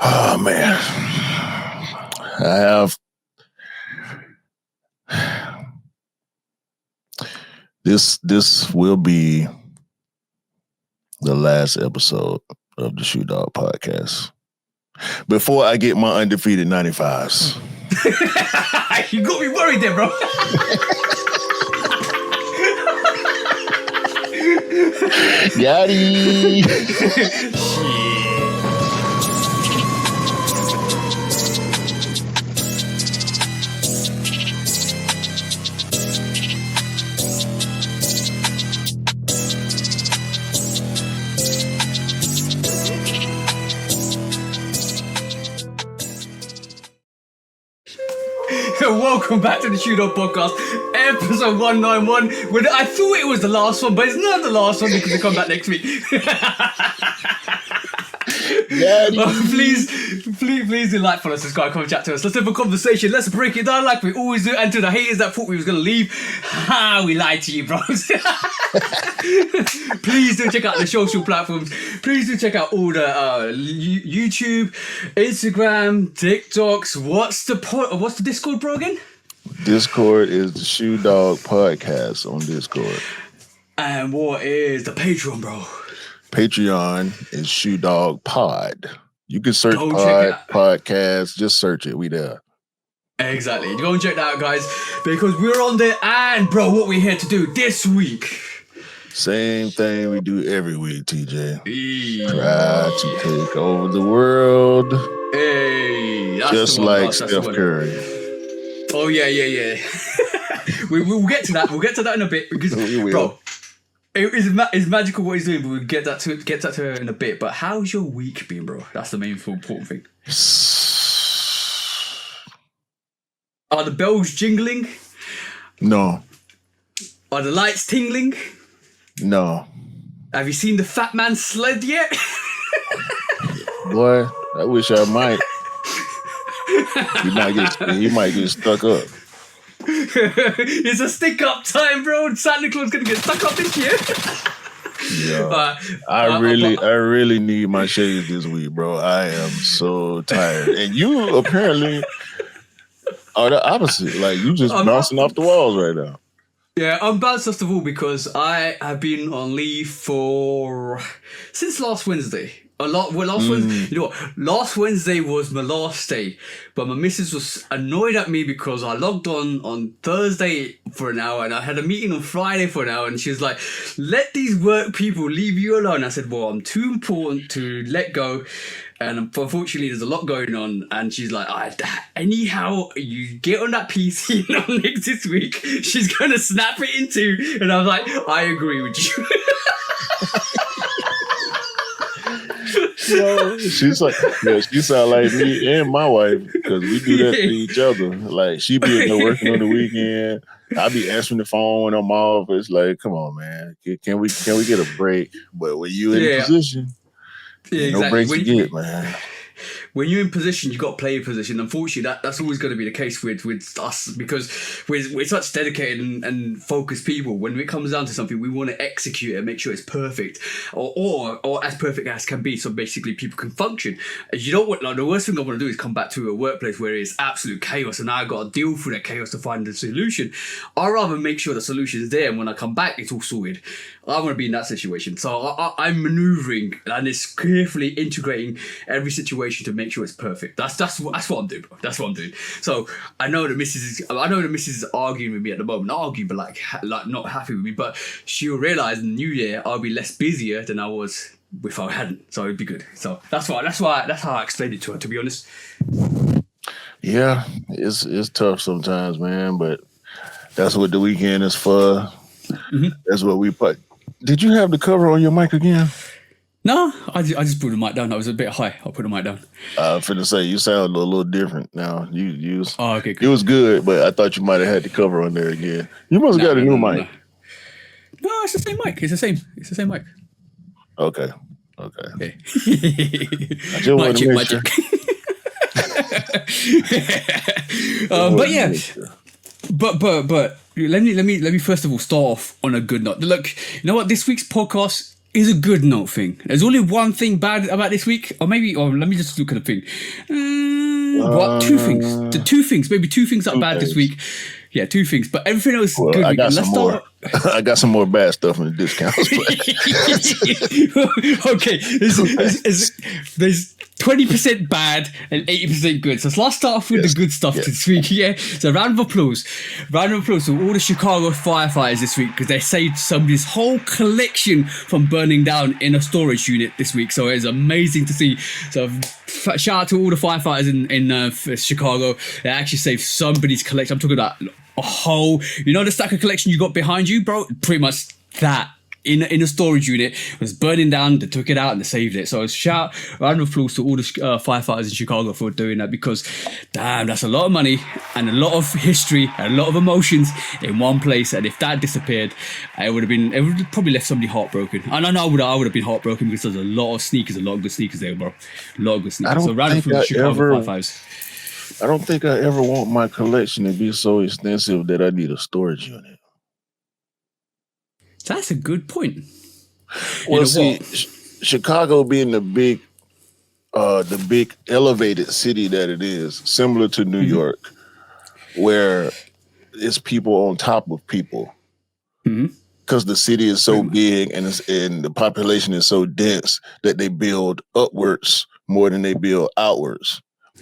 Oh man, I have this will be the last episode of the Shoe Dog podcast before I get my undefeated 95s. You got me worried there, bro. Yachty. Welcome back to the Shoe Dog podcast, episode 191. I thought it was the last one, but it's not the last one because we come back next week. Please do like, follow, subscribe, come and chat to us. Let's have a conversation. Let's break it down like we always do. And to the haters that thought we was going to leave, we lied to you, bros. Please do check out the social platforms. Please do check out all the YouTube, Instagram, TikToks. What's the Discord, bro, again? Discord is the Shoe Dog podcast on Discord. And what is the Patreon, bro? Patreon is Shoe Dog Pod. You can search podcast, just search it. We there. Exactly. Go and check that out, guys, because we're on there. And, bro, what we're here to do this week. Same thing we do every week, TJ. Try to take over the world. Hey, that's just like Steph Curry. Oh, yeah. We'll get to that. We'll get to that in a bit because, bro, it's magical what he's doing, but we'll get that to in a bit. But how's your week been, bro? That's the main important thing. Are the bells jingling? No. Are the lights tingling? No. Have you seen the fat man sled yet? Boy, I wish I might. You might get stuck up. It's a stick up time, bro. Santa Claus gonna get stuck up this year. Yeah. I really need my shades this week, bro. I am so tired. And you apparently are the opposite. Like you just bouncing off the walls right now. Yeah, I'm bounced off the wall because I have been on leave since last Wednesday. Wednesday, you know what? Last Wednesday was my last day, but my missus was annoyed at me because I logged on Thursday for an hour and I had a meeting on Friday for an hour, and she was like, "Let these work people leave you alone." I said, "Well, I'm too important to let go." And unfortunately, there's a lot going on. And she's like, anyhow, you get on that PC next this week, she's going to snap it in two. And I was like, I agree with you. She's like, she sound like me and my wife because we do that to each other. Like she be in there working on the weekend. I be answering the phone when I'm off. It's like, come on, man, can we get a break? But when you in position, no breaks to get, man. When you're in position, you got to play your position. Unfortunately, that's always going to be the case with us because we're such dedicated and focused people. When it comes down to something, we want to execute it and make sure it's perfect or as perfect as can be. So basically, people can function. You don't want, like, the worst thing I want to do is come back to a workplace where it's absolute chaos and now I've got to deal through that chaos to find the solution. I'd rather make sure the solution is there and when I come back, it's all sorted. I want to be in that situation. So I'm maneuvering and it's carefully integrating every situation to make sure it's perfect. That's what I'm doing, bro. That's what I'm doing. So I know the missus is arguing with me at the moment. Not arguing, but like not happy with me. But she'll realise in the new year I'll be less busier than I was if I hadn't. So it'd be good. So that's how I explained it to her, to be honest. Yeah, it's tough sometimes, man. But that's what the weekend is for. Mm-hmm. That's what we put. Did you have the cover on your mic again? No, I just put the mic down. I was a bit high. I'll put the mic down. I was finna say, you sound a little different now. You was, okay, good. It was good, but I thought you might have had the cover on there again. You must have got a new mic. No, it's the same mic. It's the same mic. Okay. Okay. I just want to make sure. But yeah. But let me first of all start off on a good note. Look, you know what? This week's podcast is a good note thing. There's only one thing bad about this week, or let me just look at the thing. What? Two things. The two things. Maybe two things are bad this week. Yeah, two things. But everything else is good. I got some more. Start. I got some more bad stuff in the discounts. Okay, there's 20% bad and 80% good. So let's start off with the good stuff this week. Yeah. So round of applause. Round of applause to all the Chicago firefighters this week because they saved somebody's whole collection from burning down in a storage unit this week. So it's amazing to see. So shout out to all the firefighters in Chicago. They actually saved somebody's collection. I'm talking about a whole, the stack of collection you got behind you, bro? Pretty much that. In a storage unit, it was burning down. They took it out and they saved it. So round of applause to all the firefighters in Chicago for doing that because, damn, that's a lot of money and a lot of history and a lot of emotions in one place. And if that disappeared, it would have probably left somebody heartbroken. And I know I would have been heartbroken because there's a lot of good sneakers there, bro. A lot of good sneakers. So round of applause to Chicago firefighters. I don't think I ever want my collection to be so extensive that I need a storage unit. That's a good point. Well, see, Chicago being the big elevated city that it is, similar to New York, where it's people on top of people, because the city is so big and the population is so dense that they build upwards more than they build outwards.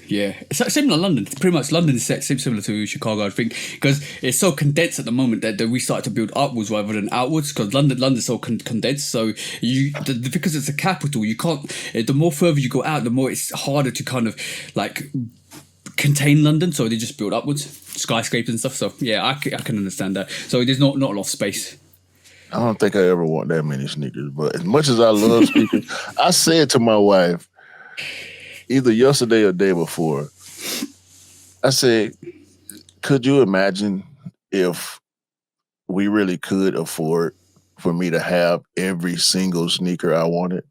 Yeah, it's similar to London. Pretty much London is similar to Chicago, I think, because it's so condensed at the moment that we start to build upwards rather than outwards. Because London's so condensed, so because it's a capital, you can't. The more further you go out, the more it's harder to kind of like contain London. So they just build upwards, skyscrapers and stuff. So yeah, I can understand that. So there's not a lot of space. I don't think I ever want that many sneakers, but as much as I love sneakers, I said to my wife, either yesterday or day before, I said, could you imagine if we really could afford for me to have every single sneaker I wanted?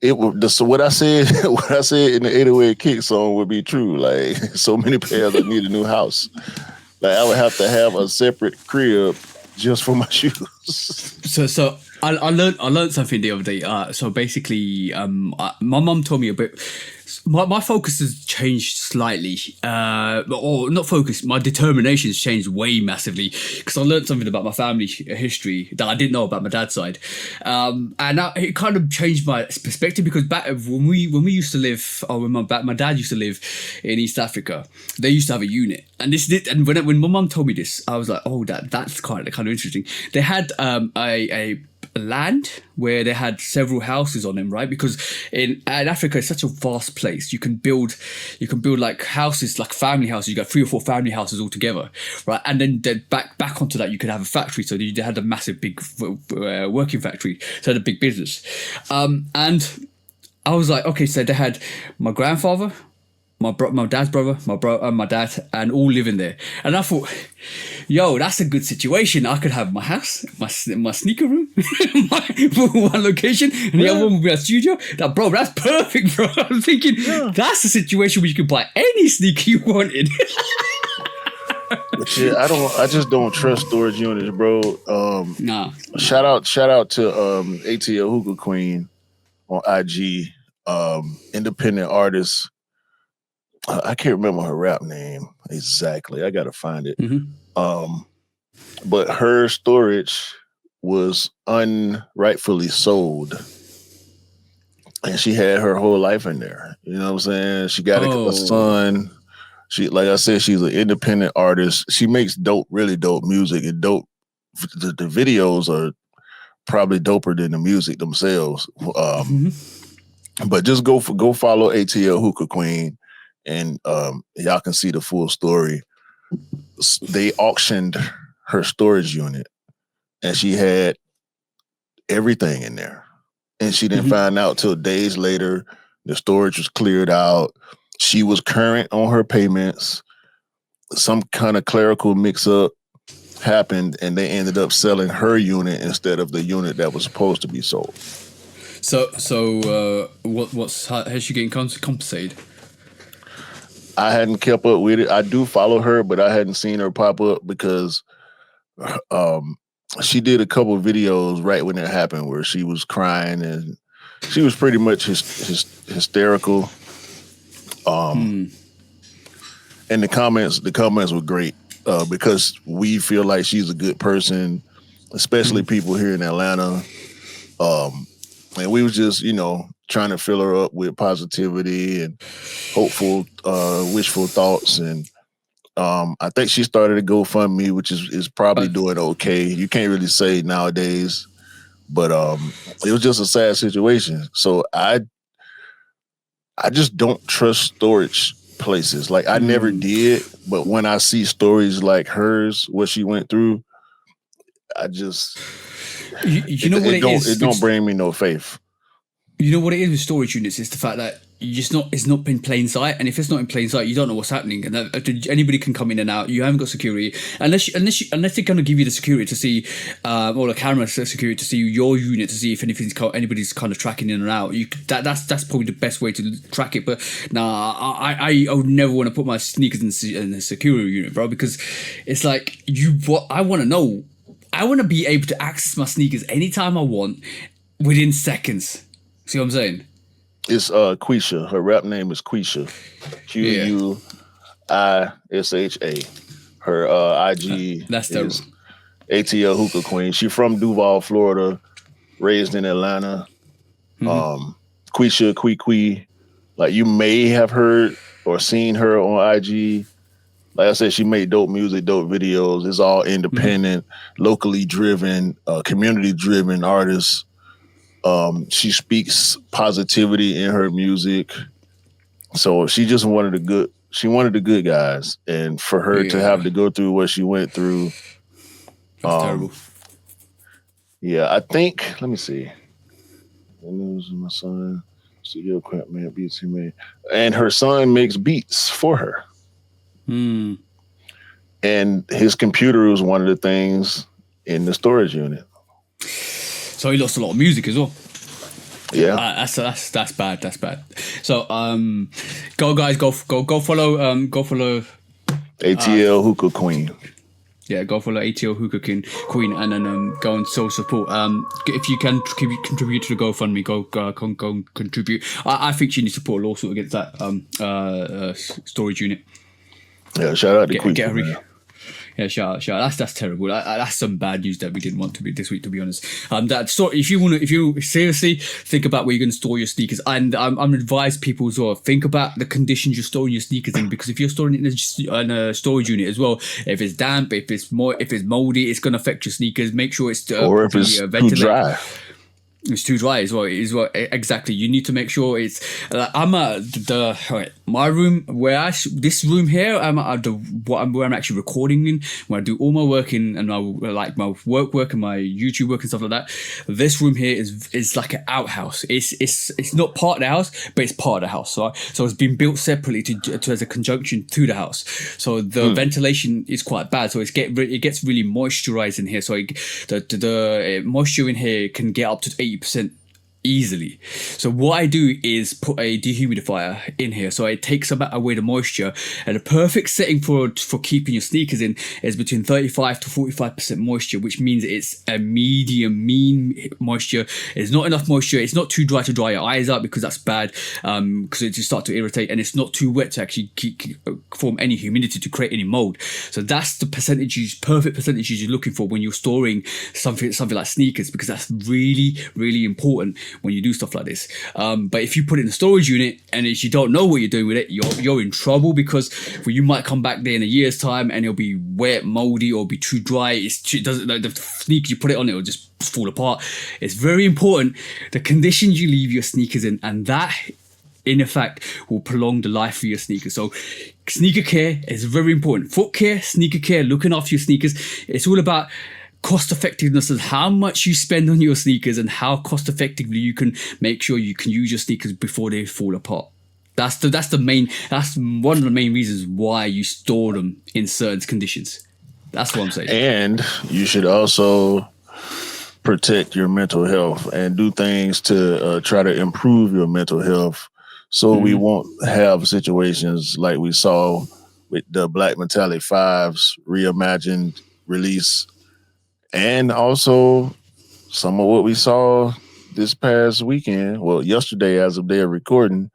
So what I said in the 808 Kicks song would be true. Like so many pairs, I need a new house. Like I would have to have a separate crib just for my shoes. So I learned something the other day. So basically, my mum told me a bit. My focus has changed slightly, or not focus. My determination has changed way massively because I learned something about my family history that I didn't know about my dad's side, and it kind of changed my perspective because back when we used to live, when my dad used to live in East Africa, they used to have a unit, and when my mum told me this, I was like, oh, that's kind of interesting. They had a land where they had several houses on them, right? Because in Africa it's such a vast place. You can build like houses, like family houses. You got 3 or 4 family houses all together, right? And then back onto that you could have a factory. So they had a massive big working factory. So they had a big business. And I was like, okay, so they had my grandfather, my dad's brother, my dad, and all living there. And I thought, yo, that's a good situation. I could have my house, my sneaker room, one location, and the other one would be a studio. That's perfect, bro. I'm thinking that's a situation where you could buy any sneaker you wanted. But yeah, I just don't trust storage units, bro. Nah. Shout out to ATL Hookah Queen on IG, independent artist. I can't remember her rap name exactly. I gotta find it. But her storage was unrightfully sold, and she had her whole life in there. You know what I'm saying? She got a son. She, like I said, she's an independent artist. She makes really dope music, and dope. The videos are probably doper than the music themselves. But just go follow ATL Hookah Queen. And y'all can see the full story. They auctioned her storage unit, and she had everything in there. And she didn't find out till days later. The storage was cleared out. She was current on her payments. Some kind of clerical mix-up happened, and they ended up selling her unit instead of the unit that was supposed to be sold. So has she getting compensated? I hadn't kept up with it. I do follow her, but I hadn't seen her pop up because she did a couple of videos right when it happened where she was crying and she was pretty much hysterical. And the comments were great because we feel like she's a good person, especially people here in Atlanta. And we was just, trying to fill her up with positivity and hopeful, wishful thoughts. And I think she started a GoFundMe, which is probably doing okay. You can't really say nowadays, but it was just a sad situation. So I just don't trust storage places. Like I never did, but when I see stories like hers, what she went through, I just it don't bring me no faith. You know what it is with storage units is the fact that it's not in plain sight, and if it's not in plain sight, you don't know what's happening, and anybody can come in and out. You haven't got security unless they're going to give you the security to see, or the camera security to see your unit to see if anybody's kind of tracking in and out. That's probably the best way to track it. But I would never want to put my sneakers in a security unit, bro, because it's like I want to know. I want to be able to access my sneakers anytime I want within seconds. See what I'm saying? It's Quisha. Her rap name is Quisha. Quisha. Her IG that's is ATL Hookah Queen. She's from Duval, Florida, raised in Atlanta. Quisha, Quee. Like you may have heard or seen her on IG. Like I said, she made dope music, dope videos. It's all independent, locally driven, community driven artists. She speaks positivity in her music. So she just wanted the good guys. And for her to have to go through what she went through. That's terrible. Yeah, I think, let me see. The news of my son, studio crap man, beats he made. And her son makes beats for her. And his computer was one of the things in the storage unit. So he lost a lot of music as well. Yeah, that's bad. That's bad. So go follow ATL Hookah Queen. Yeah, go follow ATL Hookah Queen, and then go and show support. If you can contribute to the GoFundMe, go contribute. I think she needs to put a lawsuit against that storage unit. Yeah, shout out to Queen. Yeah, shout out. That's terrible. That's some bad news that we didn't want to be this week, to be honest. If you seriously think about where you're going to store your sneakers, and I'm advise people as well, think about the conditions you're storing your sneakers in, because if you're storing it in a storage unit as well, if it's damp, if it's moldy, it's going to affect your sneakers. Make sure it's or if it's too dry. It's too dry as well. Exactly. You need to make sure it's. I'm at my room this room here. I'm at where I'm actually recording in. Where I do all my work in and my work and my YouTube work and stuff like that. This room here is like an outhouse. It's not part of the house, but it's part of the house. So it's been built separately to as a conjunction to the house. So the ventilation is quite bad. So it gets really moisturized in here. So the moisture in here can get up to 80% easily. So what I do is put a dehumidifier in here, so it takes away the moisture. And the perfect setting for keeping your sneakers in is between 35 to 45% moisture, which means it's a mean moisture. It's not enough moisture. It's not too dry to dry your eyes out, because that's bad, because it just start to irritate, and it's not too wet to actually form any humidity to create any mold. So that's the perfect percentages you're looking for when you're storing something like sneakers, because that's really, really important when you do stuff like this. But if you put it in a storage unit and if you don't know what you're doing with it, you're in trouble, because you might come back there in a year's time and it'll be wet, moldy, or be too dry. It doesn't, like, the sneaker you put it on, it'll just fall apart. It's very important the conditions you leave your sneakers in, and that in effect will prolong the life of your sneakers. So sneaker care is very important. Foot care, sneaker care, looking after your sneakers. It's all about cost effectiveness and how much you spend on your sneakers, and how cost effectively you can make sure you can use your sneakers before they fall apart. That's one of the main reasons why you store them in certain conditions. That's what I'm saying. And you should also protect your mental health and do things to try to improve your mental health, so we won't have situations like we saw with the Black Metallic 5's reimagined release. And also some of what we saw this past weekend, well, yesterday as of their recording,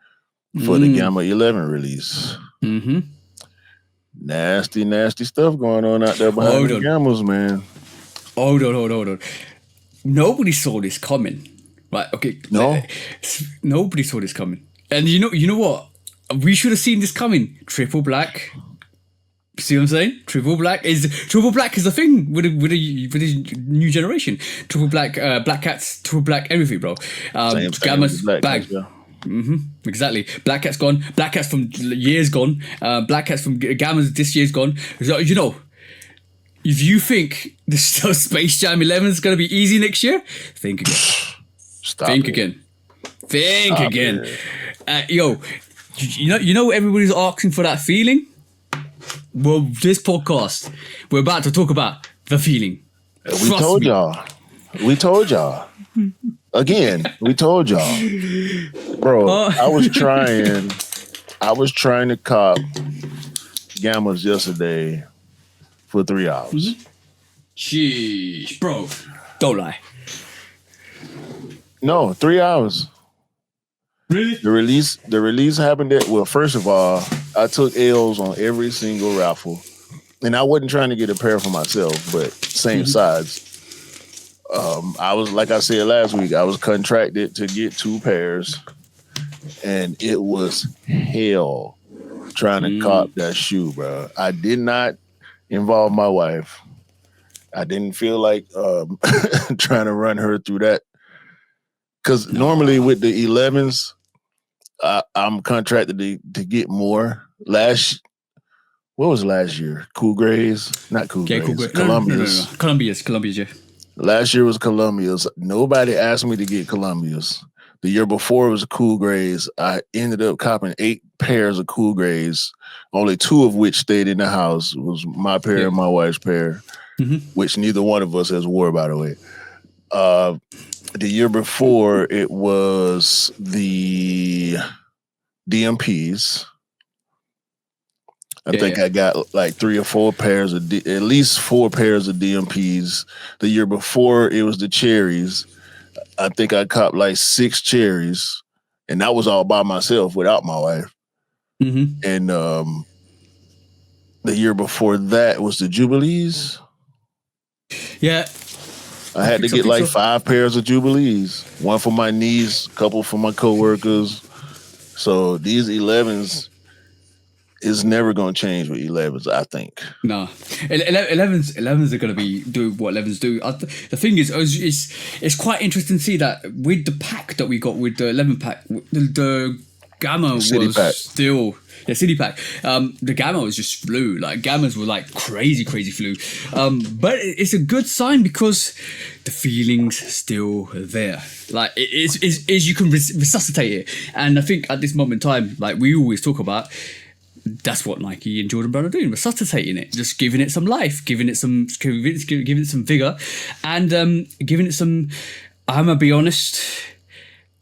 for the Gamma 11 release. Mm-hmm. Nasty, nasty stuff going on out there behind the Gammas, man. Hold on. Nobody saw this coming. Right, okay. No. Nobody saw this coming. And you know what? We should have seen this coming. Triple black. See what I'm saying? Triple black is the thing with the new generation. Triple black, black cats, triple black, everything, bro. Gamma's bang. Yeah. Exactly. Black Cat's gone. Black Cat's from years gone. Black Cat's from Gamma's this year's gone. So, you know, if you think the Space Jam 11 is going to be easy next year, think again. Think again. Yo, you know everybody's asking for that feeling? Well, this podcast, we're about to talk about the feeling. We told y'all. Again, we told y'all. Bro, I was trying to cop Gammas yesterday for 3 hours. Sheesh, bro. Don't lie. No, 3 hours. Really? The release happened at, well, first of all, I took L's on every single raffle. And I wasn't trying to get a pair for myself, but same size. I was, like I said last week, I was contracted to get 2 pairs, and it was hell trying to cop that shoe, bro. I did not involve my wife. I didn't feel like trying to run her through that, because normally with the 11s, I'm contracted to get more. What was last year? Cool Grays? Not Cool Grays. Cool Columbias. No. Columbias, yeah. Last year was Columbias. Nobody asked me to get Columbias. The year before it was Cool Grays. I ended up copping 8 pairs of Cool Grays, only 2 of which stayed in the house. It was my pair and my wife's pair, which neither one of us has wore, by the way. The year before it was the DMPs. I think I got like 3 or 4 pairs of, at least 4 pairs of DMPs. The year before it was the cherries. I think I copped like 6 cherries, and that was all by myself without my wife. And the year before that was the Jubilees. Yeah. I had to get like 5 pairs of Jubilees. 1 for my niece, a couple for my coworkers. So these 11s is never going to change with 11s, I think. No. 11s are going to be do what 11s do. The thing is, it's quite interesting to see that with the pack that we got with the 11 pack, the Gamma was pack. still... Yeah, City Pack. The Gamma was just flew. Like, Gammas were like crazy flew. But it's a good sign because the feeling's still there. Like, it's you can resuscitate it. And I think at this moment in time, like we always talk about, that's what Nike and Jordan Brand are doing, resuscitating it, just giving it some life, giving it some vigor, and giving it some. I'm gonna be honest.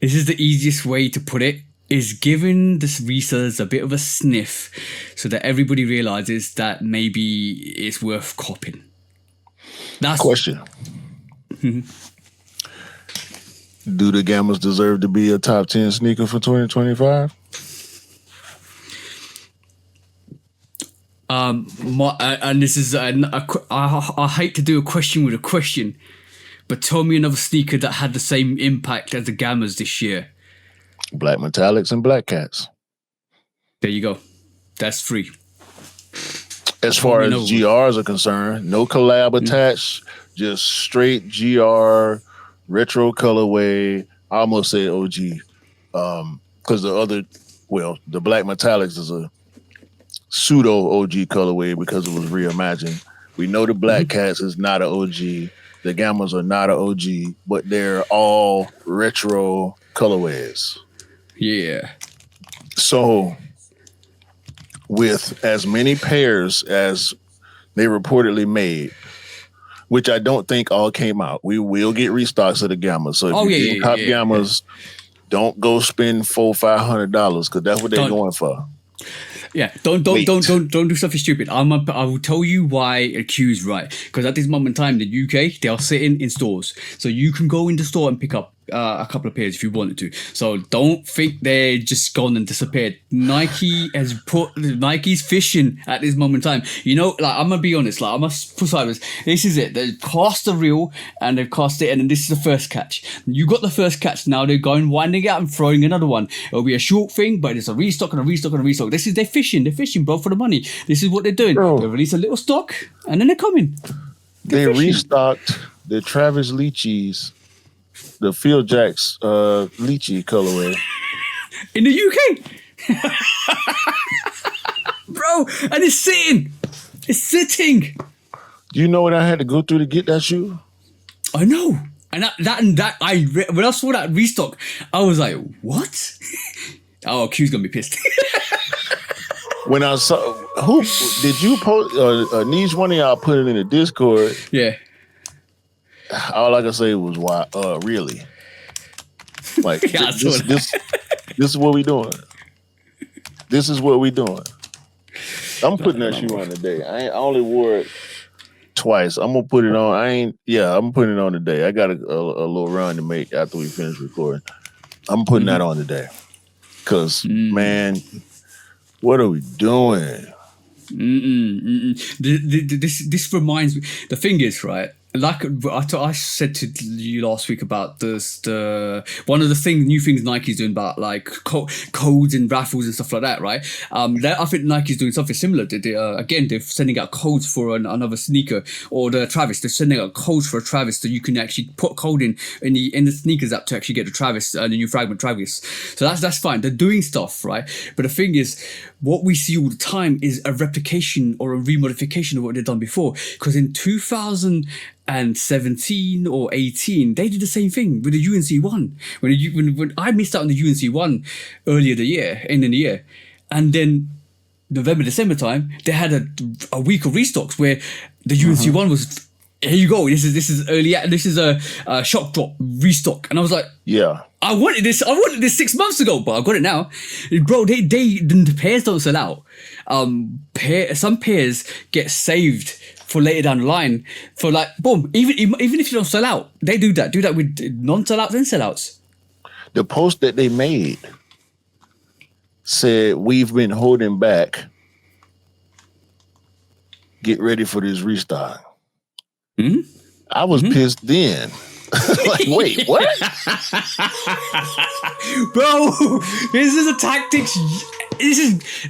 This is the easiest way to put it. Is giving the resellers a bit of a sniff so that everybody realizes that maybe it's worth copping. That's question. Do the Gammas deserve to be a top 10 sneaker for 2025? And this is I hate to do a question with a question, but tell me another sneaker that had the same impact as the Gammas this year. Black Metallics and Black Cats. There you go. That's free. As far as GRs are concerned, no collab attached, just straight GR, retro colorway. I almost say OG. Because the Black Metallics is a pseudo OG colorway because it was reimagined. We know the Black Cats is not an OG. The Gammas are not an OG, but they're all retro colorways. Yeah. So, with as many pairs as they reportedly made, which I don't think all came out, we will get restocks of the Gammas. So if you get top Gammas, don't go spend $400-500 because that's what they're going for. Yeah, don't Wait. do something stupid. I will tell you why Q's right. Because at this moment in time, the UK, they are sitting in stores, so you can go in the store and pick up a couple of pairs if you wanted to. So don't think they're just gone and disappeared. Nike's fishing at this moment in time. You know, like, I'm gonna be honest. Like, I must put sideways. This is it. They've cast the reel and they've cast it, and then this is the first catch. You got the first catch. Now they're going winding it out and throwing another one. It'll be a short thing, but it's a restock and a restock and a restock. This is they're fishing, bro, for the money. This is what they're doing. Bro. They release a little stock and then they're coming. They restocked the Travis Lychees, the Phil Jacks lychee colorway In the UK. Bro, and it's sitting. It's sitting. Do you know what I had to go through to get that shoe? I know. And when I saw that restock, I was like, what? Oh, Q's gonna be pissed. When I saw, who did you post? Needs one of y'all put it in the Discord. Yeah. All I can say was, "Why? Really? Like, Yeah, this is what we doing. This is what we doing." I'm putting that shoe on today. I only wore it twice. I'm gonna put it on. I'm putting it on today. I got a little run to make after we finish recording. I'm putting that on today. Cause man, what are we doing? This reminds me. The thing is, right? Like I said to you last week about this, one of the new things Nike's doing about like codes and raffles and stuff like that, right? I think Nike's doing something similar. Again, they're sending out codes for another sneaker, or the Travis. They're sending out codes for a Travis, so you can actually put code in the sneakers app to actually get the Travis, the new fragment Travis. So that's fine. They're doing stuff, right? But the thing is, what we see all the time is a replication or a remodification of what they've done before. Because in 2017 or 18, they did the same thing with the UNC one. When I missed out on the UNC one earlier in the year, and then November, December time, they had a week of restocks where the UNC one was, here you go. This is early. This is a shock drop restock, and I was like, yeah. I wanted this 6 months ago, but I got it now, bro. The pairs don't sell out. Some pairs get saved for later down the line for like boom. Even if you don't sell out, they do that. Do that with non-sellouts and sellouts. The post that they made said, "We've been holding back. Get ready for this restock." Mm-hmm. I was pissed then. Like, wait, what? Bro, this is a tactics. This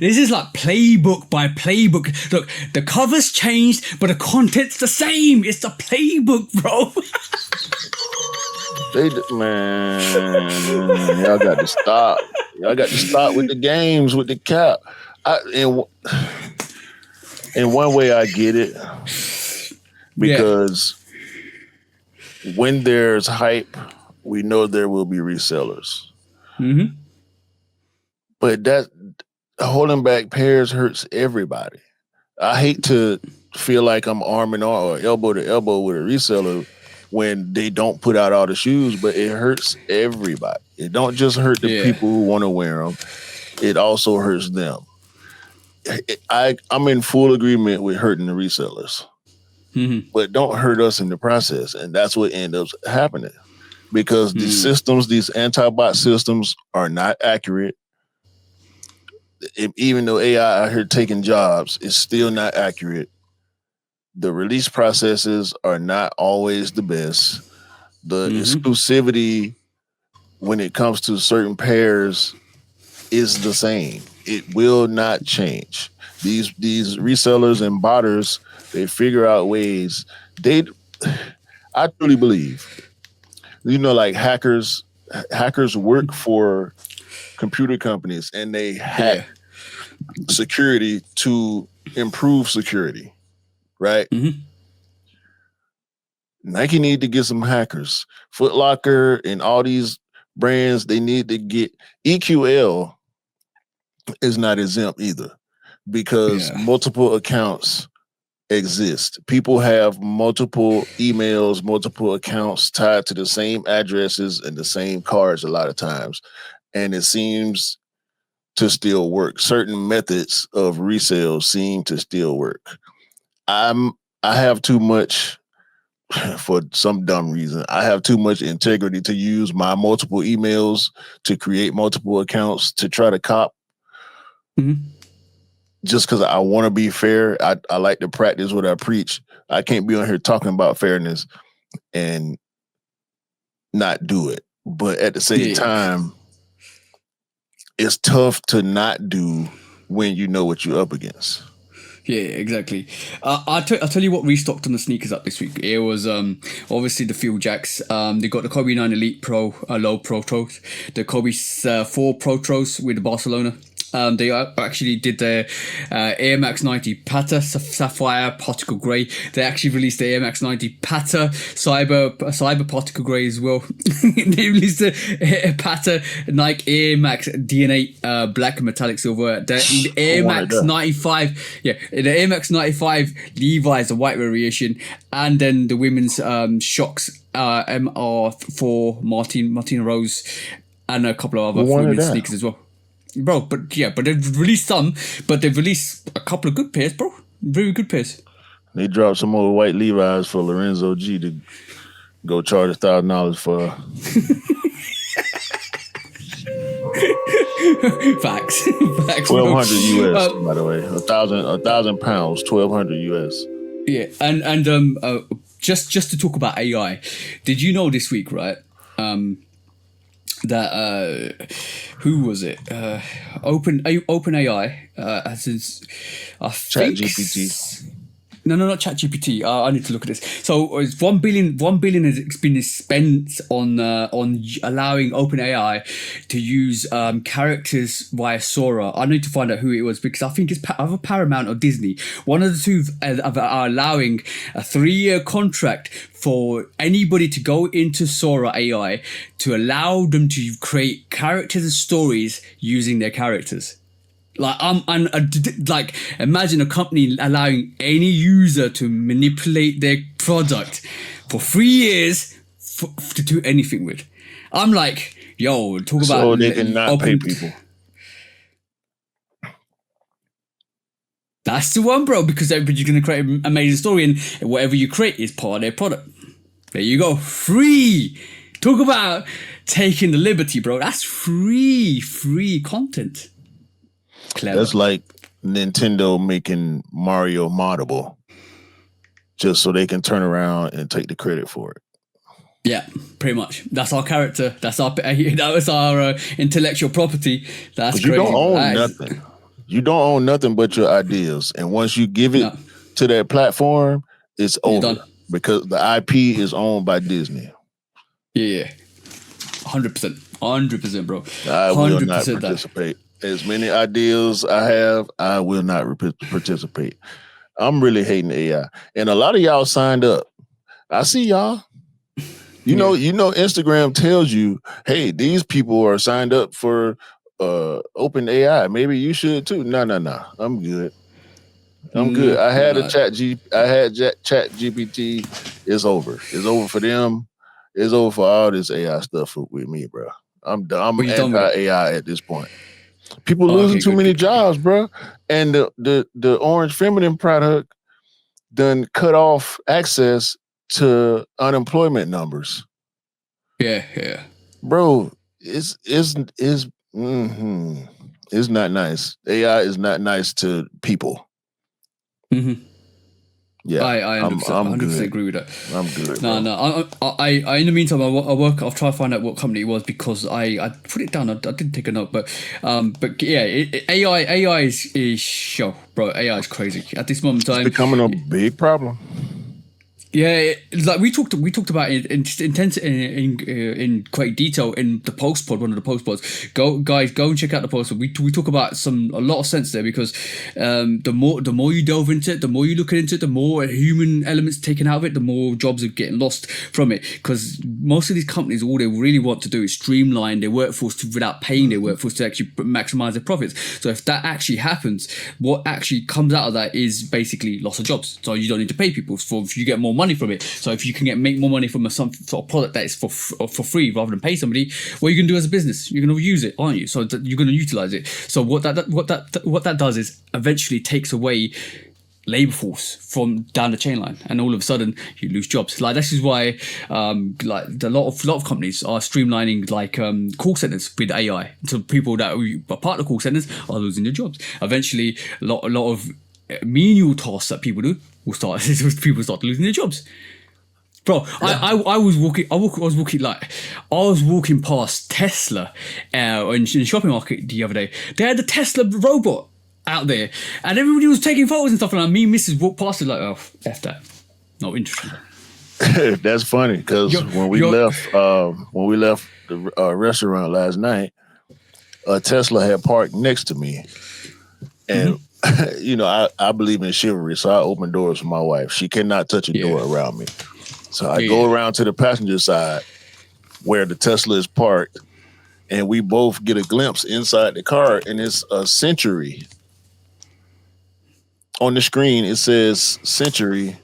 is like playbook by playbook. Look, the cover's changed, but the content's the same. It's the playbook, bro. Man, y'all got to stop. Y'all got to stop with the games, with the cap. In one way, I get it, because when there's hype, we know there will be resellers. Mm-hmm. But that holding back pairs hurts everybody. I hate to feel like I'm arm in arm or elbow to elbow with a reseller when they don't put out all the shoes, but it hurts everybody. It don't just hurt the people who want to wear them. It also hurts them. I'm in full agreement with hurting the resellers. Mm-hmm. But don't hurt us in the process. And that's what ends up happening. Because these systems, these anti-bot systems are not accurate. Even though AI out here taking jobs, it's still not accurate. The release processes are not always the best. The exclusivity when it comes to certain pairs is the same. It will not change. These resellers and botters, they figure out ways. I truly believe, like hackers work for computer companies and they hack security to improve security, right? Mm-hmm. Nike need to get some hackers. Foot Locker and all these brands, they need to get EQL is not exempt either, because multiple accounts exist. People have multiple emails, multiple accounts tied to the same addresses and the same cards a lot of times. And it seems to still work. Certain methods of resale seem to still work. I have too much, for some dumb reason, I have too much integrity to use my multiple emails to create multiple accounts to try to cop. Mm-hmm. Just because I want to be fair. I like to practice what I preach. I can't be on here talking about fairness and not do it. But at the same time, it's tough to not do when you know what you're up against. Yeah, exactly. I'll tell you what restocked on the sneakers up this week. It was obviously the Field Jacks. They got the Kobe 9 Elite Pro Low Pro Tros, the Kobe 4 Pro Tros with the Barcelona. They actually did their Air Max 90 Pata Sapphire Particle Grey. They actually released the Air Max 90 Pata Cyber Particle Grey as well. They released the Pata Nike Air Max DNA Black Metallic Silver. The Air Max 95, the Air Max 95 Levi's, the white variation, and then the women's Shocks MR4 Martina Rose, and a couple of other women's sneakers as well. Bro, but they've released some, but they've released a couple of good pairs, bro. Very good pairs. They dropped some more white Levi's for Lorenzo G to go charge $1,000 for. Facts. 1,200 US, by the way. 1,000 pounds, 1,200 US. Yeah, and just to talk about AI, did you know this week, right? That who was it? OpenAI has ChatGPT. No, not ChatGPT. I need to look at this. So it's 1 billion has been spent on allowing OpenAI to use characters via Sora. I need to find out who it was because I think it's either Paramount or Disney. One of the two are allowing a 3-year contract for anybody to go into Sora AI to allow them to create characters and stories using their characters. Like imagine a company allowing any user to manipulate their product for 3 years to do anything with. I'm like, yo, talk about so they can not pay people. That's the one, bro, because everybody's going to create an amazing story and whatever you create is part of their product. There you go. Free. Talk about taking the liberty, bro. That's free content. Clever. That's like Nintendo making Mario moddable just so they can turn around and take the credit for it. Yeah, pretty much. That's our character. That was our intellectual property. That's crazy. You don't own nothing. You don't own nothing but your ideas. And once you give it to that platform, it's over. Done. Because the IP is owned by Disney. Yeah. 100%. 100%, bro. I will not participate. As many ideas I have, I will not participate. I'm really hating AI. And a lot of y'all signed up. I see y'all. You know, Instagram tells you, hey, these people are signed up for open AI. Maybe you should too. No. I'm good. I'm good. I had Chat GPT. It's over. It's over for them. It's over for all this AI stuff with me, bro. I'm anti-AI at this point. People losing too many jobs, bro. And the Orange Feminine product done cut off access to unemployment numbers. Yeah. Bro, it's not nice. AI is not nice to people. Mm-hmm. Yeah, I 100% agree with that. I'm good. No. I in the meantime, I'll try to find out what company it was because I put it down. I didn't take a note, but yeah, AI is show, bro. AI is crazy at this moment in time. It's becoming a big problem. Yeah, like we talked about it in great detail in the post pod, one of the post pods. Go and check out the post pod. We talk about a lot of sense there because the more you delve into it, the more you look into it, the more human elements taken out of it, the more jobs are getting lost from it. Because most of these companies, all they really want to do is streamline their workforce without paying their workforce to actually maximize their profits. So if that actually happens, what actually comes out of that is basically loss of jobs. So you don't need to pay people. So if you get more money from it. So if you can make more money from some sort of product that is for free rather than pay somebody, what you can do as a business, you're going to use it, aren't you? So you're going to utilize it. So what that does is eventually takes away labor force from down the chain line, and all of a sudden you lose jobs. Like this is why like a lot of companies are streamlining like call centers with AI. So people that are part of call centers are losing their jobs. Eventually a lot of menial tasks that people do will start people start losing their jobs. Bro, I was walking past Tesla in the shopping market the other day. They had the Tesla robot out there, and everybody was taking photos and stuff. And me and Mrs. walked past it like, oh, F that, not interesting. That's funny because when we left the restaurant last night, a Tesla had parked next to me, and you know I believe in chivalry, so I open doors for my wife. She cannot touch a door around me, so I go around to the passenger side where the Tesla is parked, and we both get a glimpse inside the car, and it's a Century. On the screen, it says Century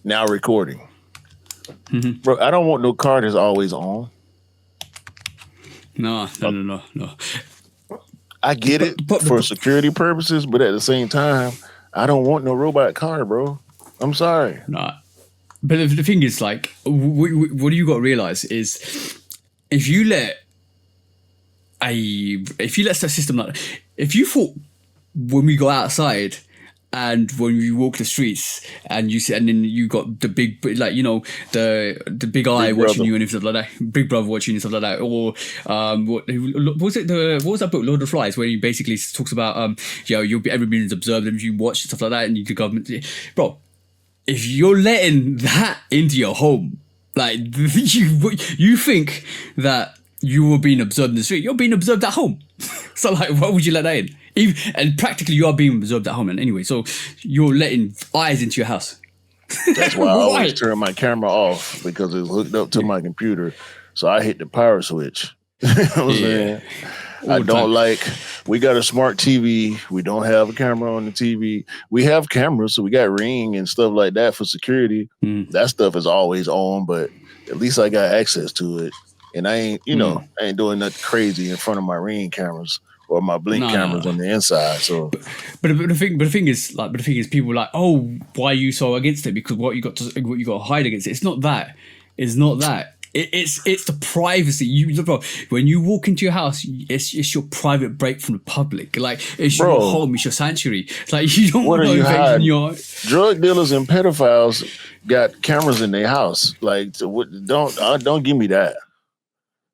now recording. Bro, I don't want no car that's always on. No. I get it for security purposes, but at the same time, I don't want no robot car, bro. I'm sorry. Nah. But the thing is, like, what you got to realize is if you let that system, like, if you thought when we go outside and when we walk the streets and you see, and then you got the big, like, you know, the big eye watching you and stuff like that, Big Brother watching you and stuff like that, or what was that book, Lord of the Flies, where he basically talks about everybody's observed and you watch stuff like that, and you could government, bro. If you're letting that into your home, like you think that you were being observed in the street, you're being observed at home. So like, why would you let that in? And practically you are being observed at home. And anyway, so you're letting eyes into your house. That's why I always turn my camera off, because it's hooked up to my computer. So I hit the power switch. You know what I'm saying? I don't like, we got a smart TV. We don't have a camera on the TV. We have cameras, so we got Ring and stuff like that for security. That stuff is always on, but at least I got access to it. And I ain't, I ain't doing nothing crazy in front of my Ring cameras or my Blink cameras on the inside. So, but the thing is, people are like, oh, why are you so against it? Because what you got to hide against it. It's not that. It's not that. It's the privacy. Bro, when you walk into your house, it's your private break from the public. Like, it's your home, it's your sanctuary. Like, you don't want to invade in your... Drug dealers and pedophiles got cameras in their house. Like, don't give me that.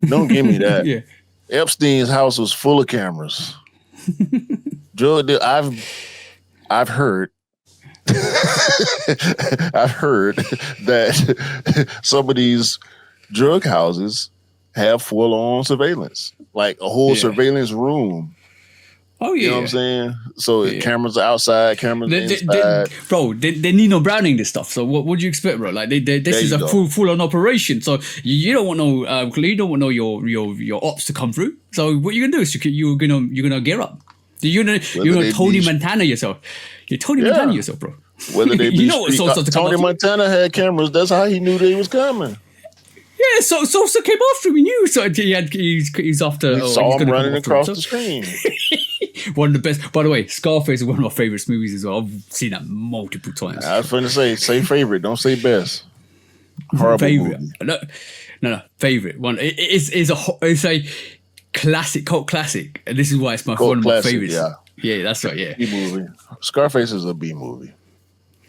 Don't give me that. Yeah. Epstein's house was full of cameras. Drug deal. I've heard. I've heard that some of these drug houses have full-on surveillance, like a whole surveillance room. Oh yeah, you know what I'm saying? So cameras outside, cameras inside. They need no browning this stuff. So what do you expect, bro? Like this is a full-on operation. So you don't want no your ops to come through. So what you're gonna do is you're gonna gear up. You're gonna Tony Montana yourself. You're Tony Montana yourself, bro. Whether they be Tony Montana had cameras. That's how he knew they was coming. Yeah, so came after him. He knew. So he's after. We saw him running across the screen. One of the best. By the way, Scarface is one of my favorite movies as well. I've seen that multiple times. I was going to say favorite. Don't say best. Horrible favorite. movie. No, favorite one. It's a classic, cult classic, and this is why it's one of my favorites. Yeah, that's right. Yeah, B movie. Scarface is a B movie.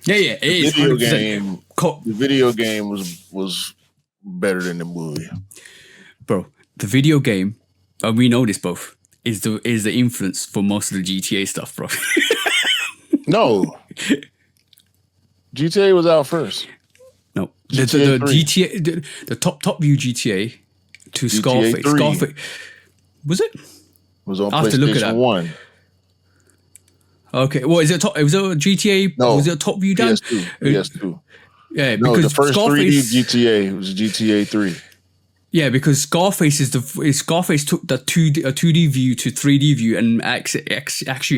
Yeah, it is. The video game was better than the movie, bro. The video game, and we know this both, is the influence for most of the GTA stuff, bro. No, GTA was out first. No, the GTA, the top view GTA to GTA Scarface. 3. Scarface was it? Was on PlayStation 1. Okay, well, is it was it a GTA? No, was it a top view down? PS2. Yeah, no, because the first Scarface, 3D GTA was GTA 3. Yeah, because Scarface Scarface took the 2D view to 3D view and actually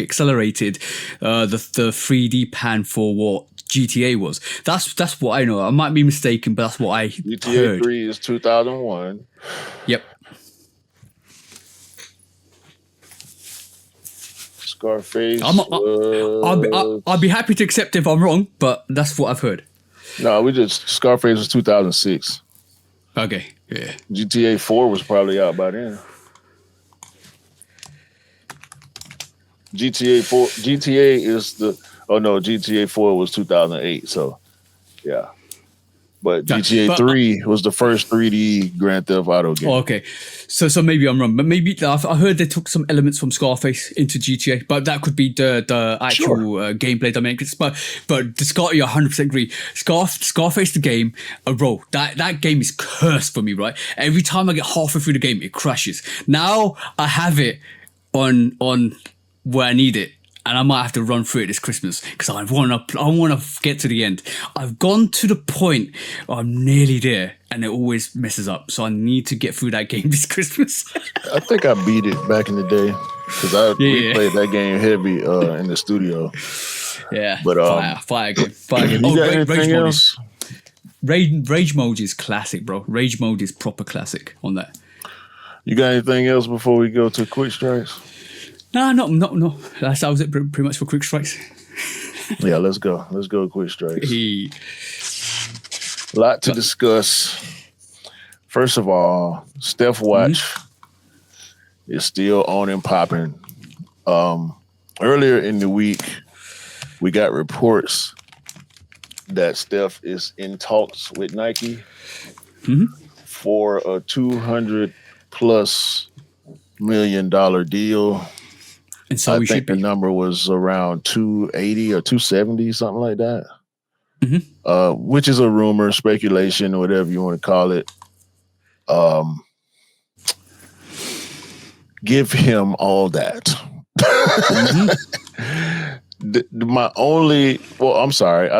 accelerated the 3D pan for what GTA was. That's what I know. I might be mistaken, but that's what I GTA heard. 3 is 2001. Yep. Scarface. I'll be happy to accept if I'm wrong, but that's what I've heard. No, Scarface was 2006. Okay, yeah. GTA 4 was probably out by then. GTA 4 was 2008, so yeah. But GTA 3 was the first 3D Grand Theft Auto game. Oh, okay. So maybe I'm wrong, but maybe I heard they took some elements from Scarface into GTA, but that could be the actual gameplay dynamics. But you're 100% agree. Scarface the game, bro, that game is cursed for me, right? Every time I get halfway through the game, it crashes. Now I have it on where I need it. And I might have to run through it this Christmas because I want to get to the end. I've gone to the point where I'm nearly there, and it always messes up. So I need to get through that game this Christmas. I think I beat it back in the day because we played that game heavy in the studio. Yeah, but fire game. Rage mode else? Rage mode is classic, bro. Rage mode is proper classic on that. You got anything else before we go to quick strikes? No. That was it pretty much for quick strikes. Yeah, let's go. Let's go quick strikes. A lot to discuss. First of all, Steph Watch is still on and popping. Earlier in the week, we got reports that Steph is in talks with Nike for a $200+ million deal. And so I think the number was around 280 or 270, something like that. Which is a rumor, speculation, whatever you want to call it. Give him all that. I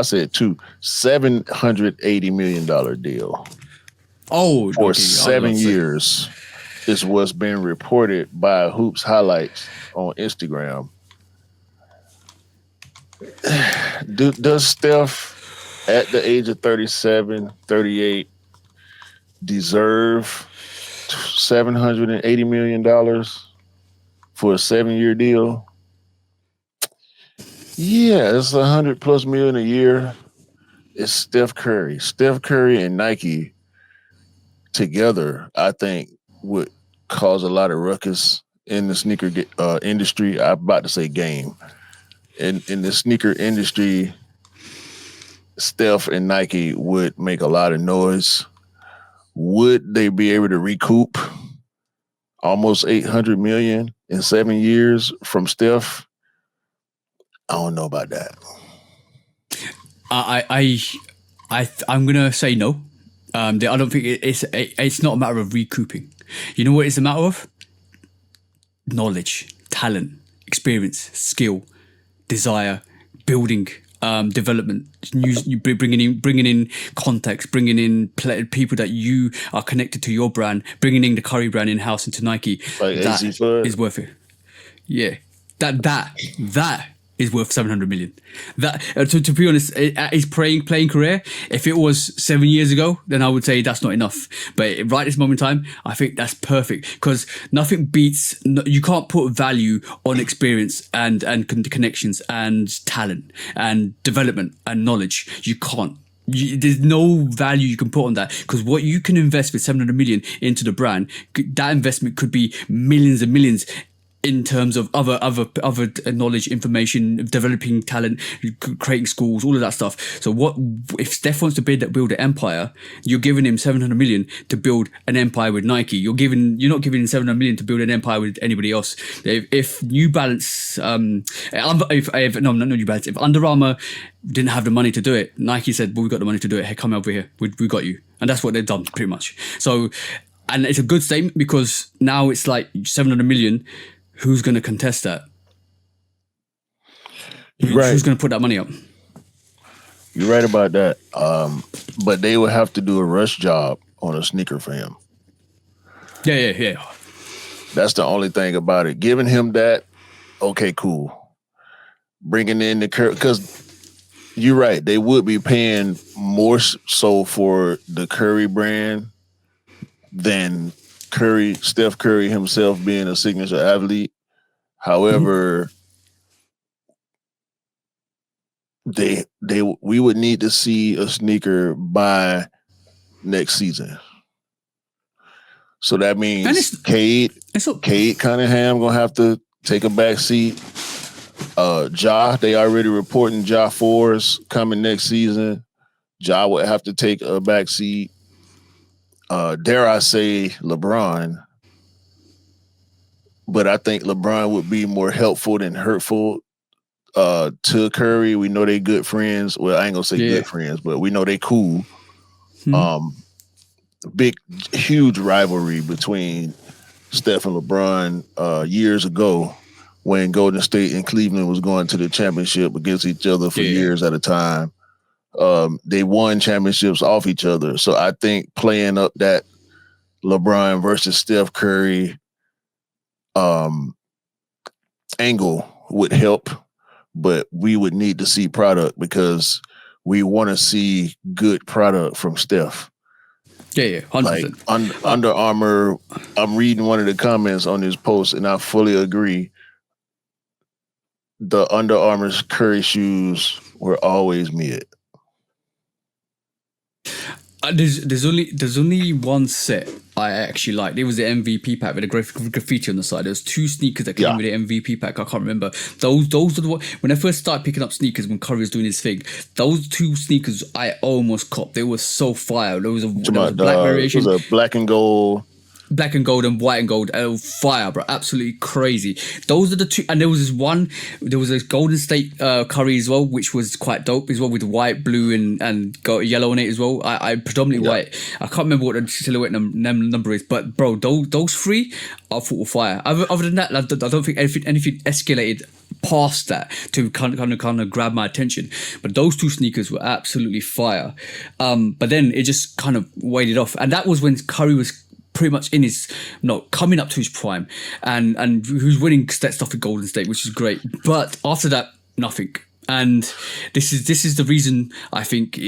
said $780 million deal. Oh, for 7 years is what's been reported by Hoops Highlights on Instagram. Does Steph, at the age of 37, 38, deserve $780 million for a 7-year deal? Yeah, it's $100+ million a year. It's Steph Curry. Steph Curry and Nike together, I think, would cause a lot of ruckus in the sneaker industry. I'm about to say game. In the sneaker industry, Steph and Nike would make a lot of noise. Would they be able to recoup almost $800 million in 7 years from Steph? I don't know about that. I'm gonna say no. I don't think it's not a matter of recouping. You know what it's a matter of? Knowledge, talent, experience, skill, desire, building, development, bringing in context, bringing in people that you are connected to your brand, bringing in the Curry brand in house into Nike. Like that is worth it. Yeah, that is worth 700 million. That to be honest, at his playing career, if it was 7 years ago, then I would say that's not enough. But right this moment in time, I think that's perfect because nothing beats. You can't put value on experience and connections and talent and development and knowledge. You can't. There's no value you can put on that because what you can invest with 700 million into the brand, that investment could be millions and millions in terms of other knowledge, information, developing talent, creating schools, all of that stuff. So what if Steph wants to build an empire? You're giving him 700 million to build an empire with Nike. You're not giving him 700 million to build an empire with anybody else. If New Balance, not New Balance, if Under Armour didn't have the money to do it, Nike said, "Well, we got the money to do it. Hey, come over here. We got you," and that's what they've done pretty much. So, and it's a good statement because now it's like 700 million. Who's going to contest that? Right. Who's going to put that money up? You're right about that. But they would have to do a rush job on a sneaker for him. Yeah. That's the only thing about it. Giving him that, okay, cool. Bringing in the Curry, because you're right. They would be paying more so for the Curry brand than Steph Curry himself being a signature athlete. However, we would need to see a sneaker by next season. So that means Cade Cunningham gonna have to take a back seat. They already reporting Ja 4s coming next season. Ja would have to take a back seat. Dare I say LeBron, but I think LeBron would be more helpful than hurtful to Curry. We know they good friends. Well, I ain't gonna say good friends, but we know they cool. Huge rivalry between Steph and LeBron years ago when Golden State and Cleveland was going to the championship against each other for years at a time. They won championships off each other. So I think playing up that LeBron versus Steph Curry angle would help, but we would need to see product because we want to see good product from Steph. Yeah, 100%. Like Under Armour, I'm reading one of the comments on this post, and I fully agree. The Under Armour's Curry shoes were always mid. There's only one set I actually liked. It was the MVP pack with a graffiti on the side. There was 2 sneakers that came with the MVP pack. I can't remember. Those are the one, when I first started picking up sneakers when Curry was doing his thing. Those 2 sneakers I almost copped. They were so fire. There was a black variation. It was a black and gold. Black and gold and white and gold, fire, bro, absolutely crazy. Those are the 2, and there was a Golden State Curry as well, which was quite dope as well, with white, blue, and yellow on it as well. I predominantly white. I can't remember what the silhouette number is, but bro, those 3 I thought were fire. Other than that, I don't think anything escalated past that to kind of grab my attention. But those 2 sneakers were absolutely fire. But then it just kind of waded off, and that was when Curry was pretty much in his coming up to his prime, and he was winning that stuff with Golden State, which is great. But after that, nothing. And this is the reason I think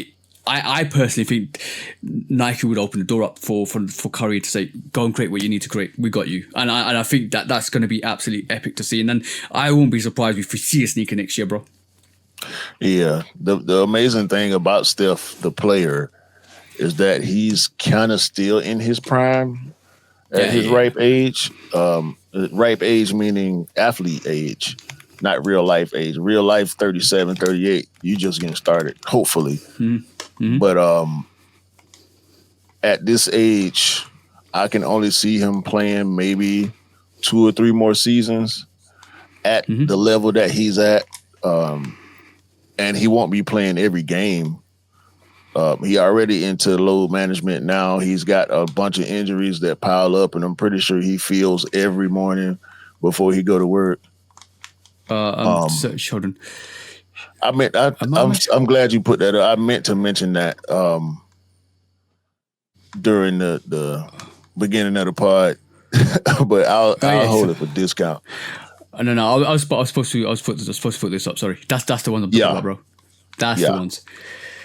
I personally think Nike would open the door up for Curry to say, go and create what you need to create. We got you. And I think that's going to be absolutely epic to see. And then I won't be surprised if we see a sneaker next year, bro. Yeah, the amazing thing about Steph, the player, is that he's kind of still in his prime at his ripe age. Ripe age meaning athlete age, not real life age. Real life, 37, 38, you just getting started, hopefully. But at this age, I can only see him playing maybe 2 or 3 more seasons at the level that he's at. And he won't be playing every game. He already into load management now. He's got a bunch of injuries that pile up, and I'm pretty sure he feels every morning before he go to work. Hold on. I'm glad you put that up. I meant to mention that during the beginning of the pod, but I'll hold it for discount. No, I was supposed to put this up. Sorry, that's the one I'm talking about, bro. That's the ones.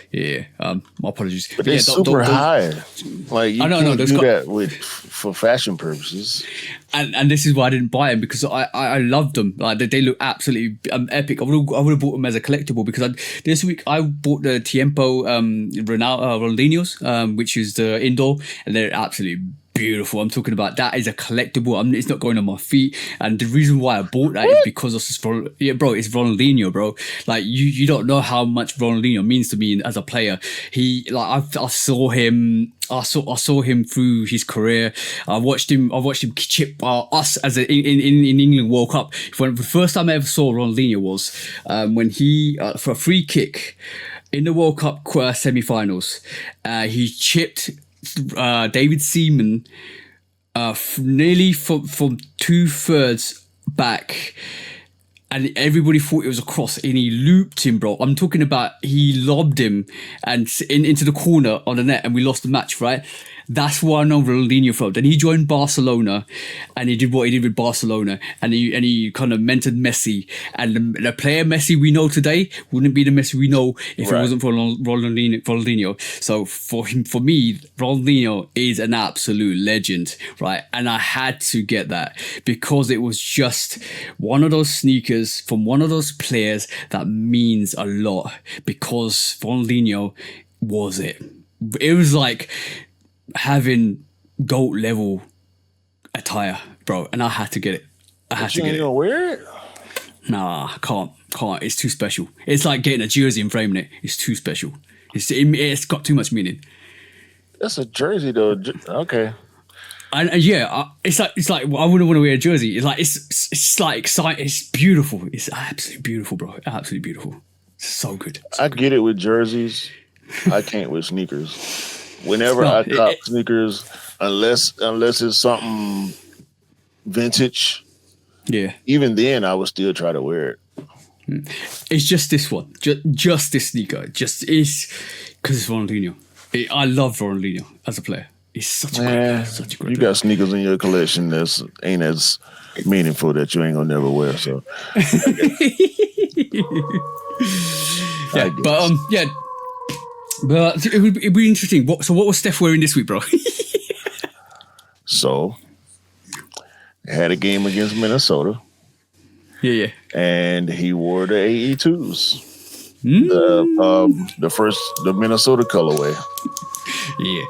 Yeah, my apologies. But they're super high. Like you can't do that for fashion purposes. And this is why I didn't buy them, because I loved them. Like they look absolutely epic. I would have bought them as a collectible, because this week I bought the Tiempo Ronaldinho's, which is the indoor, and they're absolutely beautiful. I'm talking about that is a collectible. It's not going on my feet, and the reason why I bought that is because of it's Ronaldinho, bro. Like you don't know how much Ronaldinho means to me as a player. I saw him through his career. I watched him chip us as in England World Cup. When the first time I ever saw Ronaldinho was when he for a free kick in the World Cup semi-finals, he chipped David Seaman nearly from 2/3 back, and everybody thought it was a cross, and he looped him, bro. I'm talking about he lobbed him and into the corner on the net, and we lost the match, right? That's where I know Ronaldinho from. Then he joined Barcelona, and he did what he did with Barcelona, and he kind of mentored Messi. And the player Messi we know today wouldn't be the Messi we know if it wasn't for Ronaldinho. So for me, Ronaldinho is an absolute legend, right? And I had to get that because it was just one of those sneakers from one of those players that means a lot, because Ronaldinho was it. It was like having GOAT level attire, bro, and I had to get it. I had to get it. You wear it? Nah, can't. It's too special. It's like getting a jersey and framing it. It's too special. It's got too much meaning. That's a jersey though. Okay. And it's like I wouldn't want to wear a jersey. It's like it's like exciting. It's beautiful. It's absolutely beautiful, bro. Absolutely beautiful. It's so good. I get it with jerseys. I can't with sneakers. Whenever I cop sneakers, unless it's something vintage, yeah. Even then, I would still try to wear it. It's just this one, just this sneaker. Just is because it's Ronaldinho. I love Ronaldinho as a player. He's such a great You got sneakers in your collection that ain't as meaningful that you ain't gonna never wear. So yeah, but it'd be interesting. So what was Steph wearing this week, bro? So had a game against Minnesota. Yeah. And he wore the AE2s. The Minnesota colorway. Yeah.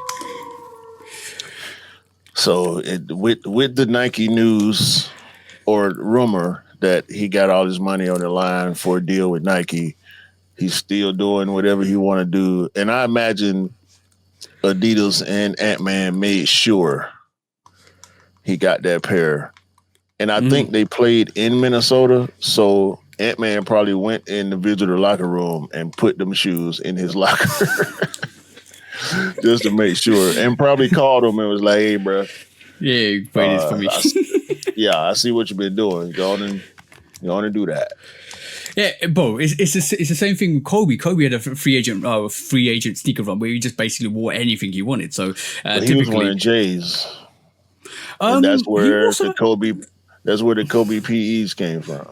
So with the Nike news or rumor that he got all his money on the line for a deal with Nike, he's still doing whatever he want to do. And I imagine Adidas and Ant-Man made sure he got that pair. And I think they played in Minnesota, so Ant-Man probably went in the visitor locker room and put them shoes in his locker just to make sure. And probably called him and was like, "Hey, bro. Yeah, wait for me." I see what you've been doing. Go on and do that." Yeah, bro, it's the same thing with Kobe. Kobe had a free agent sneaker run where he just basically wore anything he wanted. So he was wearing J's. That's where the Kobe PEs came from.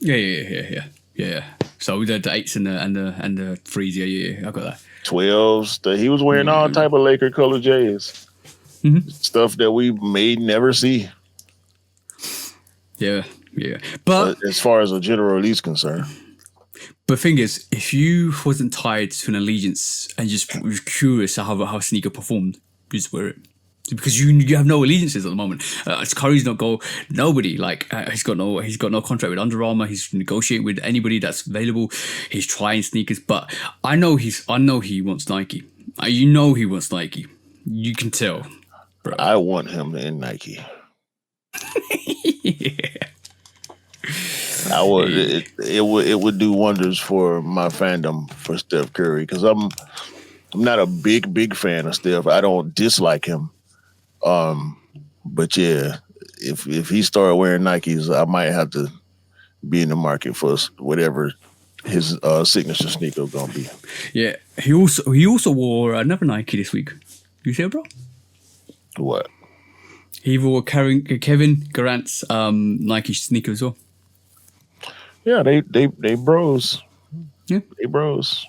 Yeah. So the 8s and the 3s. Yeah. I got that. 12s. He was wearing all type of Laker color J's. Stuff that we may never see. Yeah. But as far as a general release concerned. But the thing is, if you wasn't tied to an allegiance and just was curious how a sneaker performed, you just wear it. Because you have no allegiances at the moment. Curry's not go. Nobody he's got no contract with Under Armour. He's negotiating with anybody that's available. He's trying sneakers, but I know he wants Nike. He wants Nike. You can tell, bro. I want him in Nike. Yeah. I would. It would do wonders for my fandom for Steph Curry, because I'm not a big fan of Steph. I don't dislike him. But yeah, if he started wearing Nikes, I might have to be in the market for whatever his signature sneaker gonna be. Yeah, he also wore another Nike this week. You see it, bro? What? He wore Kevin Durant's Nike sneaker as well. Yeah, they bros. Yeah, they bros.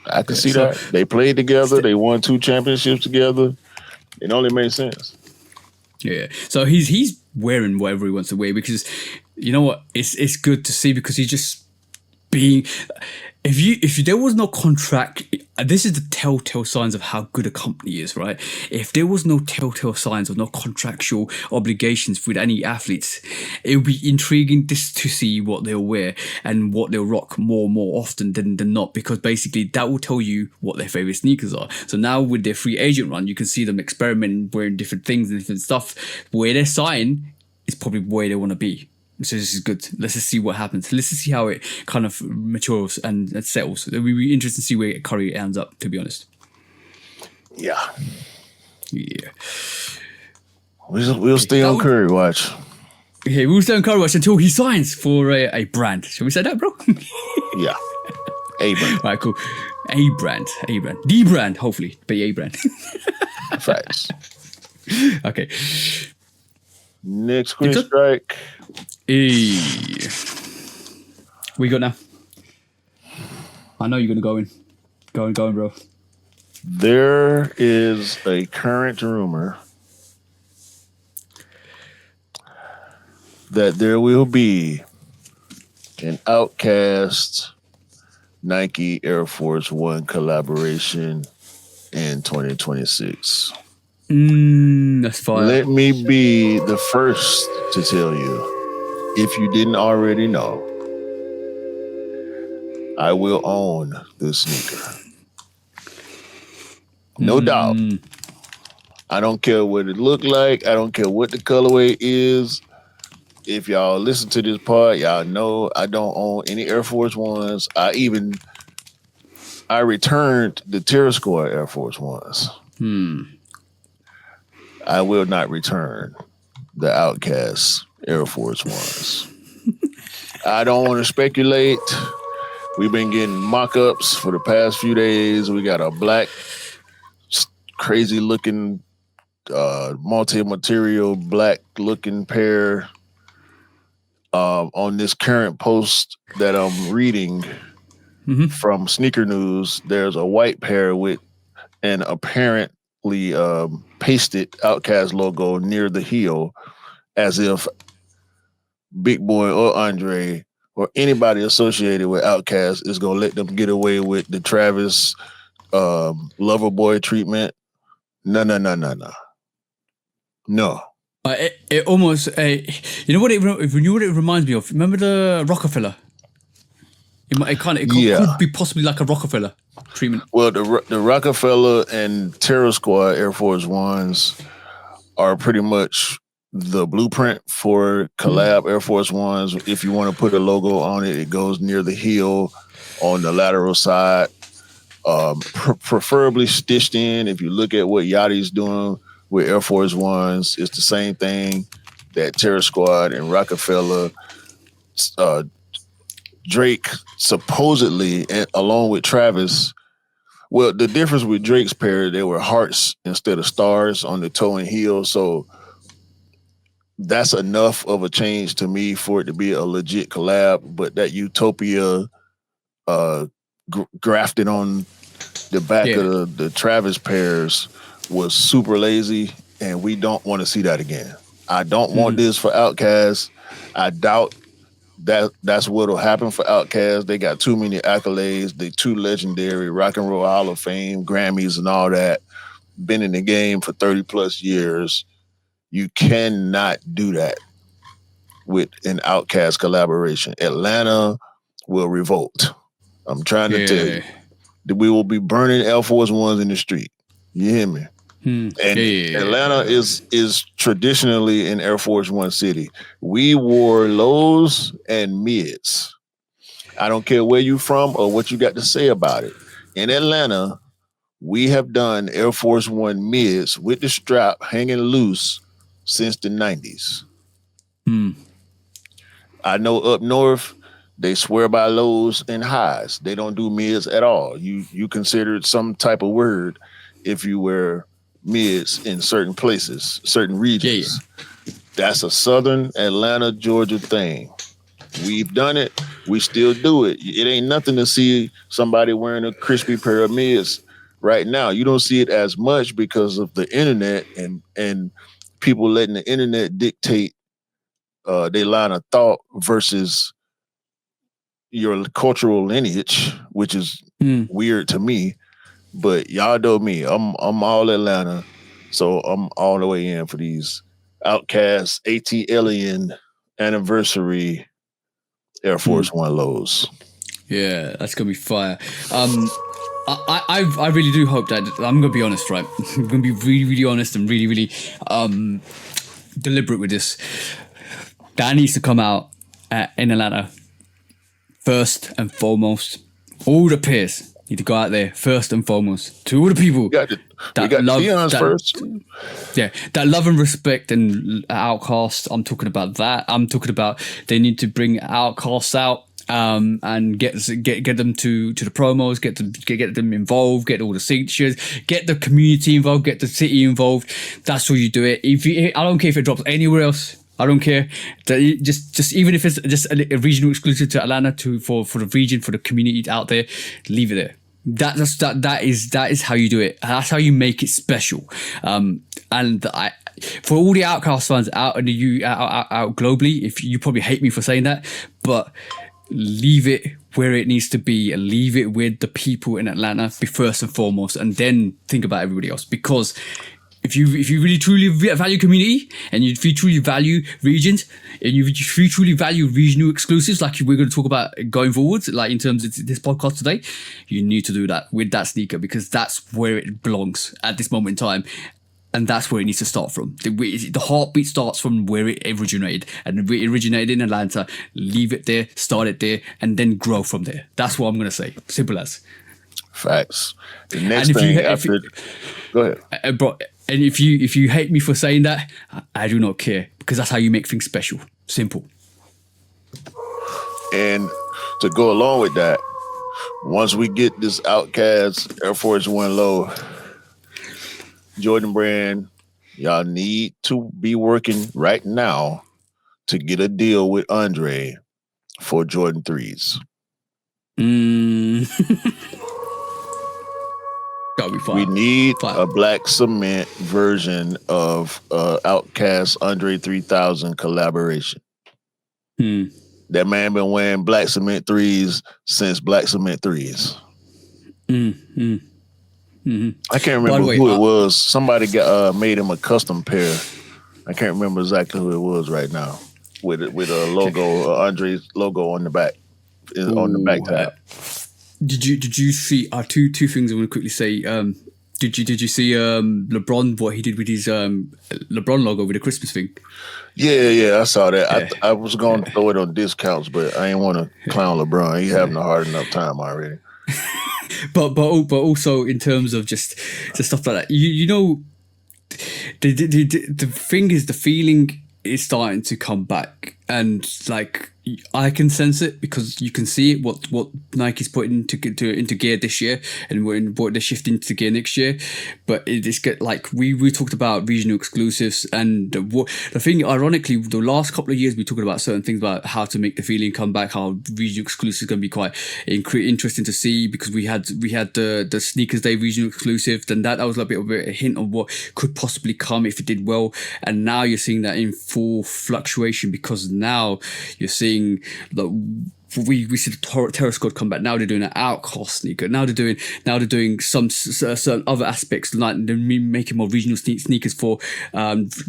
I can see that. They played together. They won 2 championships together. It only made sense. Yeah. So he's wearing whatever he wants to wear, because you know what? It's good to see, because he's just being. If there was no contract, this is the telltale signs of how good a company is, right? If there was no telltale signs of no contractual obligations with any athletes, it would be intriguing just to see what they'll wear and what they'll rock more often than not, because basically that will tell you what their favorite sneakers are. So now with their free agent run, you can see them experimenting, wearing different things and different stuff. Where they're signed is probably where they want to be. So this is good. Let's just see what happens. Let's just see how it kind of matures and settles. It'll be interesting to see where Curry ends up, to be honest. Yeah. Yeah. We'll stay on Curry watch. Yeah, we'll stay on Curry watch until he signs for a brand. Shall we say that, bro? Yeah. A brand. All right, cool. A brand. The brand, hopefully. But A brand. Facts. Okay. Next Queen Strike. We got now. I know you're gonna go in, bro. There is a current rumor that there will be an Outcast Nike Air Force One collaboration in 2026. That's fire. Let me be the first to tell you, if you didn't already know, I will own this sneaker. No doubt. I don't care what it look like. I don't care what the colorway is. If y'all listen to this part, y'all know I don't own any Air Force Ones. I returned the Terror Squad Air Force Ones. I will not return the Outcast Air Force Ones. I don't want to speculate. We've been getting mock-ups for the past few days. We got a black, crazy-looking, multi-material, black-looking pair. On this current post that I'm reading from Sneaker News, there's a white pair with an apparently pasted Outcast logo near the heel, as if Big Boy or Andre or anybody associated with Outcast is going to let them get away with the Travis lover boy treatment. No. It almost, you know what it reminds me of? Remember the Rockefeller? It could be possibly like a Rockefeller treatment. Well, the Rockefeller and Terror Squad Air Force Ones are pretty much the blueprint for collab Air Force Ones. If you want to put a logo on it, it goes near the heel on the lateral side, preferably stitched in. If you look at what Yachty's doing with Air Force Ones, it's the same thing that Terror Squad and Rockefeller, Drake supposedly, along with Travis. Well, the difference with Drake's pair, they were hearts instead of stars on the toe and heel. So that's enough of a change to me for it to be a legit collab. But that Utopia grafted on the back of the Travis pairs was super lazy, and we don't want to see that again. I don't want this for Outkast. I doubt that's what'll happen for Outkast. They got too many accolades. They too legendary, Rock and Roll Hall of Fame, Grammys and all that. Been in the game for 30 plus years. You cannot do that with an Outkast collaboration. Atlanta will revolt. I'm trying to tell you that we will be burning Air Force Ones in the street. You hear me? Atlanta is traditionally an Air Force One city. We wore lows and mids. I don't care where you from or what you got to say about it. In Atlanta, we have done Air Force One mids with the strap hanging loose since the 90s. I know up north, they swear by lows and highs. They don't do mids at all. You consider it some type of word if you wear mids in certain places, certain regions. That's a Southern Atlanta, Georgia thing. We've done it. We still do it. It ain't nothing to see somebody wearing a crispy pair of mids right now. You don't see it as much because of the internet and people letting the internet dictate their line of thought versus your cultural lineage, which is weird to me. But y'all know me. I'm all Atlanta, so I'm all the way in for these Outcast ATLien anniversary Air Force One lows. Yeah, that's gonna be fire. I really do hope that I'm gonna be honest, right? I'm gonna be really, really honest and really, really deliberate with this. That needs to come out in Atlanta first and foremost. All the peers need to go out there first and foremost to all the people we got Dion's first. Yeah, that love and respect and Outcast. I'm talking about that. I'm talking about they need to bring Outcasts out and get them to the promos, get them involved, get all the signatures, get the community involved, get the city involved. That's how you do it. I don't care if it drops anywhere else. I don't care. Just even if it's just a regional exclusive to Atlanta for the region, for the community out there, leave it there. That is how you do it. That's how you make it special. For all the Outcast fans out in the out globally, if you probably hate me for saying that, but leave it where it needs to be and leave it with the people in Atlanta be first and foremost, and then think about everybody else. Because if you really truly value community, and if you truly value regions, and if you truly value regional exclusives, like we're going to talk about going forward, like in terms of this podcast today, you need to do that with that sneaker, because that's where it belongs at this moment in time. And that's where it needs to start from. The heartbeat starts from where it originated. And it originated in Atlanta. Leave it there, start it there, and then grow from there. That's what I'm going to say. Simple as. Facts. The next thing after... Go ahead. Bro, and if you hate me for saying that, I do not care. Because that's how you make things special. Simple. And to go along with that, once we get this Outcast Air Force One low... Jordan brand, y'all need to be working right now to get a deal with Andre for Jordan 3s. Gotta be fine. We need a black cement version of Outcast Andre 3000 collaboration. That man been wearing black cement 3s since black cement 3s. I can't remember who it was. Somebody made him a custom pair. I can't remember exactly who it was right now. With a logo, Andre's logo on the back, on the back tab. Did you see? Two things I want to quickly say. Did you see LeBron, what he did with his LeBron logo with the Christmas thing? Yeah, I saw that. Yeah. I was going to throw it on discounts, but I didn't want to clown LeBron. He's having a hard enough time already. But also in terms of just stuff like that, you know, the thing is, the feeling is starting to come back, and like I can sense it, because you can see it, what Nike's putting into gear this year, and what they're shifting to gear next year. But it is like we talked about regional exclusives, and the thing, ironically, the last couple of years we talked about certain things about how to make the feeling come back, how regional exclusives is going to be quite interesting to see, because we had the Sneakers Day regional exclusive, then that was a bit of a hint of what could possibly come if it did well, and now you're seeing that in full fluctuation, because now you're seeing we see the Terror Squad come back. Now they're doing an Outcast sneaker. Now they're doing some certain other aspects, like they're making more regional sneakers for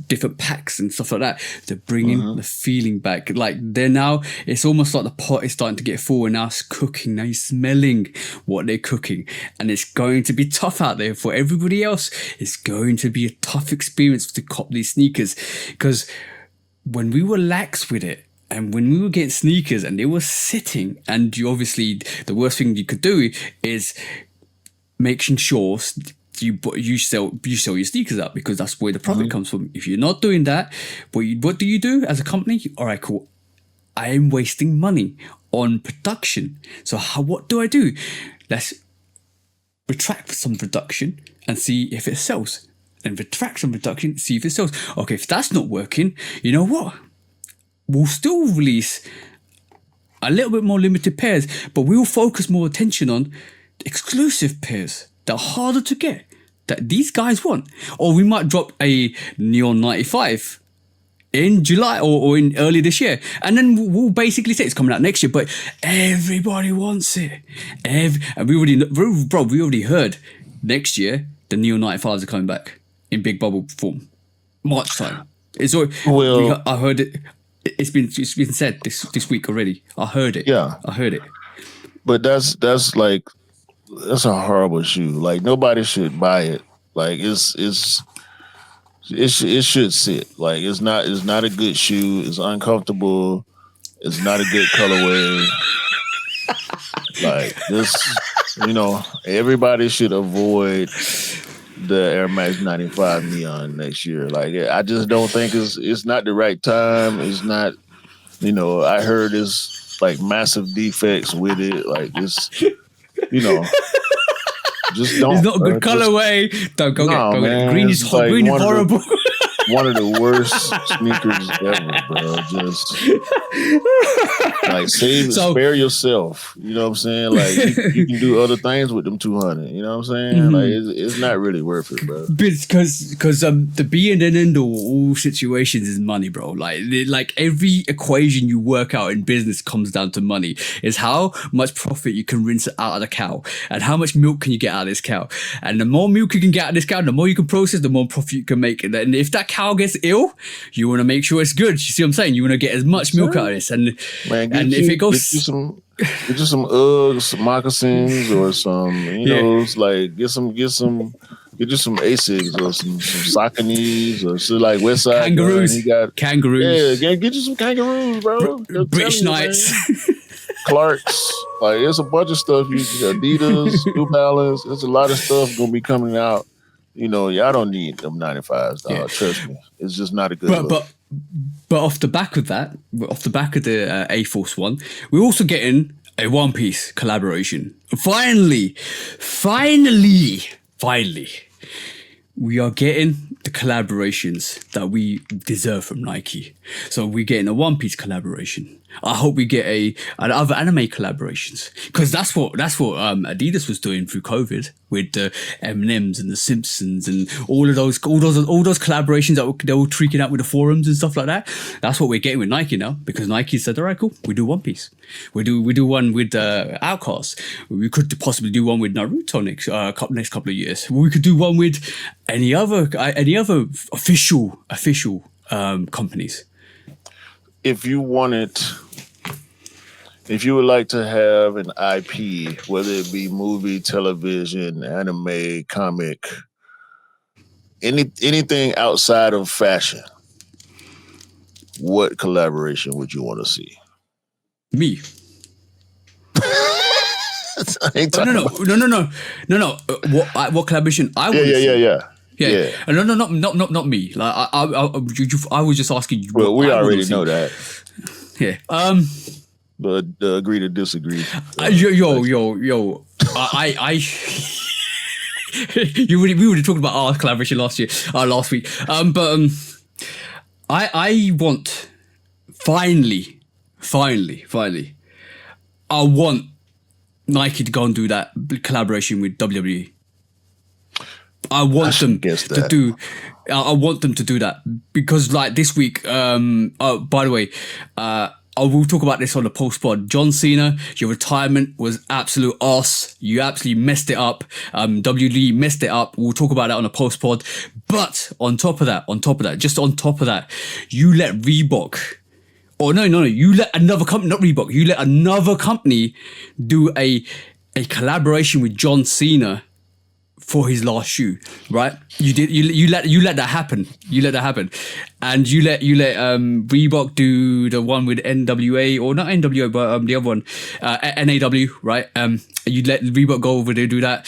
different packs and stuff like that. They're bringing the feeling back. Like it's almost like the pot is starting to get full, and now it's cooking. Now you're smelling what they're cooking, and it's going to be tough out there for everybody else. It's going to be a tough experience to cop these sneakers, because when we were lax with it, and when we were getting sneakers and they were sitting, and you obviously, the worst thing you could do is making sure you sell your sneakers out, because that's where the profit comes from. If you're not doing that, what do you do as a company? All right, cool. I am wasting money on production. So what do I do? Let's retract some production and see if it sells. And retract some production, see if it sells. Okay, if that's not working, you know what? We'll still release a little bit more limited pairs, but we'll focus more attention on exclusive pairs that are harder to get, that these guys want. Or we might drop a Neon 95 in July or in early this year, and then we'll basically say it's coming out next year, but everybody wants it. And we already heard next year the Neon 95s are coming back in big bubble form. March time. I heard it. It's been said this week already. I heard it. Yeah, I heard it. But that's a horrible shoe. Like, nobody should buy it. Like, it should sit. Like, it's not a good shoe. It's uncomfortable. It's not a good colorway. Like, this, everybody should avoid the Air Max 95 Neon next year. Like, I just don't think it's not the right time. It's not, I heard it's like massive defects with it. Like it's, you know, just don't. It's not a good colorway. Don't go get it. Green is like green is horrible. One of the worst sneakers ever, bro. Just like spare yourself. You know what I'm saying? Like you can do other things with them 200. You know what I'm saying? Like it's not really worth it, bro. Because the be and end all situations is money, bro. Like every equation you work out in business comes down to money. Is how much profit you can rinse out of the cow, and how much milk can you get out of this cow. And the more milk you can get out of this cow, the more you can process, the more profit you can make. And if that cow gets ill, you want to make sure it's good. You see what I'm saying? You want to get as much milk out of this. And if it goes, get you some Uggs, some moccasins, or some like get you some Asics or some Sauconys or some like Westside kangaroos. Kangaroos. Yeah, get you some kangaroos, bro. British Knights. Clarks, like it's a bunch of stuff. Adidas, New Balance. There's a lot of stuff gonna be coming out. You know, y'all don't need them 95s, dog. Yeah. Trust me, it's just not a good look. But off the back of the A Force One, we're also getting a One Piece collaboration. Finally, we are getting the collaborations that we deserve from Nike. So we're getting a One Piece collaboration. I hope we get other anime collaborations, because that's what Adidas was doing through COVID with the M&Ms and the Simpsons and all those collaborations that they were tweaking out with the forums and stuff like that. That's what we're getting with Nike now, because Nike said, all right, cool, we do One Piece. We do one with Outcast. We could possibly do one with Naruto next couple of years. We could do one with any other official companies. If you would like to have an IP, whether it be movie, television, anime, comic, anything outside of fashion, what collaboration would you want to see? Me. No. What collaboration I want to see? Yeah. No, not me. Like I was just asking you. Well, we already know that. Yeah. But agree to disagree. Yo. We were talking about our collaboration last week. I want finally. I want Nike to go and do that collaboration with WWE. I want them to do that, because like this week, by the way, I will talk about this on the post-pod. John Cena, your retirement was absolute arse. You absolutely messed it up. WWE messed it up. We'll talk about that on the post-pod. But on top of that, you let Reebok, you let another company, not Reebok, you let another company do a collaboration with John Cena for his last shoe, right? You let that happen. And you let Reebok do the one with NWA, or not NWA, but the other one, NAW, right? You let Reebok go over there, do that,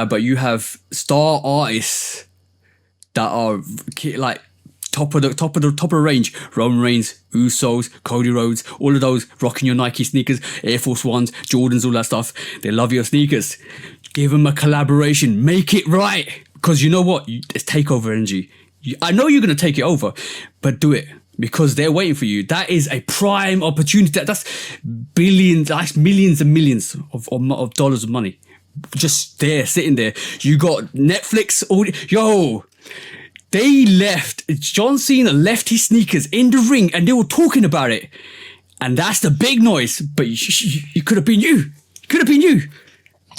but you have star artists that are like top of the range. Roman Reigns, Usos, Cody Rhodes, all of those rocking your Nike sneakers, Air Force Ones, Jordans, all that stuff. They love your sneakers. Give them a collaboration. Make it right. Because you know what? It's takeover energy. I know you're going to take it over, but do it, because they're waiting for you. That is a prime opportunity. That's billions, that's millions and millions of dollars of money just there, sitting there. You got Netflix. John Cena left his sneakers in the ring and they were talking about it. And that's the big noise. But you could have been you.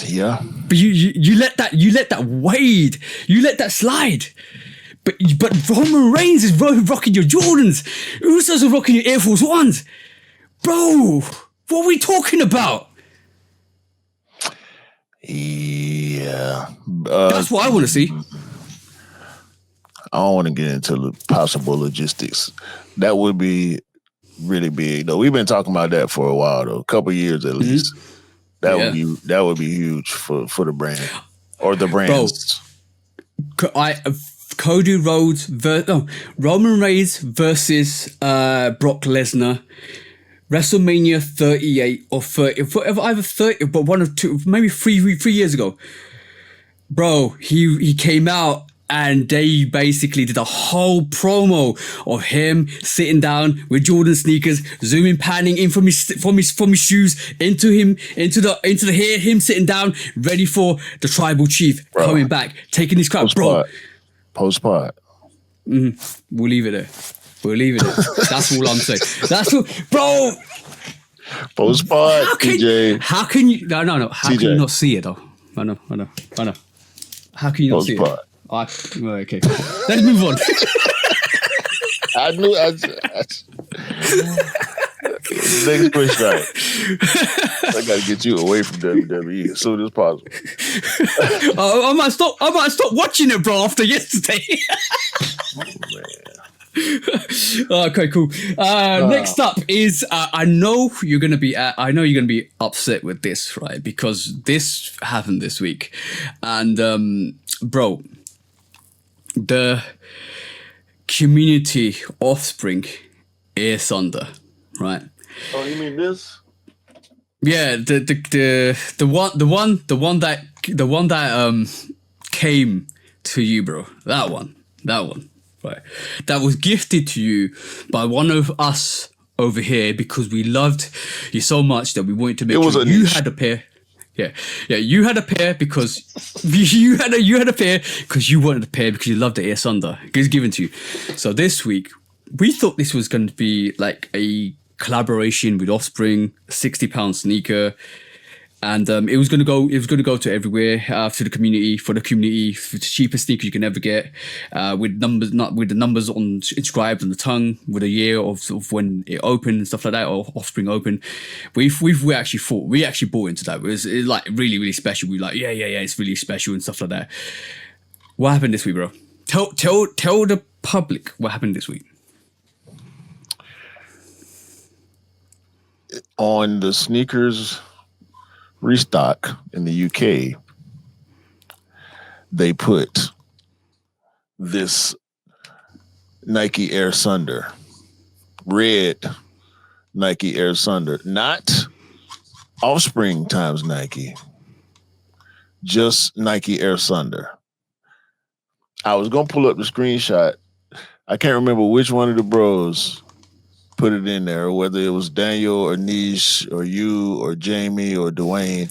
Yeah. But you let that wade. You let that slide. But Roman Reigns is rocking your Jordans. Usos are rocking your Air Force Ones. Bro, what are we talking about? Yeah. That's what I want to see. I don't want to get into the possible logistics. That would be really big, though. We've been talking about that for a while, though. A couple of years at least. That would be huge for the brand or the brands. Bro, Cody Rhodes, Roman Reigns versus Brock Lesnar. WrestleMania 38 or 30, either 30, but one of two, maybe three years ago. Bro, he came out and they basically did a whole promo of him sitting down with Jordan sneakers, zooming, panning in from his shoes into the hair, him sitting down, ready for the tribal chief coming back, taking his crowd. Post-pod. We'll leave it there. That's all I'm saying. That's all, bro. Post-pod, TJ. How can you? No. How TJ. can you not see it though? I know. How can you not see it? Okay. Let's move on. I knew. Next question. I got to get you away from WWE as soon as possible. I might stop watching it, bro. After yesterday. Okay, cool. Next up is I know you're gonna be upset with this, right? Because this happened this week, and bro, the community offspring Air Thunder, right? Oh, you mean this? Yeah, the one that came to you, bro. That one. Right. That was gifted to you by one of us over here because we loved you so much that we wanted to make sure you had a pair. Yeah, you had a pair because you had a pair because you wanted a pair because you loved the Air Thunder. It was given to you. So this week we thought this was going to be like a collaboration with Offspring, £60 sneaker. And it was gonna go to everywhere, to the community, for the cheapest sneaker you can ever get, with the numbers inscribed on the tongue, with a year of when it opened and stuff like that, or Offspring open. We actually bought into that. It was like really, really special. We were like, yeah, it's really special and stuff like that. What happened this week, bro? Tell the public what happened this week. On the sneakers restock in the UK, they put this Nike Air Thunder, red Nike Air Thunder, not Offspring times Nike, just Nike Air Thunder. I was gonna pull up the screenshot. I can't remember which one of the bros put it in there, whether it was Daniel or Nish or you or Jamie or Dwayne.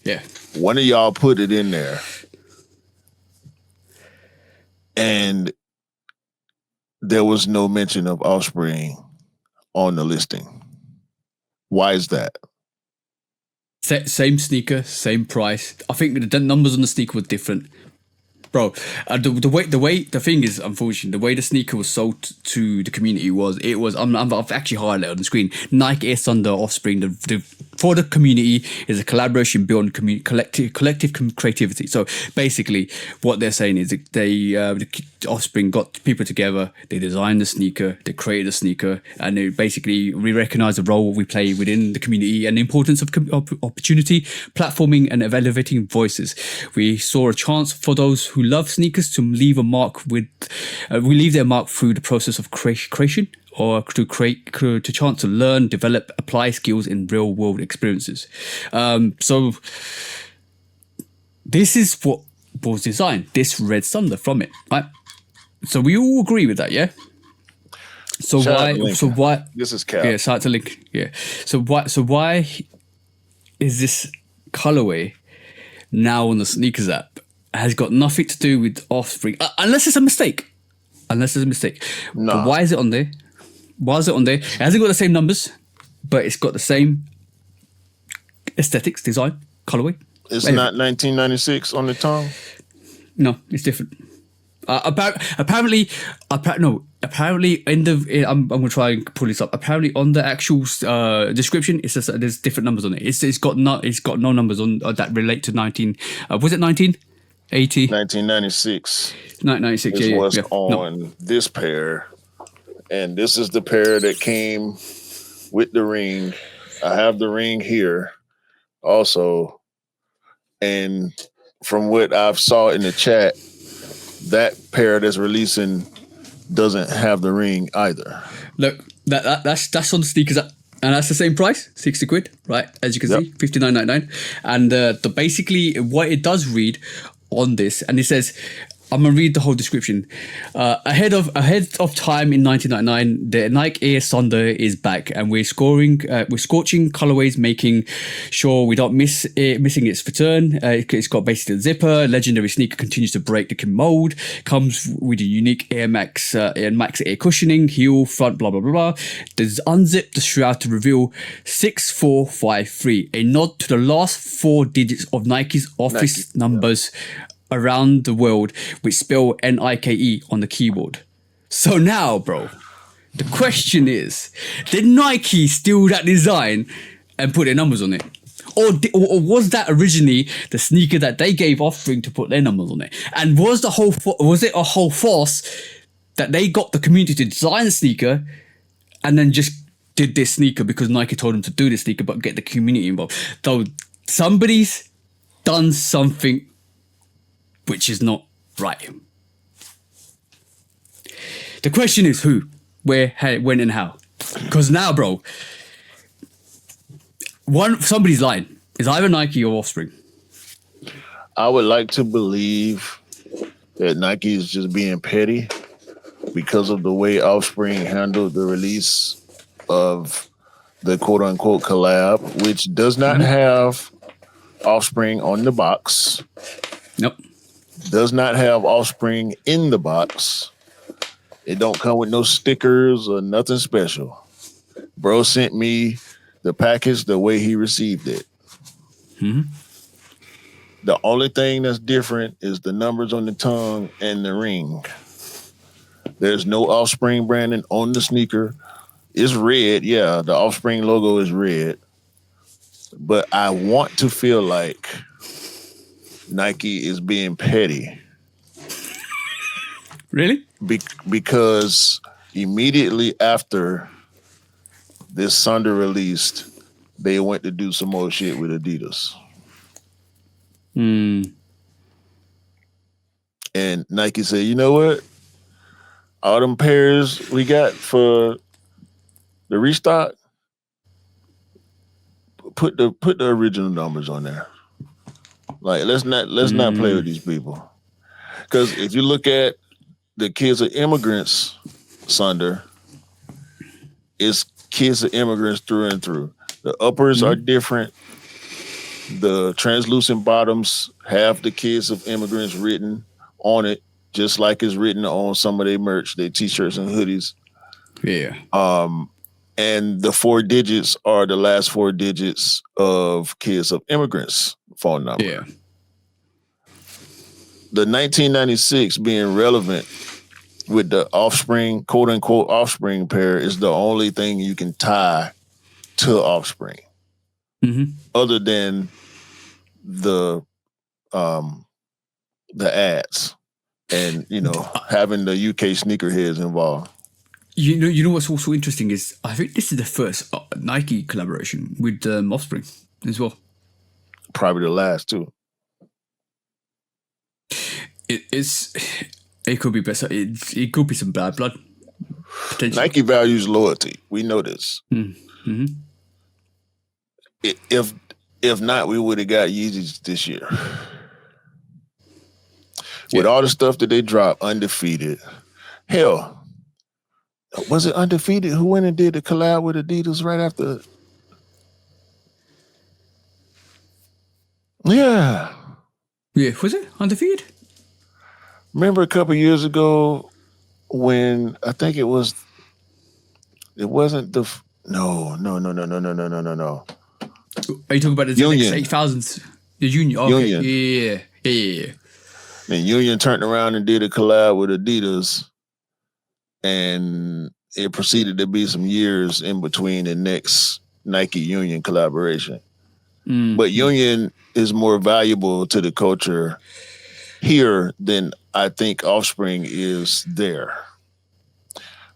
Yeah. One of y'all put it in there. And there was no mention of Offspring on the listing. Why is that? Same sneaker, same price. I think the numbers on the sneaker were different. Bro, the thing is, unfortunately, the way the sneaker was sold to the community I've actually highlighted on the screen. Nike Air Thunder Offspring, for the community, is a collaboration built on collective creativity. So basically, what they're saying is that the Offspring got people together, they designed the sneaker, they created a sneaker, and we recognize the role we play within the community and the importance of opportunity, platforming, and elevating voices. We saw a chance for those who love sneakers to leave a mark leave their mark through the process of creation, or to chance to learn, develop, apply skills in real world experiences. So this is what was designed, this Red Thunder from it, right? So we all agree with that, yeah? So why this is Cal. Yeah, shout out to Link. Yeah. So why is this colorway now on the sneakers app? Has got nothing to do with Offspring, unless it's a mistake. No. But why is it on there? It hasn't got the same numbers, but it's got the same aesthetics, design, colorway. It's not 1996 on the tongue? No, it's different. Apparently in the I'm gonna try and pull this up. Apparently on the actual description, it says there's different numbers on it. It's got no numbers on that relate to 19. Was it 1980? 1996. 1996. This was yeah. on this pair, and this is the pair that came with the ring. I have the ring here, also, and from what I've saw in the chat, that pair that's releasing doesn't have the ring either. Look, that's on the sneakers app, And that's the same price, 60 quid, right? As you can see, 59.99. And basically what it does read on this, and it says, I'm gonna read the whole description. Ahead of time in 1999, the Nike Air Thunder is back, and we're scorching colorways, making sure we don't missing its return. It's got basically the zipper. Legendary sneaker continues to break the mold. Comes with a unique Air Max Air cushioning, heel, front, blah blah blah blah. There's unzip the shroud to reveal 6453, a nod to the last 4 digits of Nike's office numbers. Around the world, which spell Nike on the keyboard. So now, bro, the question is, did Nike steal that design and put their numbers on it? Or was that originally the sneaker that they gave Offspring to put their numbers on it? And was it a whole farce that they got the community to design a sneaker and then just did this sneaker because Nike told them to do this sneaker, but get the community involved? So somebody's done something which is not right. The question is who, where, how, when, and how. Because now, bro, somebody's lying. It's either Nike or Offspring. I would like to believe that Nike is just being petty because of the way Offspring handled the release of the quote-unquote collab, which does not have Offspring on the box. Nope. Does not have Offspring in the box. It don't come with no stickers or nothing special. Bro sent me the package the way he received it. Mm-hmm. The only thing that's different is the numbers on the tongue and the ring. There's no Offspring branding on the sneaker. It's red. Yeah, the Offspring logo is red. But I want to feel like Nike is being petty. Really? Because immediately after this Thunder released, they went to do some more shit with Adidas. And Nike said, you know what? All them pairs we got for the restock, put the original numbers on there. Like, let's not play with these people. Because if you look at the Kids of Immigrants Thunder, it's Kids of Immigrants through and through. The uppers are different. The translucent bottoms have the Kids of Immigrants written on it, just like it's written on some of their merch, their t-shirts and hoodies. Yeah. And the 4 digits are the last 4 digits of Kids of Immigrants phone number. Yeah. The 1996 being relevant with the Offspring, quote unquote Offspring pair, is the only thing you can tie to Offspring. Other than the ads and, you know, having the UK sneakerheads involved. You know what's also interesting is I think this is the first Nike collaboration with Offspring as well. Probably the last too. It could be better. It could be some bad blood. Potentially. Nike values loyalty. We know this. If not, we would have got Yeezys this year. With all the stuff that they dropped, Undefeated. Hell, was it Undefeated who went and did the collab with Adidas right after? Yeah. Yeah, was it Undefeated? Remember a couple years ago when I think it wasn't the no. Are you talking about the Union. 8000s? The Union. Okay. Union. Yeah. And Union turned around and did a collab with Adidas, and it proceeded to be some years in between the next Nike Union collaboration. But Union is more valuable to the culture here than I think Offspring is there,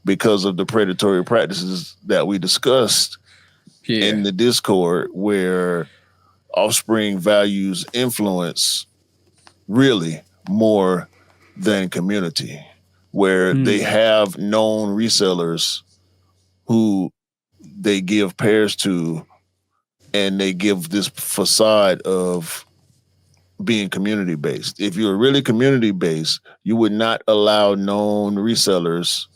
because of the predatory practices that we discussed in the Discord, where Offspring values influence really more than community, where they have known resellers who they give pairs to, and they give this facade of being community based. If you're really community based, you would not allow known resellers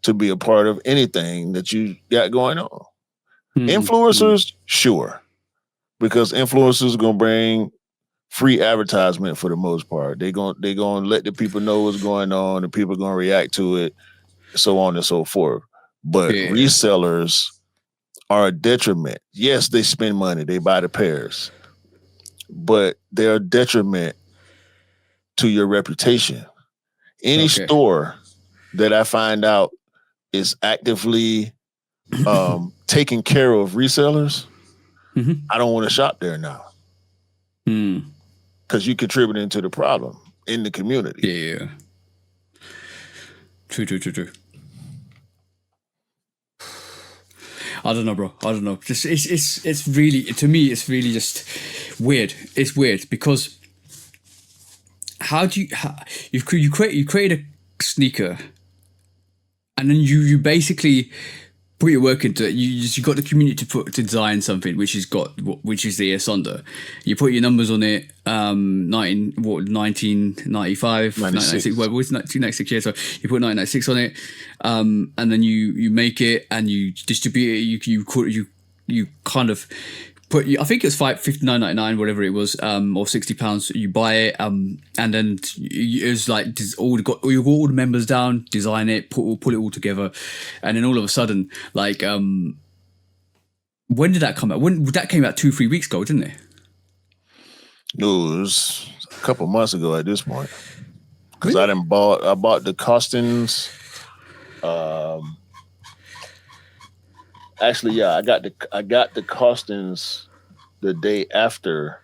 to be a part of anything that you got going on. Influencers, sure, because influencers are gonna bring free advertisement for the most part. They're gonna let the people know what's going on, and people are gonna react to it, so on and so forth. But resellers are a detriment. Yes, they spend money, they buy the pairs, but they're a detriment to your reputation. Any store that I find out is actively taking care of resellers, I don't want to shop there now. Because you're contributing to the problem in the community. Yeah. True. I don't know, bro. I don't know. Just it's really, to me, it's really just weird. It's weird because how do you create a sneaker, and then you basically put your work into it. You got the community to design something which is the S under. You put your numbers on it. 1995, 1996. Well, it was 1996 years. So you put 1996 on it, and then you make it and you distribute it. You kind of put. I think it's $59.99, whatever it was, or £60. You buy it, and then it was like you got all the members down, design it, pull it all together, and then all of a sudden, like, when did that come out? That came out 2-3 weeks ago, didn't it? No, it was a couple months ago at this point. Because really? I bought the costings. Actually, yeah, I got the costings the day after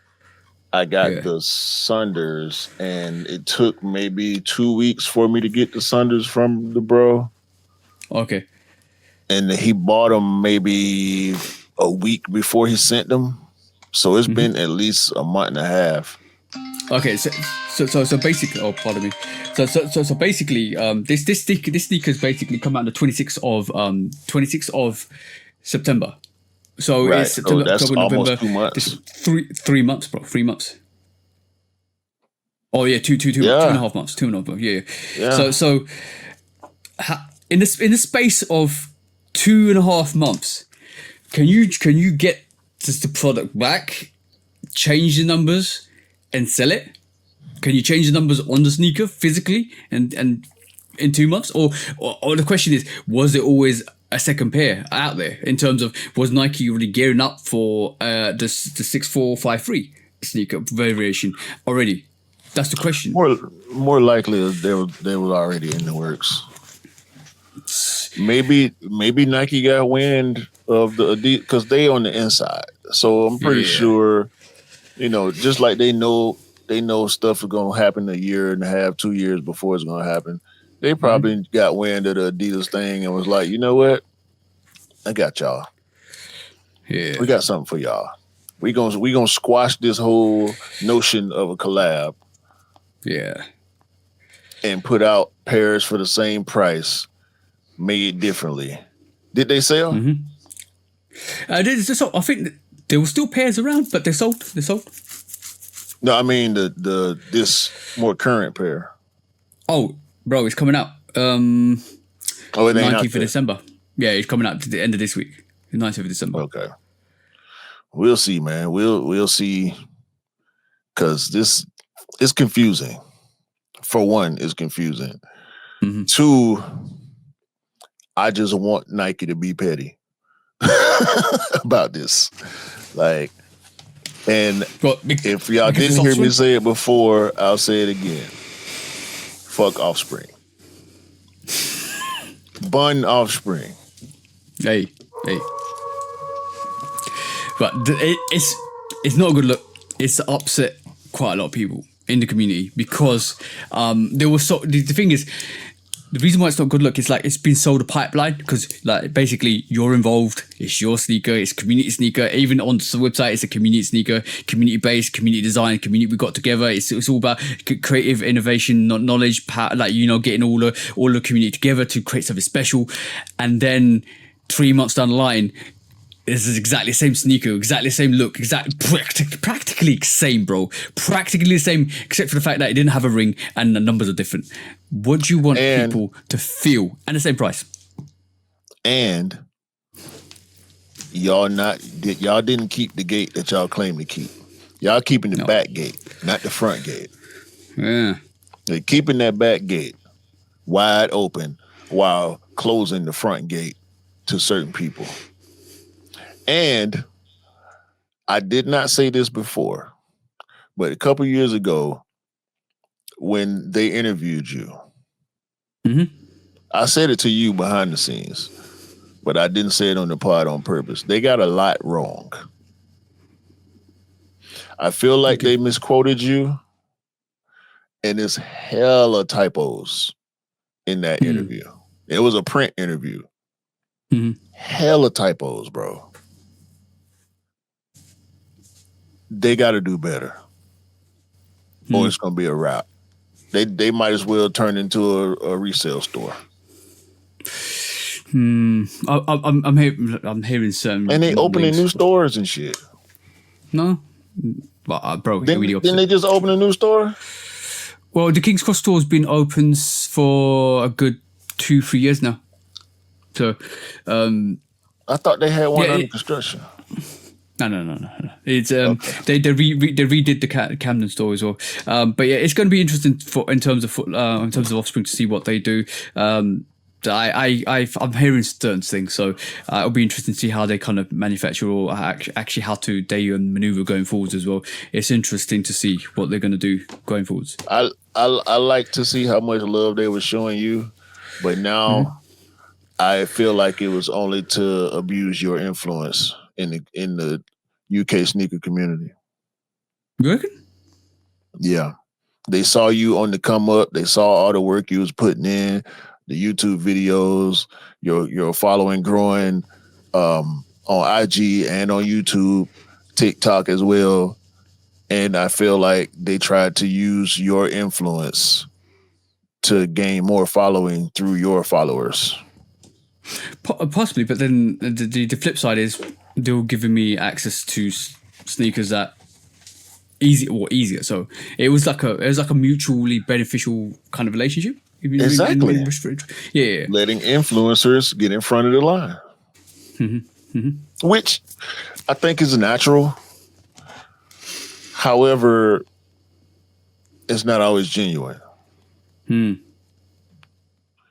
I got the Sunders, and it took maybe 2 weeks for me to get the Sunders from the bro. Okay. And he bought them maybe a week before he sent them. So it's been at least a month and a half. Okay, so basically, oh, pardon me. So basically, this sneaker's basically come out on the 26th of September. So right. It's September, that's October, almost November. 2 months. 3 months, bro. 3 months. Oh yeah, two and a half months. 2.5 months. Yeah. So in the space of 2.5 months, can you get just the product back, change the numbers, and sell it? Can you change the numbers on the sneaker physically and in 2 months? Or the question is, was there always a second pair out there in terms of, was Nike already gearing up for the 6453 sneaker variation already? That's the question. More likely they were already in the works. Maybe Nike got wind of the Adidas because they on the inside. So I'm pretty sure, just like they know stuff is gonna happen 1.5 years, 2 years before it's gonna happen. They probably got wind of the Adidas thing and was like, you know what? I got y'all. Yeah. We got something for y'all. We gonna squash this whole notion of a collab. Yeah. And put out pairs for the same price, made differently. Did they sell? I think there were still pairs around, but they sold. No, I mean this more current pair. Oh, bro, it's coming out. It ain't 19th of December. Yeah, it's coming out to the end of this week. The 19th of December. Okay. We'll see, man. We'll see. Because this is confusing. For one, it's confusing. 2, I just want Nike to be petty about this. Like, and if y'all didn't hear me say it before, I'll say it again. Fuck Offspring. Bun Offspring. Hey. But it's not a good look. It's upset quite a lot of people in the community because there was the thing is, the reason why it's not good look is like it's been sold a pipeline because like basically you're involved, it's your sneaker, it's community sneaker. Even on the website, it's a community sneaker, community based, community design, community we got together. It's all about creative innovation, knowledge, getting all the community together to create something special. And then 3 months down the line, this is exactly the same sneaker, exactly the same look, practically same, bro. Practically the same, except for the fact that it didn't have a ring and the numbers are different. What do you want people to feel? And the same price. And y'all didn't keep the gate that y'all claim to keep. Y'all keeping the back gate, not the front gate. Yeah. They're keeping that back gate wide open while closing the front gate to certain people. And I did not say this before, but a couple years ago, when they interviewed you, I said it to you behind the scenes, but I didn't say it on the pod on purpose. They got a lot wrong. I feel like they misquoted you, and there's hella typos in that interview. It was a print interview. Hella typos, bro. They got to do better, or it's gonna be a wrap. They might as well turn into a resale store. I'm hearing certain, and they opening new stores and shit. No, bro. Didn't they just open a new store? Well, the King's Cross store has been open for a good 2-3 years now. So, I thought they had one under construction. No. It's they redid the Camden store as well. But yeah, it's going to be interesting in terms of Offspring to see what they do. I'm hearing certain things, so it'll be interesting to see how they kind of manufacture or actually how they maneuver going forwards as well. It's interesting to see what they're going to do going forwards. I like to see how much love they were showing you, but now I feel like it was only to abuse your influence in the UK sneaker community. You reckon? Yeah. They saw you on the come up. They saw all the work you was putting in, the YouTube videos, your following growing on IG and on YouTube, TikTok as well. And I feel like they tried to use your influence to gain more following through your followers. Possibly, but then the flip side is they were giving me access to sneakers that easier. So it was like a mutually beneficial kind of relationship. Exactly. Yeah. Letting influencers get in front of the line, which I think is natural. However, it's not always genuine.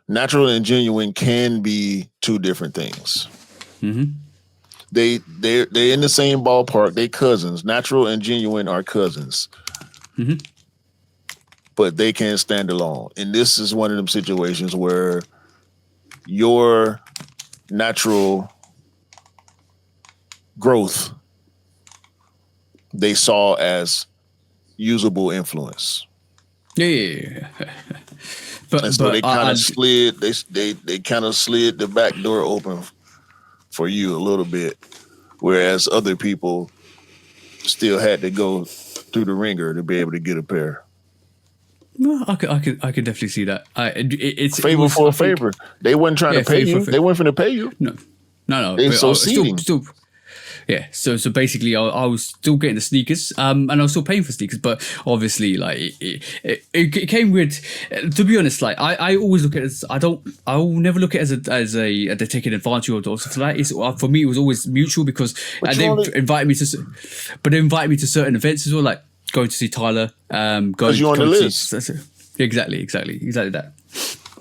Natural and genuine can be two different things. They're in the same ballpark. They cousins. Natural and genuine are cousins. But they can't stand alone. And this is one of them situations where your natural growth they saw as usable influence. Yeah. But they kind of slid. They kind of slid the back door open for you a little bit, whereas other people still had to go through the ringer to be able to get a pair. Well, I could definitely see that. It's favor for a favor. They weren't trying to pay you. They weren't finna pay you. No. They succeeding. Still, yeah. So basically, I was still getting the sneakers, and I was still paying for sneakers. But obviously, like it came with. To be honest, like I always look at it as I will never look at it as they're taking advantage or stuff like that. It's for me, it was always mutual because they invited me to certain events as well, like going to see Tyler. Because you're on the list. Exactly that.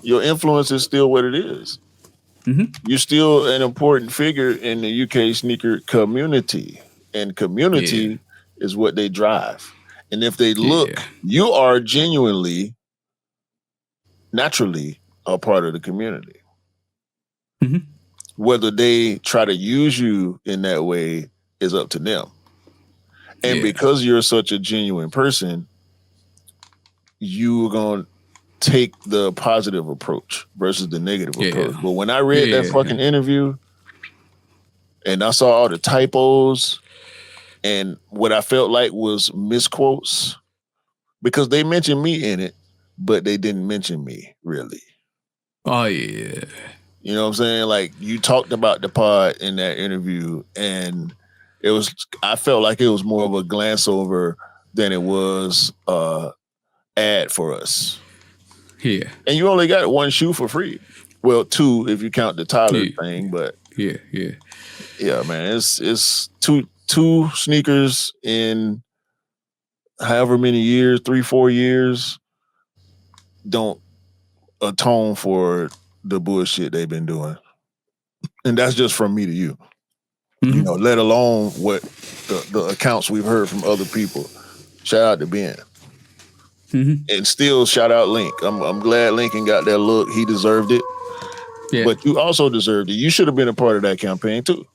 Your influence is still what it is. You're still an important figure in the UK sneaker community, and community is what they drive. And if they look, you are genuinely, naturally a part of the community. Whether they try to use you in that way is up to them. And because you're such a genuine person, you're going to take the positive approach versus the negative approach. But when I read that fucking interview and I saw all the typos and what I felt like was misquotes, because they mentioned me in it, but they didn't mention me really. Oh yeah. You know what I'm saying? Like you talked about the pod in that interview, and I felt like it was more of a glance over than it was ad for us. Yeah. And you only got one shoe for free. Well, two if you count the Tyler thing, but yeah, man, it's two sneakers in however many years, 3-4 years, don't atone for the bullshit they've been doing. And that's just from me to you. You know, let alone what the accounts we've heard from other people. Shout out to Ben. And still shout out Link. I'm glad Lincoln got that look. He deserved it. Yeah. But you also deserved it. You should have been a part of that campaign too.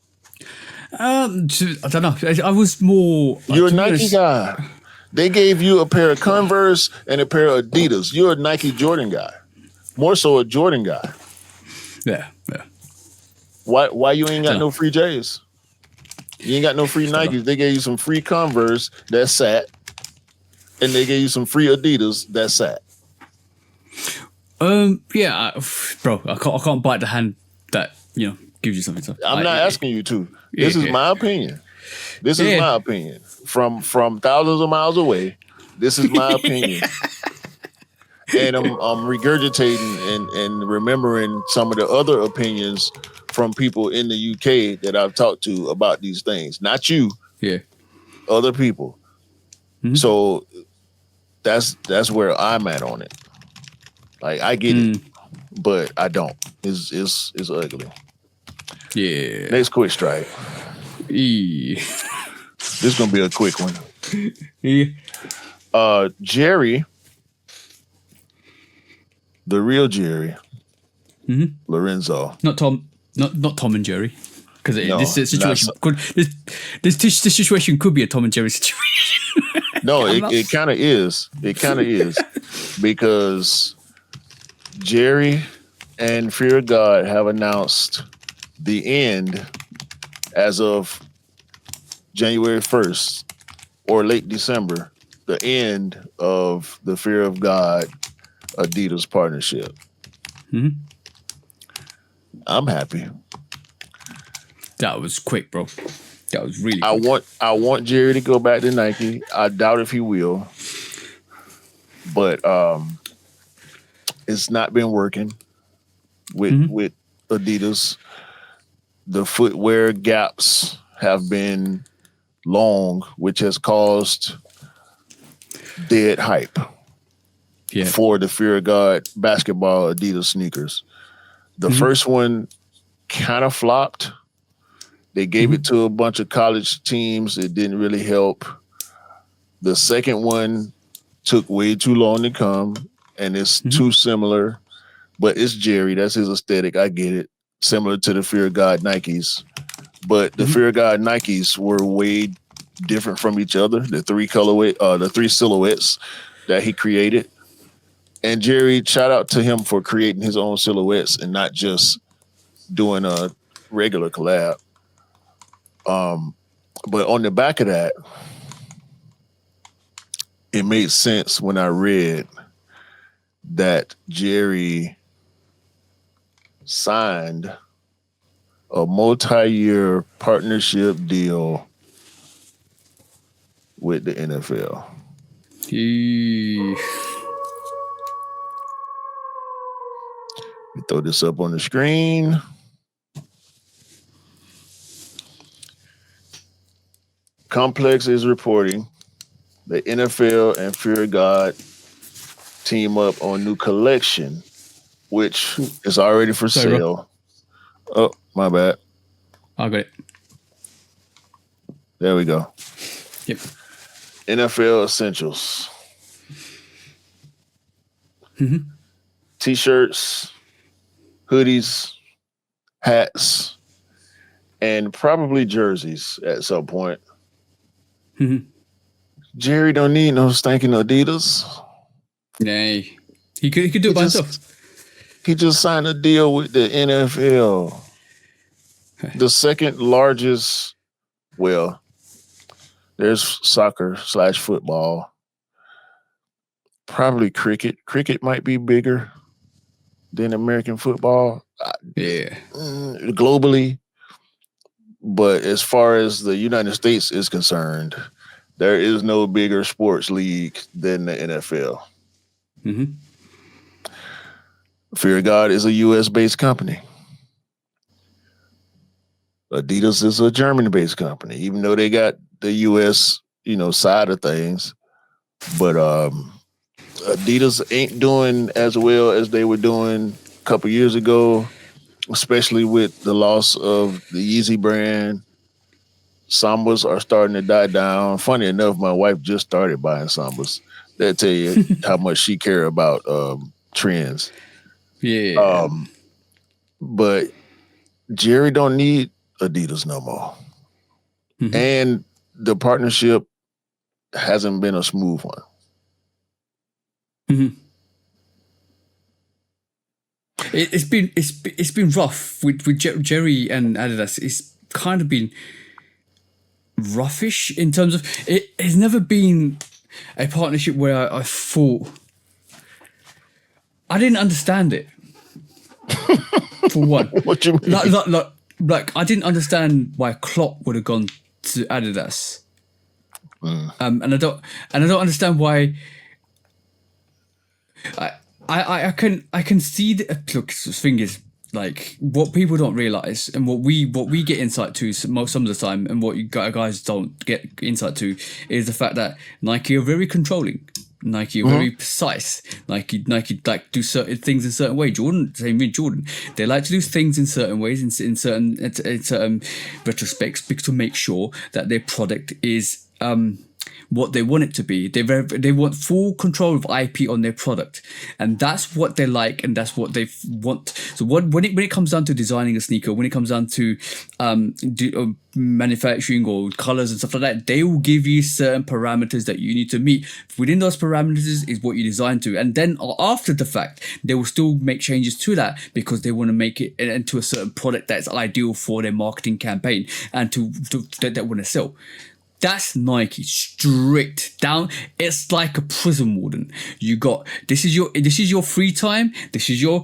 I don't know. I was more... You're a Nike guy. They gave you a pair of Converse and a pair of Adidas. You're a Nike Jordan guy. More so a Jordan guy. Yeah. Why you ain't got no free J's? You ain't got no free Nikes. They gave you some free Converse that sat. And they gave you some free Adidas that sat. Yeah, bro, I can't bite the hand that, gives you something. I'm not asking you to. This is my opinion. This is my opinion. From thousands of miles away, this is my opinion. And I'm regurgitating and remembering some of the other opinions from people in the UK that I've talked to about these things. Not you. Yeah. Other people. So that's where I'm at on it. Like I get it, but I don't. It's ugly. Yeah. Next quick strike. This is gonna be a quick one. Yeah. Jerry, the real Jerry, Lorenzo. Not Tom and Jerry. Because this situation this situation could be a Tom and Jerry situation. No, it kind of is. It kind of is because Jerry and Fear of God have announced the end as of January 1st or late December, the end of the Fear of God Adidas partnership. I'm happy. That was quick, bro. That was really quick. I want Jerry to go back to Nike. I doubt if he will. But it's not been working with Adidas. The footwear gaps have been long, which has caused dead hype for the Fear of God basketball Adidas sneakers. The first one kind of flopped. They gave it to a bunch of college teams. It didn't really help. The second one took way too long to come, and it's too similar. But it's Jerry. That's his aesthetic. I get it. Similar to the Fear of God Nikes. But the Fear of God Nikes were way different from each other. The three silhouettes that he created. And Jerry, shout out to him for creating his own silhouettes and not just doing a regular collab. But on the back of that, it made sense when I read that Jerry signed a multi-year partnership deal with the NFL. Throw this up on the screen. Complex is reporting the NFL and Fear of God team up on new collection, which is already for sale. Oh, my bad. I got it. There we go. Yep. NFL Essentials. T-shirts, hoodies, hats, and probably jerseys at some point. Jerry don't need no stinking Adidas. Nay. He could do it by himself. He just signed a deal with the NFL. The second largest, well, there's soccer/football. Probably cricket. Cricket might be bigger than American football. globally. But as far as the United States is concerned, there is no bigger sports league than the NFL. Mm-hmm. Fear of God is a U.S.-based company. Adidas is a German-based company, even though they got the U.S. side of things. But Adidas ain't doing as well as they were doing a couple years ago, especially with the loss of the Yeezy brand. Sambas are starting to die down. Funny enough, my wife just started buying Sambas. That tell you how much she care about trends. Yeah. But Jerry don't need Adidas no more. Mm-hmm. And the partnership hasn't been a smooth one. Mm-hmm. It's been rough with Jerry and Adidas. It's kind of been roughish in terms of it's never been a partnership where I thought I didn't understand it. For one, what you mean? Like I didn't understand why Klopp would have gone to Adidas, and I don't understand why. I can see that. Look, the thing is, like, what people don't realize and what we get insight to some of the time, and what you guys don't get insight to, is the fact that Nike are very controlling. Nike are very precise. Nike like do certain things in certain way. Same with Jordan. They like to do things in certain ways, in certain retrospects, because to make sure that their product is what they want it to be. They want full control of IP on their product, and that's what they like, and that's what they want. So when it comes down to designing a sneaker, when it comes down to manufacturing or colors and stuff like that, they will give you certain parameters that you need to meet. Within those parameters is what you design to, and then after the fact, they will still make changes to that because they want to make it into a certain product that's ideal for their marketing campaign and to that want to sell. That's Nike, strict down. It's like a prison warden. You got this is your free time, this is your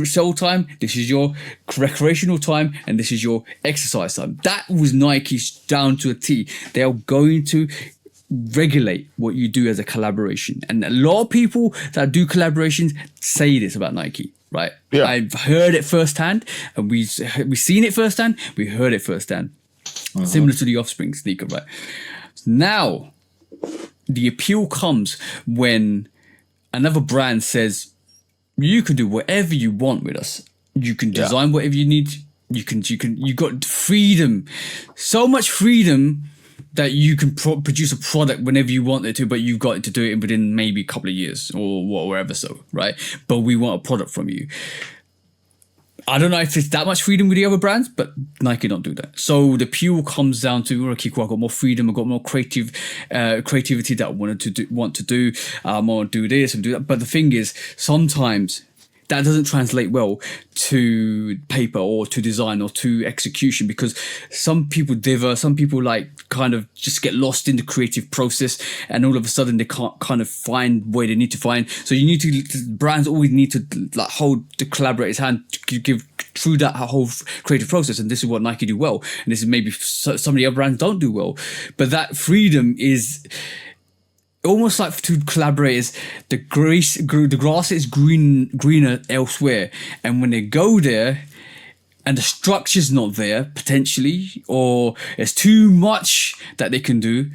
sell time, this is your recreational time, and this is your exercise time. That was Nike's down to a T. They are going to regulate what you do as a collaboration, and a lot of people that do collaborations say this about Nike. Right? Yeah. I've heard it firsthand, and we've seen it firsthand. We heard it firsthand. Similar to the Offspring sneaker, right? Now, the appeal comes when another brand says, you can do whatever you want with us. You can design whatever you need. You got freedom. So much freedom that you can produce a product whenever you want it to, but you've got to do it within maybe a couple of years or whatever, so, right? But we want a product from you. I don't know if it's that much freedom with the other brands, but Nike don't do that. So the appeal comes down to, okay, cool, I've got more freedom, I've got more creativity that I want to do. I want to do this and do that. But the thing is, sometimes that doesn't translate well to paper or to design or to execution, because some people differ, some people like kind of just get lost in the creative process, and all of a sudden they can't kind of find where they need to find. So you need to, brands always need to like hold the collaborator's hand to give through that whole creative process, and this is what Nike do well, and this is maybe some of the other brands don't do well. But that freedom is almost like to collaborators, the grass is greener elsewhere, and when they go there and the structure's not there potentially, or there's too much that they can do,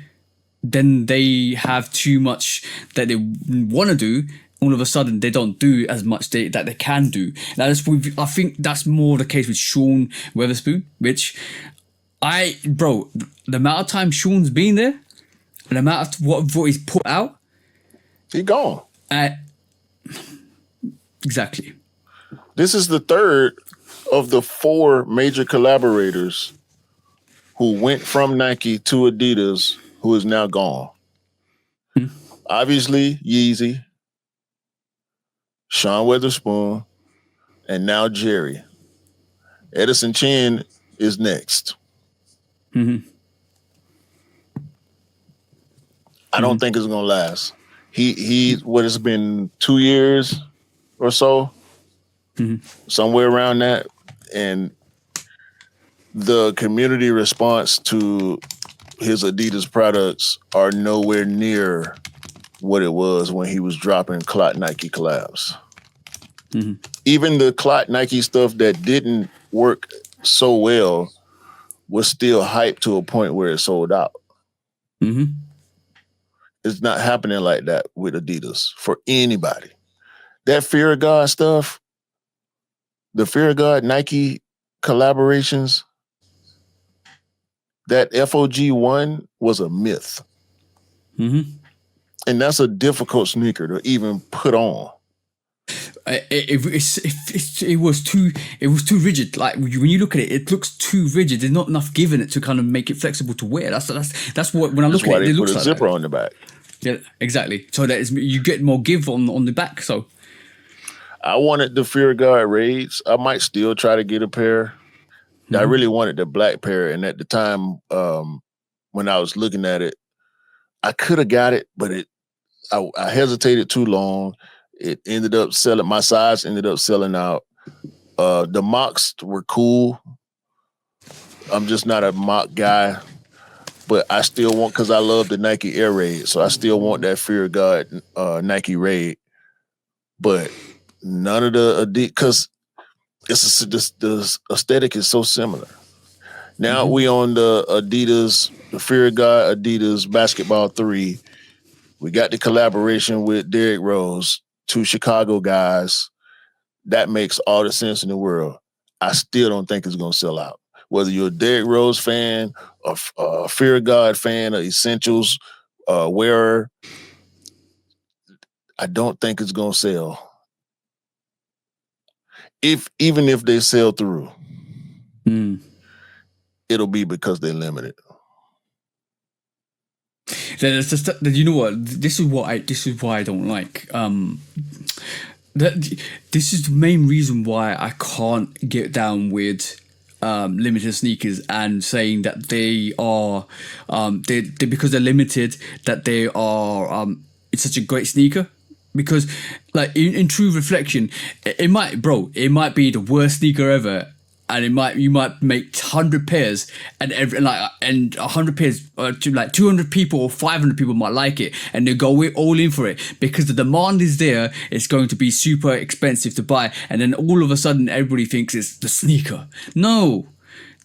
then they have too much that they want to do. All of a sudden they don't do as much that they can do. Now I think that's more the case with Sean Weatherspoon, which the amount of time Sean's been there, and the amount of what he's put out, he gone. Exactly. This is the third of the 4 major collaborators who went from Nike to Adidas who is now gone. Obviously, Yeezy, Sean Weatherspoon, and now Jerry. Edison Chen is next. I don't think it's gonna last. He what, it's been 2 years or so somewhere around that. And the community response to his Adidas products are nowhere near what it was when he was dropping Clot Nike collabs. Even the Clot Nike stuff that didn't work so well was still hyped to a point where it sold out. It's not happening like that with Adidas for anybody. That Fear of God stuff, the Fear of God Nike collaborations, that FOG1 was a myth. And that's a difficult sneaker to even put on. It was too rigid. Like when you look at it, it looks too rigid. There's not enough given it to kind of make it flexible to wear. That's what when I look at it, it looks like a zipper on the back. Yeah, exactly. So that is, you get more give on the back. So I wanted the Fear of God Raids. I might still try to get a pair. I really wanted the black pair, and at the time when I was looking at it, I could have got it, but I hesitated too long. It ended up selling. My size ended up selling out. The mocks were cool. I'm just not a mock guy, but I still want, because I love the Nike Air Raid, so I still want that Fear of God Nike Raid. But none of the because the aesthetic is so similar. Now we on the Adidas, the Fear of God Adidas Basketball 3. We got the collaboration with Derrick Rose, 2 Chicago guys. That makes all the sense in the world. I still don't think it's going to sell out. Whether you're a Derrick Rose fan, a Fear of God fan, or Essentials wearer, I don't think it's going to sell. Even if they sell through, it'll be because they're limited. You know what? This is why I don't like. This is the main reason why I can't get down with limited sneakers and saying that they are they because they're limited, that they are it's such a great sneaker. Because like in true reflection, it might be the worst sneaker ever. And you might make 100 pairs, and 100 pairs, to like 200 people or 500 people might like it, and they go all in for it because the demand is there. It's going to be super expensive to buy, and then all of a sudden everybody thinks it's the sneaker. No.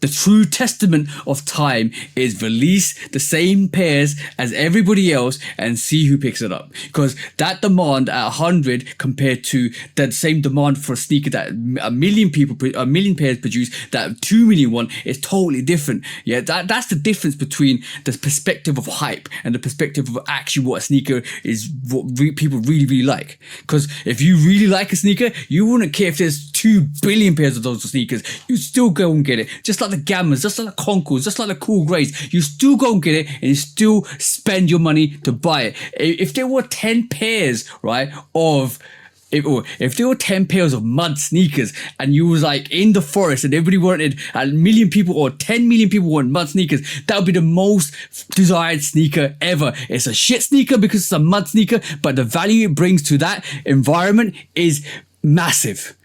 The true testament of time is release the same pairs as everybody else and see who picks it up. Because that demand at 100 compared to that same demand for a sneaker that a million pairs produce, that 2 million one, is totally different. Yeah, that's the difference between the perspective of hype and the perspective of actually what a sneaker is, what people really, really like. Because if you really like a sneaker, you wouldn't care if there's 2 billion pairs of those sneakers. You still go and get it. Just like the Gammas, just like the Concords, just like the Cool Greys. You still go and get it, and you still spend your money to buy it. If there were 10 pairs, right, if there were 10 pairs of mud sneakers and you was like in the forest and everybody wanted a million people or 10 million people want mud sneakers, that would be the most desired sneaker ever. It's a shit sneaker because it's a mud sneaker, but the value it brings to that environment is massive.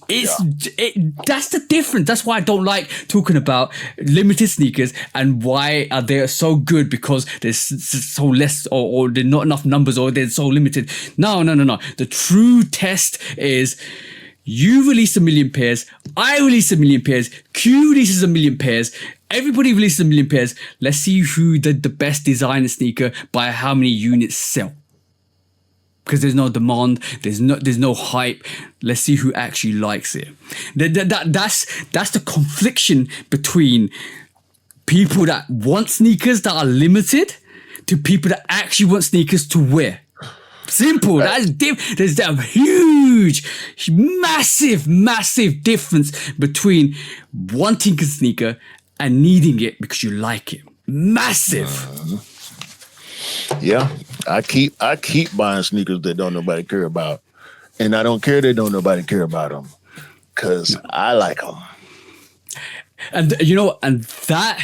That's the difference. That's why I don't like talking about limited sneakers and why are they so good because there's so less or there's not enough numbers or they're so limited. No. The true test is you release 1 million pairs, I release 1 million pairs, Q releases 1 million pairs, everybody releases 1 million pairs. Let's see who did the best designer sneaker by how many units sell. Because there's no demand, there's no hype. Let's see who actually likes it. That's the confliction between people that want sneakers that are limited to people that actually want sneakers to wear. Simple. There's that huge, massive difference between wanting a sneaker and needing it because you like it. Massive. Yeah, I keep buying sneakers that don't nobody care about, and I don't care that don't nobody care about them because I like them. And you know, and that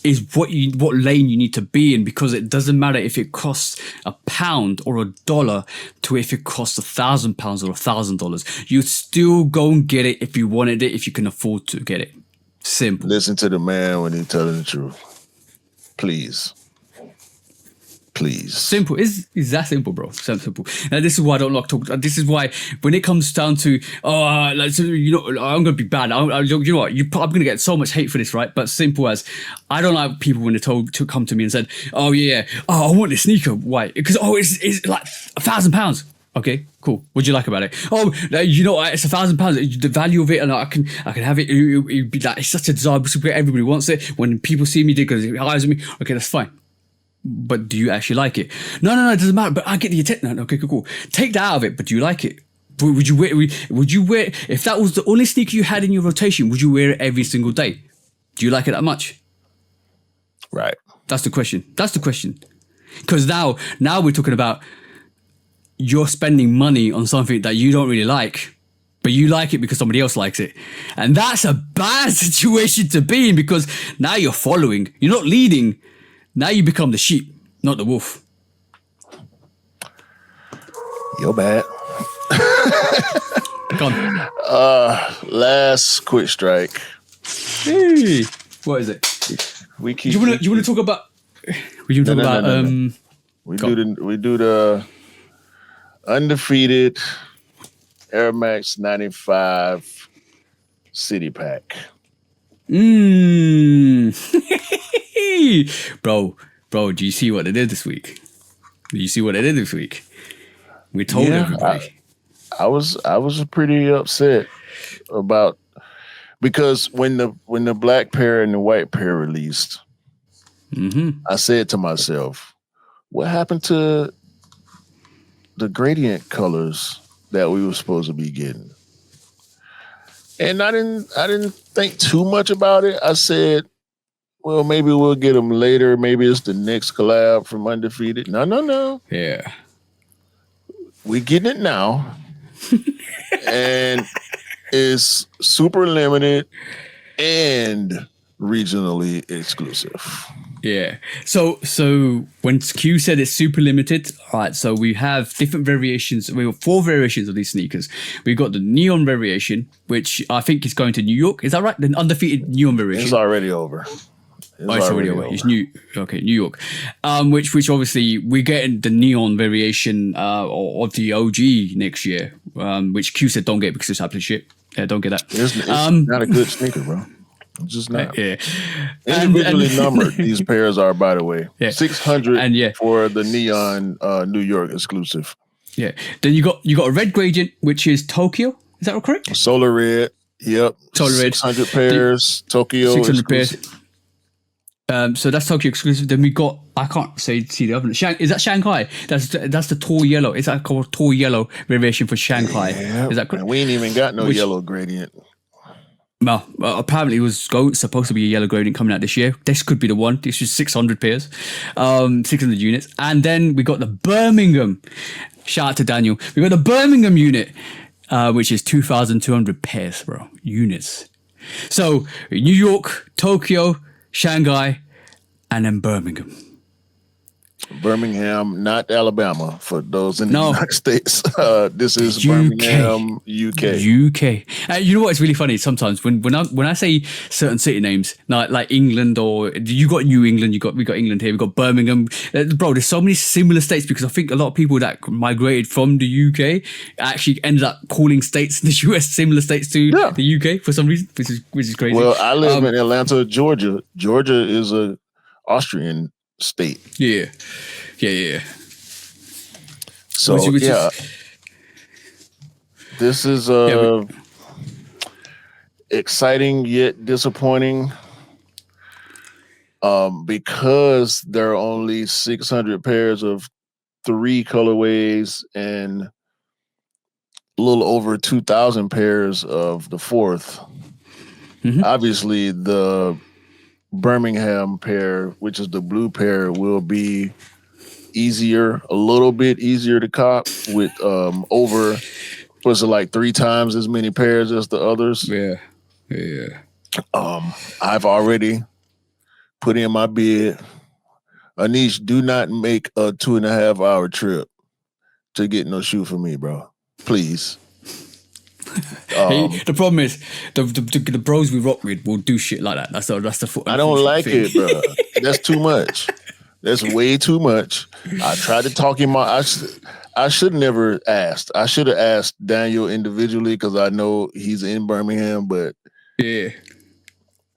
is what lane you need to be in, because it doesn't matter if it costs £1 or $1 to if it costs £1,000 or $1,000. You'd still go and get it if you wanted it, if you can afford to get it. Simple. Listen to the man when he's telling the truth. Please. Simple. It's that simple, bro. Simple. And this is why I don't like talk. This is why when it comes down to like, so, you know, I'm gonna be bad. You know what? I'm gonna get so much hate for this, right? But simple as, I don't like people when they're told to come to me and said, "Oh yeah, I want this sneaker." Why? Because it's like £1,000. Okay, cool. What do you like about it? Oh, you know, it's £1,000. The value of it, and I can have it. It'd be like, it's such a desirable. Everybody wants it. When people see me, because it hires me. Okay, that's fine. But do you actually like it? No, it doesn't matter. But I get the intent. No, okay, cool. Take that out of it. But do you like it? Would you wear if that was the only sneaker you had in your rotation? Would you wear it every single day? Do you like it that much? Right. That's the question. Because now we're talking about you're spending money on something that you don't really like, but you like it because somebody else likes it, and that's a bad situation to be in, because now you're following. You're not leading. Now you become the sheep, not the wolf. You're bad. Come on. Last quick strike. Hey, what is it? We keep. You want to talk about? We do the Undefeated Air Max 95 City Pack. Bro, do you see what they did this week? We told everybody. I was pretty upset about, because when the black pair and the white pair released, I said to myself, what happened to the gradient colors that we were supposed to be getting? And I didn't think too much about it. I said, well, maybe we'll get them later. Maybe it's the next collab from Undefeated. No. Yeah. We getting it now. And it's super limited and regionally exclusive. Yeah. So when Q said it's super limited, all right, so we have different variations. We have 4 variations of these sneakers. We've got the neon variation, which I think is going to New York. Is that right? The Undefeated neon variation. It's already over. It's already over. It's New York. Which obviously we're getting the neon variation of the OG next year. Which Q said don't get because it's absolute shit. Yeah, don't get that. It's not a good sneaker, bro. It's just not. Yeah. Individually numbered, these pairs are, by the way. Yeah. 600 for the neon New York exclusive. Yeah. Then you got a red gradient, which is Tokyo. Is that correct? Solar red. Yep. Solar red. 600 pairs. Tokyo 600 exclusive. pairs. So that's Tokyo exclusive. Then we got, I can't see the other one. Is that Shanghai? That's the tall yellow. Is that called tall yellow variation for Shanghai? Yeah, is that correct? We ain't even got no yellow gradient. No, apparently it was supposed to be a yellow gradient coming out this year. This could be the one. This is 600 pairs, 600 units. And then we got the Birmingham. Shout out to Daniel. We got the Birmingham unit, which is 2,200 pairs, bro. Units. So New York, Tokyo, Shanghai, and then Birmingham. Birmingham, not Alabama, for those in the United States. This is UK. Birmingham, UK. You know what? It's really funny sometimes when I say certain city names, like England, or you got New England, we got England here, we got Birmingham. Bro, there's so many similar states, because I think a lot of people that migrated from the UK actually ended up calling states in the US similar states to the UK for some reason, which is crazy. Well, I live in Atlanta, Georgia. Georgia is a Austrian state. Yeah. So this is exciting yet disappointing, because there are only 600 pairs of 3 colorways and a little over 2,000 pairs of the 4th. Obviously, the Birmingham pair, which is the blue pair, will be a little bit easier to cop with over, was it like 3 times as many pairs as the others? Yeah. I've already put in my bid. Anish, do not make a 2.5 hour trip to get no shoe for me, bro. Please. The problem is the bros we rock with will do shit like that. That's the I don't like it, bro. That's too much. That's way too much. I tried to talk him out. I should never asked. I should have asked Daniel individually because I know he's in Birmingham. But yeah,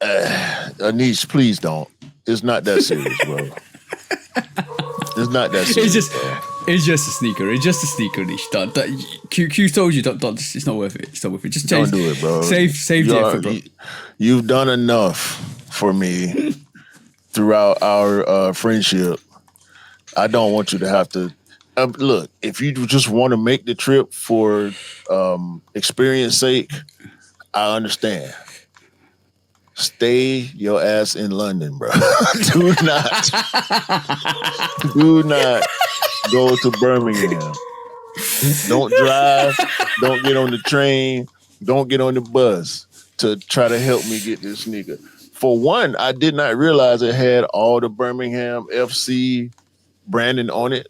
Anish, please don't. It's not that serious, bro. It's not that serious. It's just a sneaker. It's just a sneaker, Anish. Q told you, don't. It's not worth it. It's not worth it. Just change. Don't do it, bro. Save the effort, bro. You've done enough for me throughout our friendship. I don't want you to have to. Look, if you just want to make the trip for experience sake, I understand. Stay your ass in London, bro. Do not go to Birmingham. Don't drive. Don't get on the train. Don't get on the bus to try to help me get this sneaker. For one, I did not realize it had all the Birmingham FC branding on it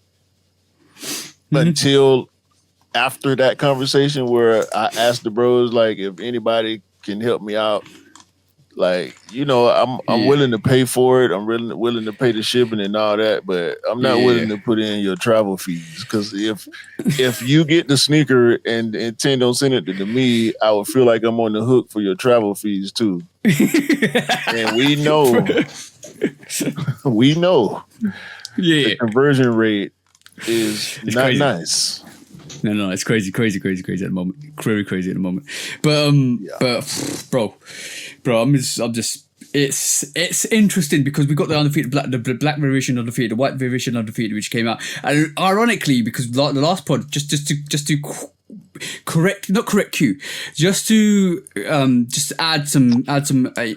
until after that conversation where I asked the bros, like, if anybody can help me out. Like, I'm willing to pay for it. I'm really willing to pay the shipping and all that, but I'm not willing to put in your travel fees. Because if you get the sneaker and intend on sending it to me, I would feel like I'm on the hook for your travel fees too. And we know, the conversion rate is not crazy. Nice. No, it's crazy at the moment. Very crazy at the moment. But bro, I'm just. It's interesting because we got the undefeated the black variation undefeated, the white variation undefeated, which came out, and ironically, because the last pod just to correct Q, just to add some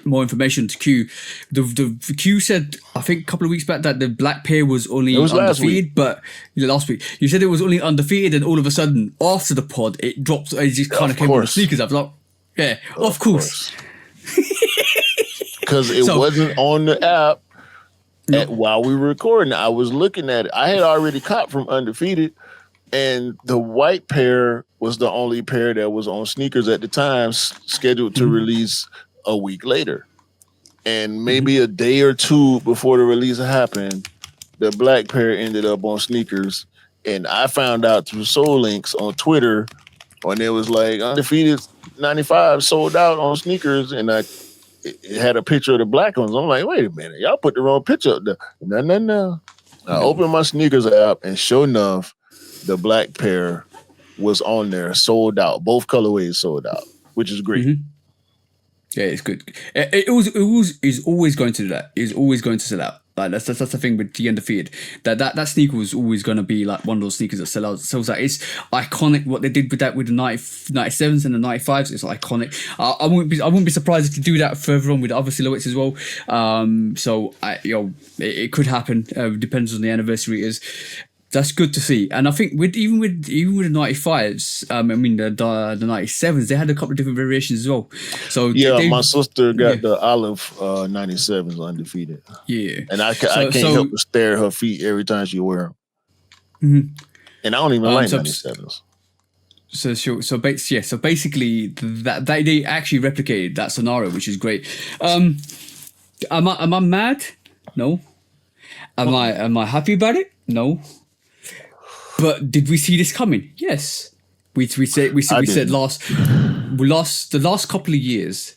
more information to Q. The Q said, I think a couple of weeks back, that the black pair was only undefeated, but last week you said it was only undefeated, and all of a sudden after the pod it dropped. It just kind of came with the sneakers. I was like, yeah, of course. Because it wasn't on the app while we were recording. I was looking at it. I had already caught from Undefeated, and the white pair was the only pair that was on sneakers at the time, scheduled to release a week later. And maybe a day or two before the release happened, the black pair ended up on sneakers. And I found out through Soul Links on Twitter when it was like Undefeated 95 sold out on sneakers, and it had a picture of the black ones. I'm like, wait a minute, y'all put the wrong picture up there. No. I opened my sneakers app, and sure enough, the black pair was on there, sold out. Both colorways sold out, which is great. Mm-hmm. Yeah, it's good. It is always going to do that. It's always going to sell out. Like that's the thing with the Undefeated. That sneaker was always going to be like one of those sneakers that sells out. It's iconic what they did with that, with the 97s and the 95s. It's iconic. I wouldn't be surprised if they do that further on with other silhouettes as well. So it could happen. Depends on the anniversary it is. That's good to see. And I think even with the 95s, the 97s, they had a couple of different variations as well. So my sister got the olive 97s Undefeated. Yeah. And I can't help but stare at her feet every time she wear them. Mm-hmm. And I don't even like 97s. So basically that they actually replicated that scenario, which is great. Am I mad? No. Am I happy about it? No. But did we see this coming? Yes. We said the last couple of years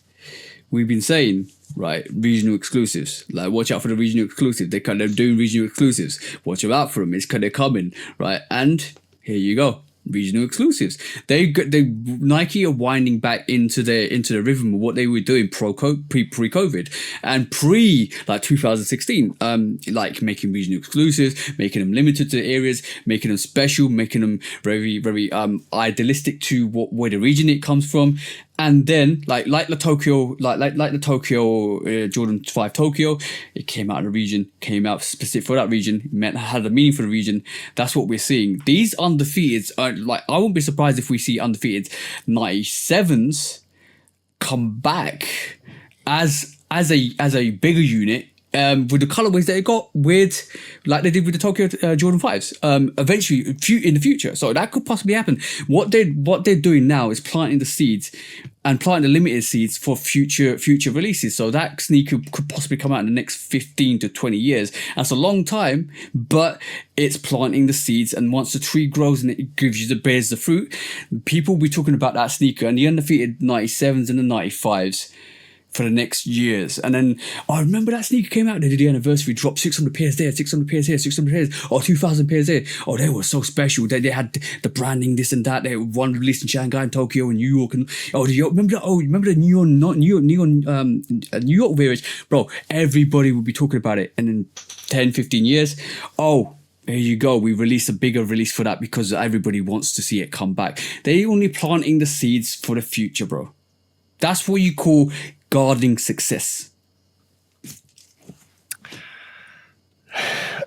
we've been saying, right, regional exclusives. Like, watch out for the regional exclusives. They're doing regional exclusives. Watch out for them. They're coming, right? And here you go. Regional exclusives. Nike are winding back into the rhythm of what they were doing pre-COVID and like 2016. Like making regional exclusives, making them limited to areas, making them special, making them very, very idealistic to where the region it comes from. And then, like the Tokyo, like the Tokyo Jordan 5 Tokyo, it came out of the region, came out specific for that region, had a meaning for the region. That's what we're seeing. These undefeateds are like, I won't be surprised if we see undefeated 97s come back as a bigger unit with the colorways that it got with, like they did with the Tokyo Jordan 5s, eventually in the future. So that could possibly happen. What they're doing now is planting the seeds and planting the limited seeds for future releases. So that sneaker could possibly come out in the next 15 to 20 years. That's a long time, but it's planting the seeds. And once the tree grows and it bears the fruit, people will be talking about that sneaker and the undefeated 97s and the 95s for the next years. And then I remember that sneaker came out, they did the anniversary, dropped 600 pairs there, 600 pairs here, 600 pairs, or 2,000 pairs there. Oh, they were so special. They had the branding, this and that. They had one released in Shanghai and Tokyo and New York. And remember the New York variants? Bro, everybody would be talking about it. And in 10, 15 years, there you go. We released a bigger release for that because everybody wants to see it come back. They're only planting the seeds for the future, bro. That's what you call gardening success.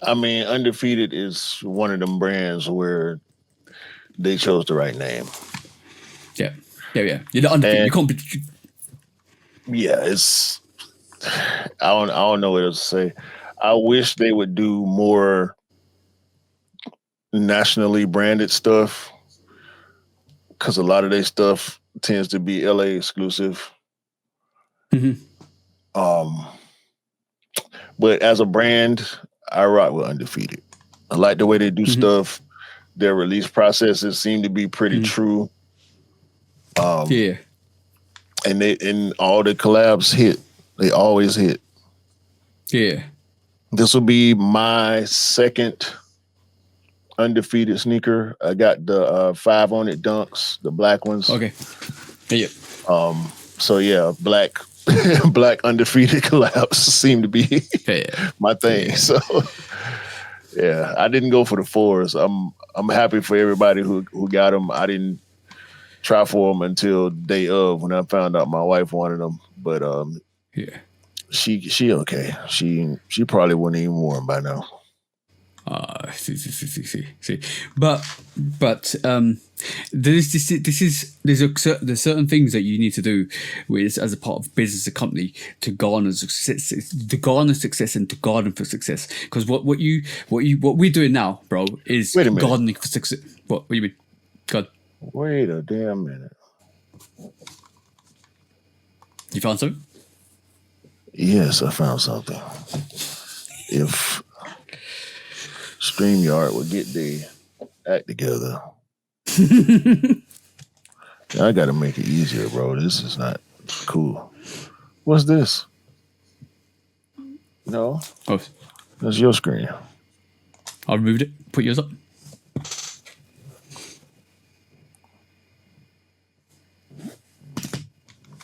I mean, Undefeated is one of them brands where they chose the right name. Yeah. You're the Undefeated. You can't be. Yeah, it's. I don't know what else to say. I wish they would do more nationally branded stuff because a lot of their stuff tends to be LA exclusive. Mm-hmm. But as a brand, I rock with Undefeated. I like the way they do stuff. Their release processes seem to be pretty true. Yeah. And all the collabs hit. They always hit. Yeah. This will be my second Undefeated sneaker. I got the 5 on it dunks, the black ones. Okay. Yeah. So yeah, black Undefeated collabs seem to be my thing. Yeah. So yeah, I didn't go for the 4s. I'm happy for everybody who got them. I didn't try for them until day of when I found out my wife wanted them. But she okay. She probably wouldn't even wear them by now. See. But there's certain things that you need to do with as a part of business, a company, to garner success, and to garden for success. Because what we're doing now, bro, is gardening for success. What do you mean? God. Wait a damn minute. You found something? Yes, I found something. If StreamYard would get their act together. I gotta make it easier, bro. This is not cool. What's this? No. Oh. That's your screen. I removed it. Put yours up.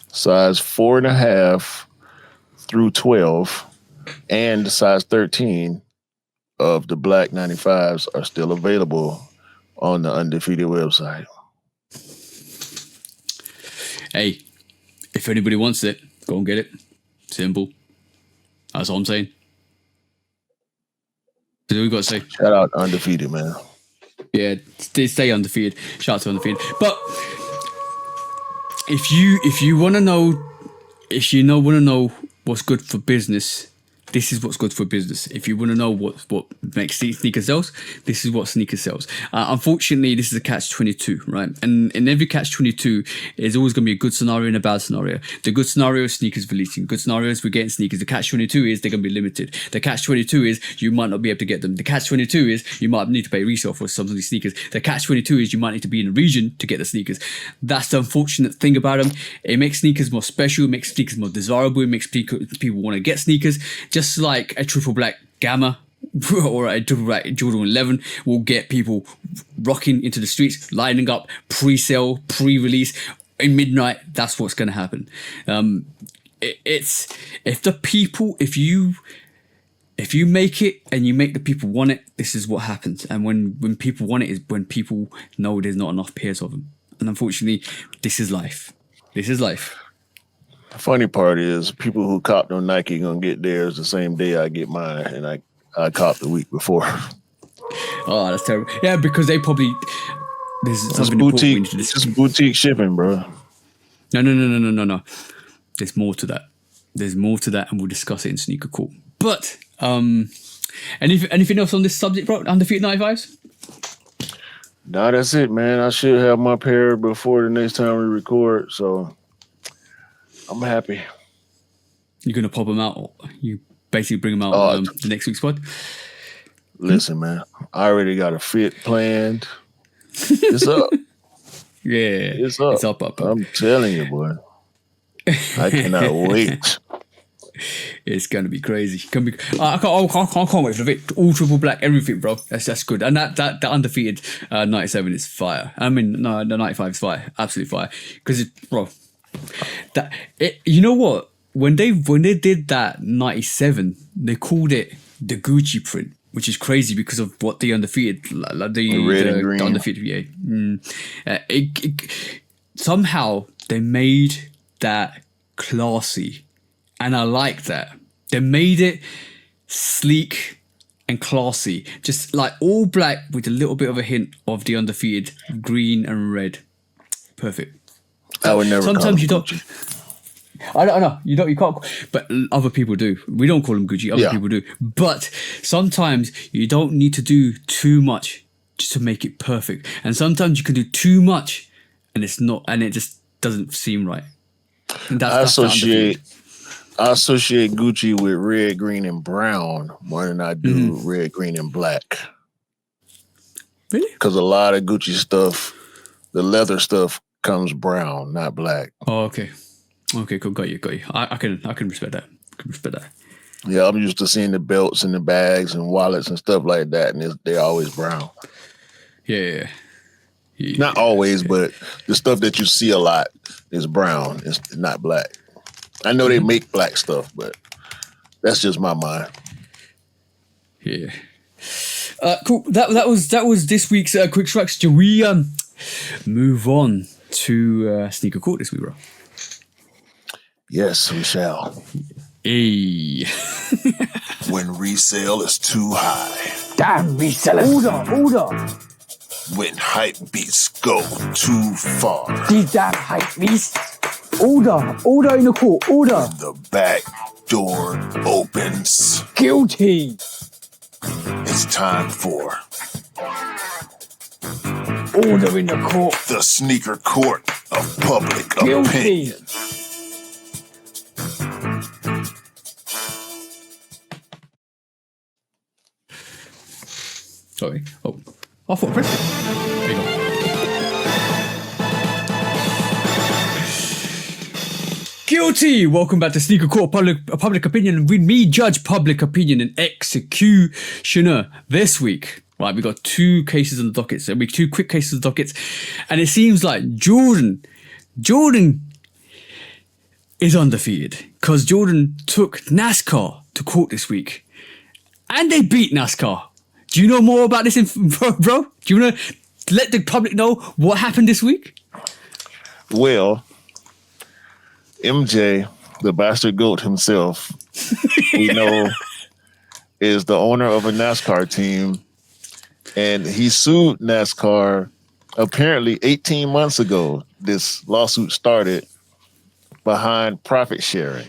Size 4.5 through 12 and size 13 of the black 95s are still available on the Undefeated website. Hey, if anybody wants it, go and get it. Simple. That's all I'm saying. That's what we got to say. Shout out Undefeated, man. Yeah, stay undefeated. Shout out to Undefeated. But if you want to know what's good for business, this is what's good for business. If you want to know what makes sneakers sells, this is what sneakers sells. Unfortunately, this is a catch-22, right? And in every catch-22, there's always going to be a good scenario and a bad scenario. The good scenario is sneakers releasing. Good scenario is we're getting sneakers. The catch-22 is they're going to be limited. The catch-22 is you might not be able to get them. The catch-22 is you might need to pay resale for some of these sneakers. The catch-22 is you might need to be in a region to get the sneakers. That's the unfortunate thing about them. It makes sneakers more special. It makes sneakers more desirable. It makes people want to get sneakers. Just like a triple black Gamma or a triple black Jordan 11 will get people rocking into the streets, lining up, pre-sale, pre-release, in midnight. That's what's going to happen. It's if you make it and you make the people want it, this is what happens. And when people want it is when people know there's not enough pairs of them. And unfortunately, this is life. This is life. The funny part is people who copped on Nike gonna get theirs the same day I get mine, and I copped the week before. Oh, that's terrible. Yeah, because they probably there's something boutique. It's just boutique shipping, bro. No. There's more to that. And we'll discuss it in Sneaker Court. But anything else on this subject, bro? Undefeated 95s? No, that's it, man. I should have my pair before the next time we record, so I'm happy. You're gonna pop them out, or you basically bring them out on the next week's pod? Listen, man, I already got a fit planned. It's up. Yeah, it's up. It's up. I'm telling you, boy. I cannot wait. It's gonna be crazy. I can't wait for it. All triple black, everything, bro. That's good. And that undefeated 97 is fire. I mean, no, the 95 is fire, absolutely fire. Because bro, you know what? When they did that 97, they called it the Gucci print, which is crazy because of what the undefeated, like the red and green. The undefeated, somehow they made that classy. And I like that. They made it sleek and classy. Just like all black with a little bit of a hint of the undefeated green and red. Perfect. I would never. Sometimes you don't. I don't know. You can't. But other people do. We don't call them Gucci. Other people do. But sometimes you don't need to do too much just to make it perfect. And sometimes you can do too much and it's not. And it just doesn't seem right. And that's I associate Gucci with red, green, and brown more than I do red, green, and black. Really? Because a lot of Gucci stuff, the leather stuff, comes brown, not black. Oh, okay. Okay, cool. Got you. I can respect that. Yeah, I'm used to seeing the belts and the bags and wallets and stuff like that, and they're always brown. Yeah. Not always, but the stuff that you see a lot is brown. It's not black. I know they make black stuff, but that's just my mind. Yeah. Cool. That was this week's quick strikes. Do we move on to sneaker court this week, bro? Yes, we shall. Hey. When resale is too high. Damn resellers. Order. When hype beats go too far. These damn hype beasts. Order in the court. Order. When the back door opens. Guilty. It's time for Order in the court. the sneaker court of public Guilty. opinion. Sorry. Oh, I thought I pressed it. There you go. Guilty! Welcome back to Sneaker Court, public opinion. With me, judge public opinion and executioner this week. Right, we got 2 cases on the docket. So we 2 quick cases on the docket. And it seems like Jordan is undefeated. Because Jordan took NASCAR to court this week. And they beat NASCAR. Do you know more about this, bro? Do you want to let the public know what happened this week? Well, MJ, the bastard goat himself, we know, is the owner of a NASCAR team. And he sued NASCAR apparently 18 months ago. This lawsuit started behind profit sharing.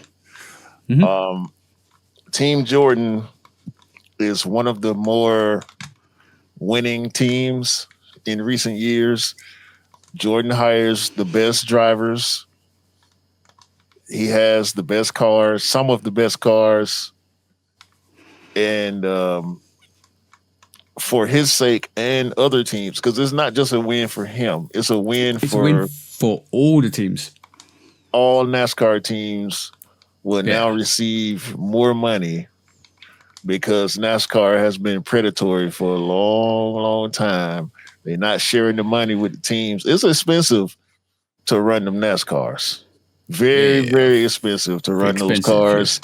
Team Jordan is one of the more winning teams in recent years. Jordan hires the best drivers. He has the best cars, some of the best cars. And for his sake and other teams, because it's not just a win for him. It's a win for all the teams. All NASCAR teams will now receive more money because NASCAR has been predatory for a long, long time. They're not sharing the money with the teams. It's expensive to run them NASCARs. Very, very expensive to run those cars.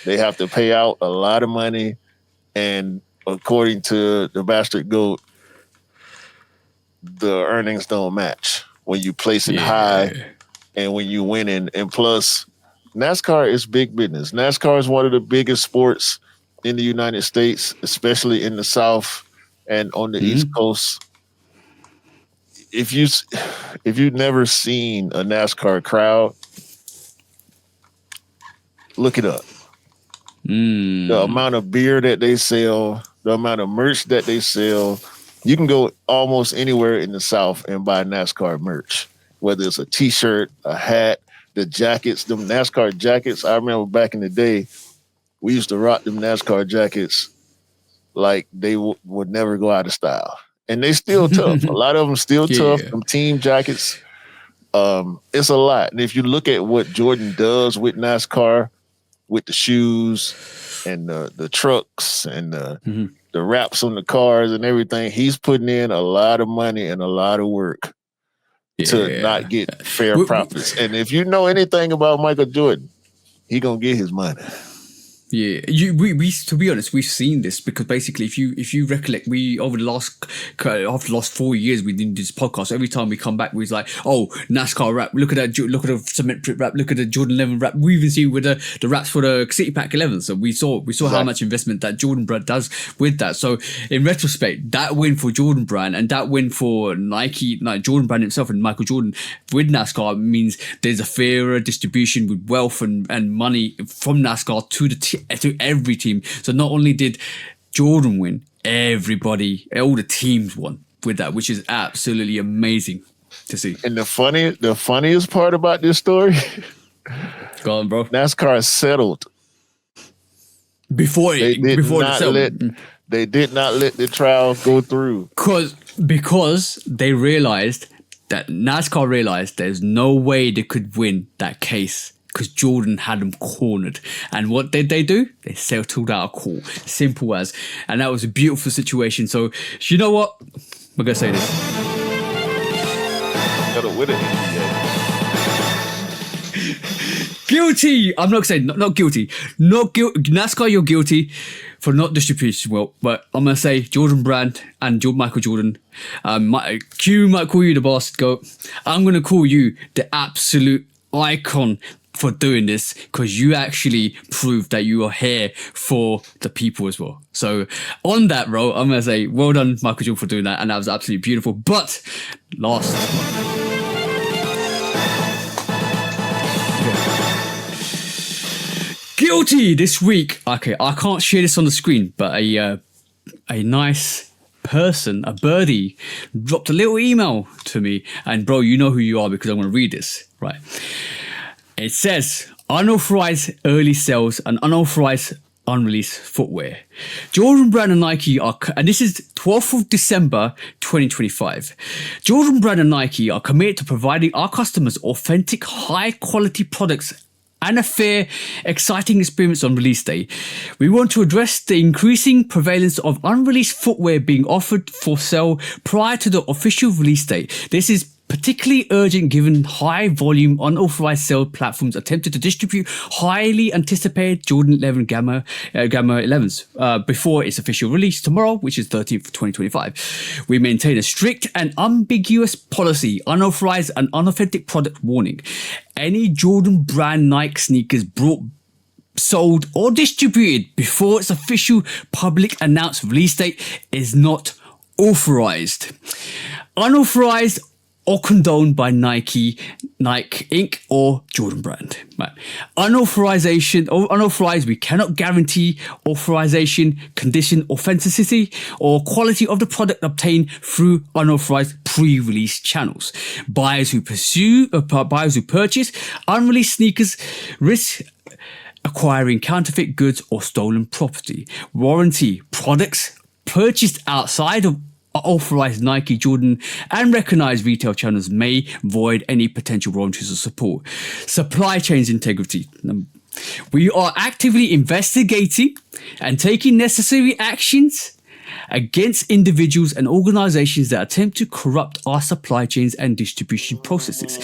They have to pay out a lot of money. And according to the bastard goat, the earnings don't match when you place it high and when you winning. And plus, NASCAR is big business. NASCAR is one of the biggest sports in the United States, especially in the South and on the East Coast. If you've never seen a NASCAR crowd, look it up. The amount of beer that they sell, the amount of merch that they sell. You can go almost anywhere in the South and buy NASCAR merch, whether it's a T-shirt, a hat, the jackets, them NASCAR jackets. I remember back in the day, we used to rock them NASCAR jackets like they would never go out of style. And they still tough. A lot of them still tough. Them team jackets. It's a lot. And if you look at what Jordan does with NASCAR, with the shoes and the trucks and the wraps on the cars and everything, he's putting in a lot of money and a lot of work to not get fair profits. And if you know anything about Michael Jordan, he gonna get his money. Yeah, we to be honest, we've seen this because basically, if you recollect, we after the last 4 years we did this podcast. Every time we come back, we was like, oh, NASCAR rap. Look at that. Look at the cement print rap. Look at the Jordan 11 rap. We even see with the raps for the City Pack 11. So we saw how much investment that Jordan brand does with that. So in retrospect, that win for Jordan brand and that win for Nike, like Jordan brand himself and Michael Jordan with NASCAR means there's a fairer distribution with wealth and money from NASCAR to every team. So not only did Jordan win, everybody, all the teams won with that, which is absolutely amazing to see. And the funniest part about this story, go on, bro. NASCAR settled before they did not let the trial go through because they realized that NASCAR realized there's no way they could win that case. Because Jordan had them cornered. And what did they do? They settled out a court. Simple as. And that was a beautiful situation. So, you know what? We're going to say this. Gotta win it. Guilty! I'm not saying, not guilty. NASCAR, you're guilty for not distributing well. But I'm going to say Jordan Brand and Michael Jordan. Q might call you the bastard goat. I'm going to call you the absolute icon for doing this, because you actually proved that you are here for the people as well. So on that road, I'm going to say well done, Michael Jordan, for doing that. And that was absolutely beautiful. But last guilty this week. Okay, I can't share this on the screen, but a nice person, a birdie, dropped a little email to me. And bro, you know who you are because I'm going to read this, right? It says, unauthorized early sales and unauthorized unreleased footwear. Jordan Brand and Nike are, and this is 12th of December 2025. Jordan Brand and Nike are committed to providing our customers authentic, high-quality products and a fair, exciting experience on release day. We want to address the increasing prevalence of unreleased footwear being offered for sale prior to the official release date. This is particularly urgent given high volume unauthorized sale platforms attempted to distribute highly anticipated Jordan 11 Gamma 11s before its official release tomorrow, which is 13th of 2025. We maintain a strict and ambiguous policy, unauthorized and unauthentic product warning. Any Jordan brand Nike sneakers sold or distributed before its official public announced release date is not authorized. Unauthorized or condoned by Nike Inc. or Jordan Brand. Right. Unauthorized, we cannot guarantee authorization, condition, authenticity, or quality of the product obtained through unauthorized pre-release channels. Buyers who purchase unreleased sneakers risk acquiring counterfeit goods or stolen property. Warranty: products purchased outside of authorized Nike, Jordan, and recognized retail channels may void any potential warranties or support. Supply chains integrity. We are actively investigating and taking necessary actions against individuals and organizations that attempt to corrupt our supply chains and distribution processes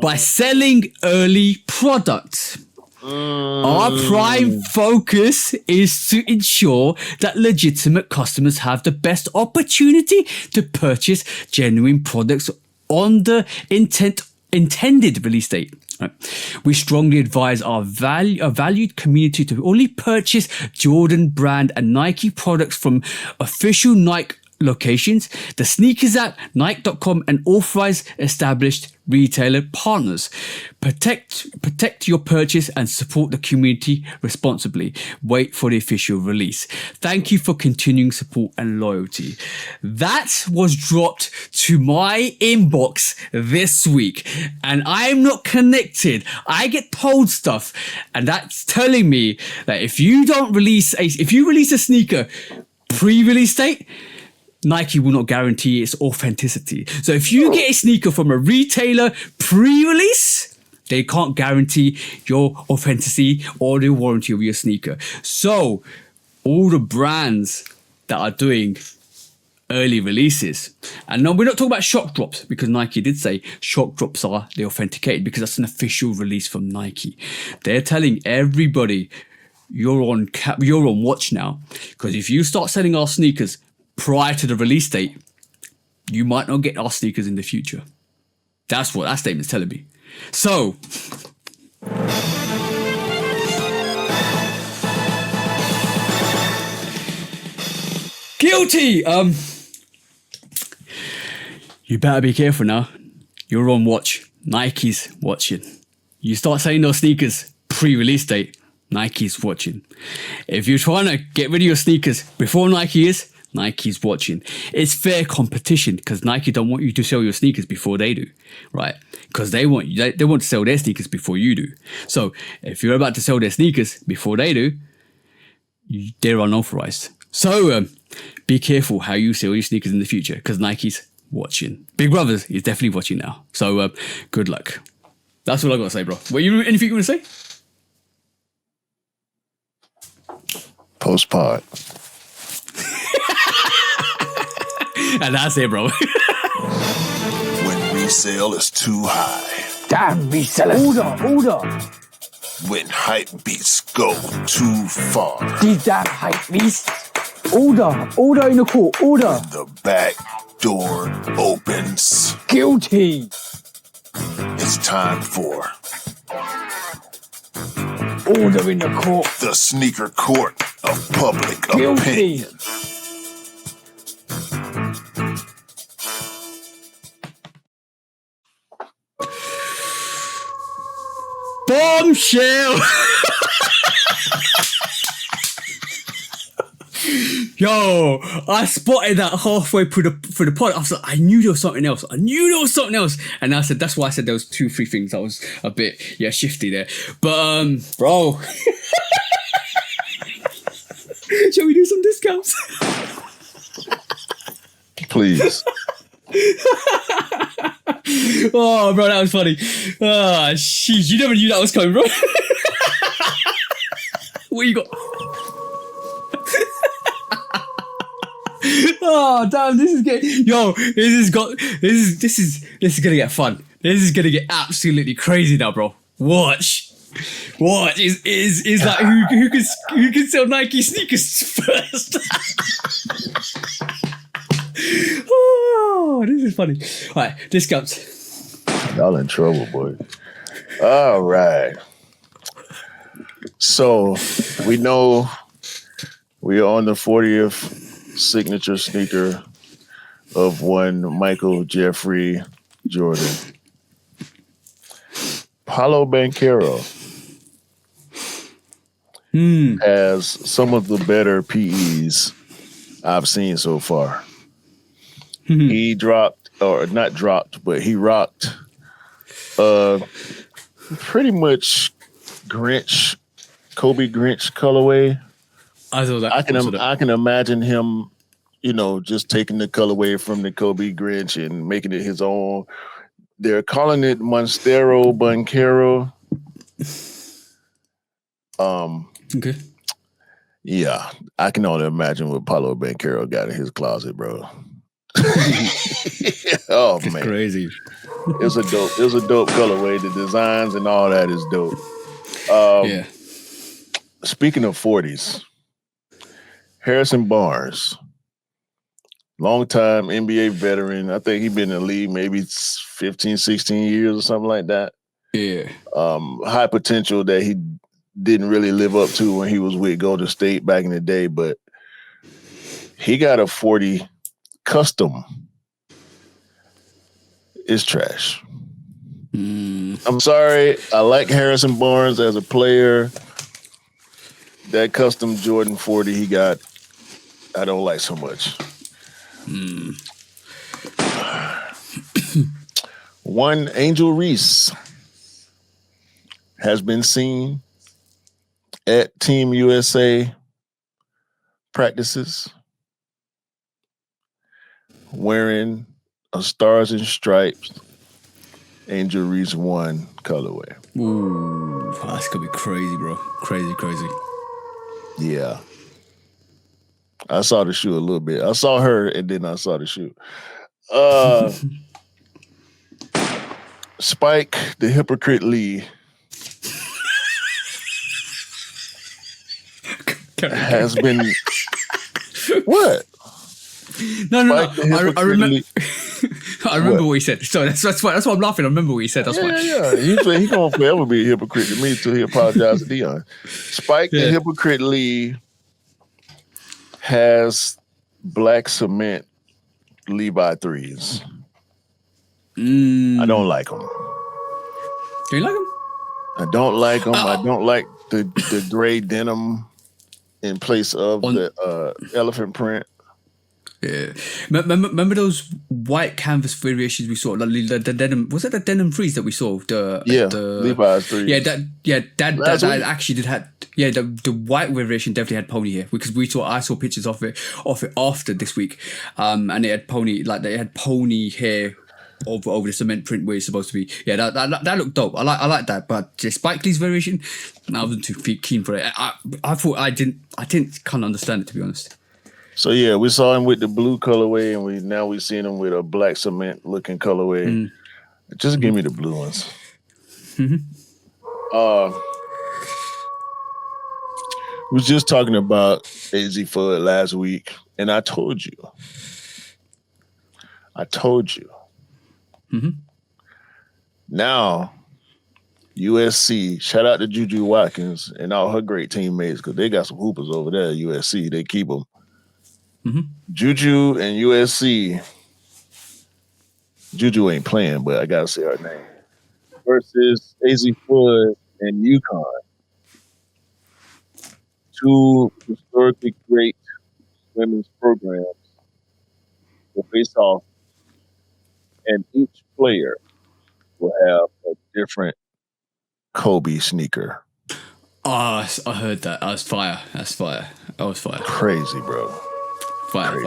by selling early products. Our prime focus is to ensure that legitimate customers have the best opportunity to purchase genuine products on the intended release date. Right. We strongly advise our valued community to only purchase Jordan Brand and Nike products from official Nike locations, the Sneakers app, Nike.com, and authorized established retailer partners. Protect your purchase and support the community responsibly. Wait for the official release. Thank you for continuing support and loyalty. That was dropped to my inbox this week, and I'm not connected. I get told stuff, and that's telling me that if you release a sneaker pre-release date, Nike will not guarantee its authenticity. So if you get a sneaker from a retailer pre-release, they can't guarantee your authenticity or the warranty of your sneaker. So all the brands that are doing early releases, and no, we're not talking about shock drops, because Nike did say shock drops are the authenticated, because that's an official release from Nike. They're telling everybody you're on watch now, because if you start selling our sneakers prior to the release date, you might not get our sneakers in the future. That's what that statement's telling me. So, guilty. You better be careful now. You're on watch. Nike's watching. You start selling those sneakers pre-release date, Nike's watching. If you're trying to get rid of your sneakers before Nike is, Nike's watching. It's fair competition, because Nike don't want you to sell your sneakers before they do, right? Because they want to sell their sneakers before you do. So if you're about to sell their sneakers before they do, they're unauthorized. So be careful how you sell your sneakers in the future, because Nike's watching. Big Brothers is definitely watching now. So good luck. That's all I got to say, bro. Anything you want to say? Post-pod. And that's it, bro. When resale is too high. Damn resellers. Order. When hype beats go too far. These damn hype beasts. Order in the court. Order. The back door opens. Guilty. It's time for Order in the court. the sneaker court of public Guilty. opinion. Bombshell! Yo, I spotted that halfway through the pod. I was like, I knew there was something else. And I said, that's why I said there was 2-3 things that was a bit, shifty there. But, bro. Shall we do some discounts? Please. Oh, bro, that was funny. Ah, sheesh, you never knew that was coming, bro. What you got? Oh, damn, this is getting... Yo, this is gonna get fun. This is gonna get absolutely crazy now, bro. Watch. Is like who can sell Nike sneakers first? Oh, this is funny. All right, discounts. Y'all in trouble, boy. All right. So we know we are on the 40th signature sneaker of one Michael Jeffrey Jordan. Paulo Banchero has some of the better PEs I've seen so far. He dropped, or not dropped, but he rocked pretty much Kobe Grinch colorway. I saw that. I can imagine him, just taking the colorway from the Kobe Grinch and making it his own. They're calling it Monstero Banchero. Okay. Yeah, I can only imagine what Paulo Banchero got in his closet, bro. Oh It's man, crazy. It's a dope colorway. The designs and all that is dope. Yeah. Speaking of 40s, Harrison Barnes, longtime NBA veteran. I think he's been in the league maybe 15, 16 years or something like that. Yeah. High potential that he didn't really live up to when he was with Golden State back in the day, but he got a 40 custom is trash. I'm sorry. I like Harrison Barnes as a player. That custom Jordan 40 he got, I don't like so much. One Angel Reese has been seen at Team USA practices wearing a Stars and Stripes Angel Reese 1 colorway. Ooh, that's gonna be crazy, bro. Crazy. Yeah. I saw the shoe a little bit. I saw her and then I saw the shoe. Spike, the Hypocrite Lee, has been what? No. I remember. I remember what he said. So that's why I'm laughing. I remember what he said. That's why. Yeah. He gonna forever be a hypocrite to me until he apologizes to Dion. Spike, the Hypocrite Lee, has black cement Levi 3s. I don't like them. Do you like them? I don't like them. I don't like the gray denim in place of the elephant print. Yeah. Remember those white canvas variations we saw? Like the denim, was it the denim threes that we saw? The Levi's 3s. That actually did have. Yeah, the white variation definitely had pony hair because I saw pictures of it after this week, and it had pony hair over the cement print where it's supposed to be. Yeah, that looked dope. I like that, but the Spike Lee's variation, I wasn't too keen for it. I thought I didn't kind of understand it, to be honest. So yeah, we saw him with the blue colorway, and we seen him with a black cement looking colorway. Just give me the blue ones. We was just talking about AZ Fudd last week, and I told you. Now, USC, shout out to Juju Watkins and all her great teammates because they got some hoopers over there at USC. They keep them. Juju and USC. Juju ain't playing, but I gotta say her name. Versus AZ Fudd and UConn. Two historically great women's programs will face off, and each player will have a different Kobe sneaker. Oh, I heard that. That's fire. That was fire. Crazy, bro. Fire.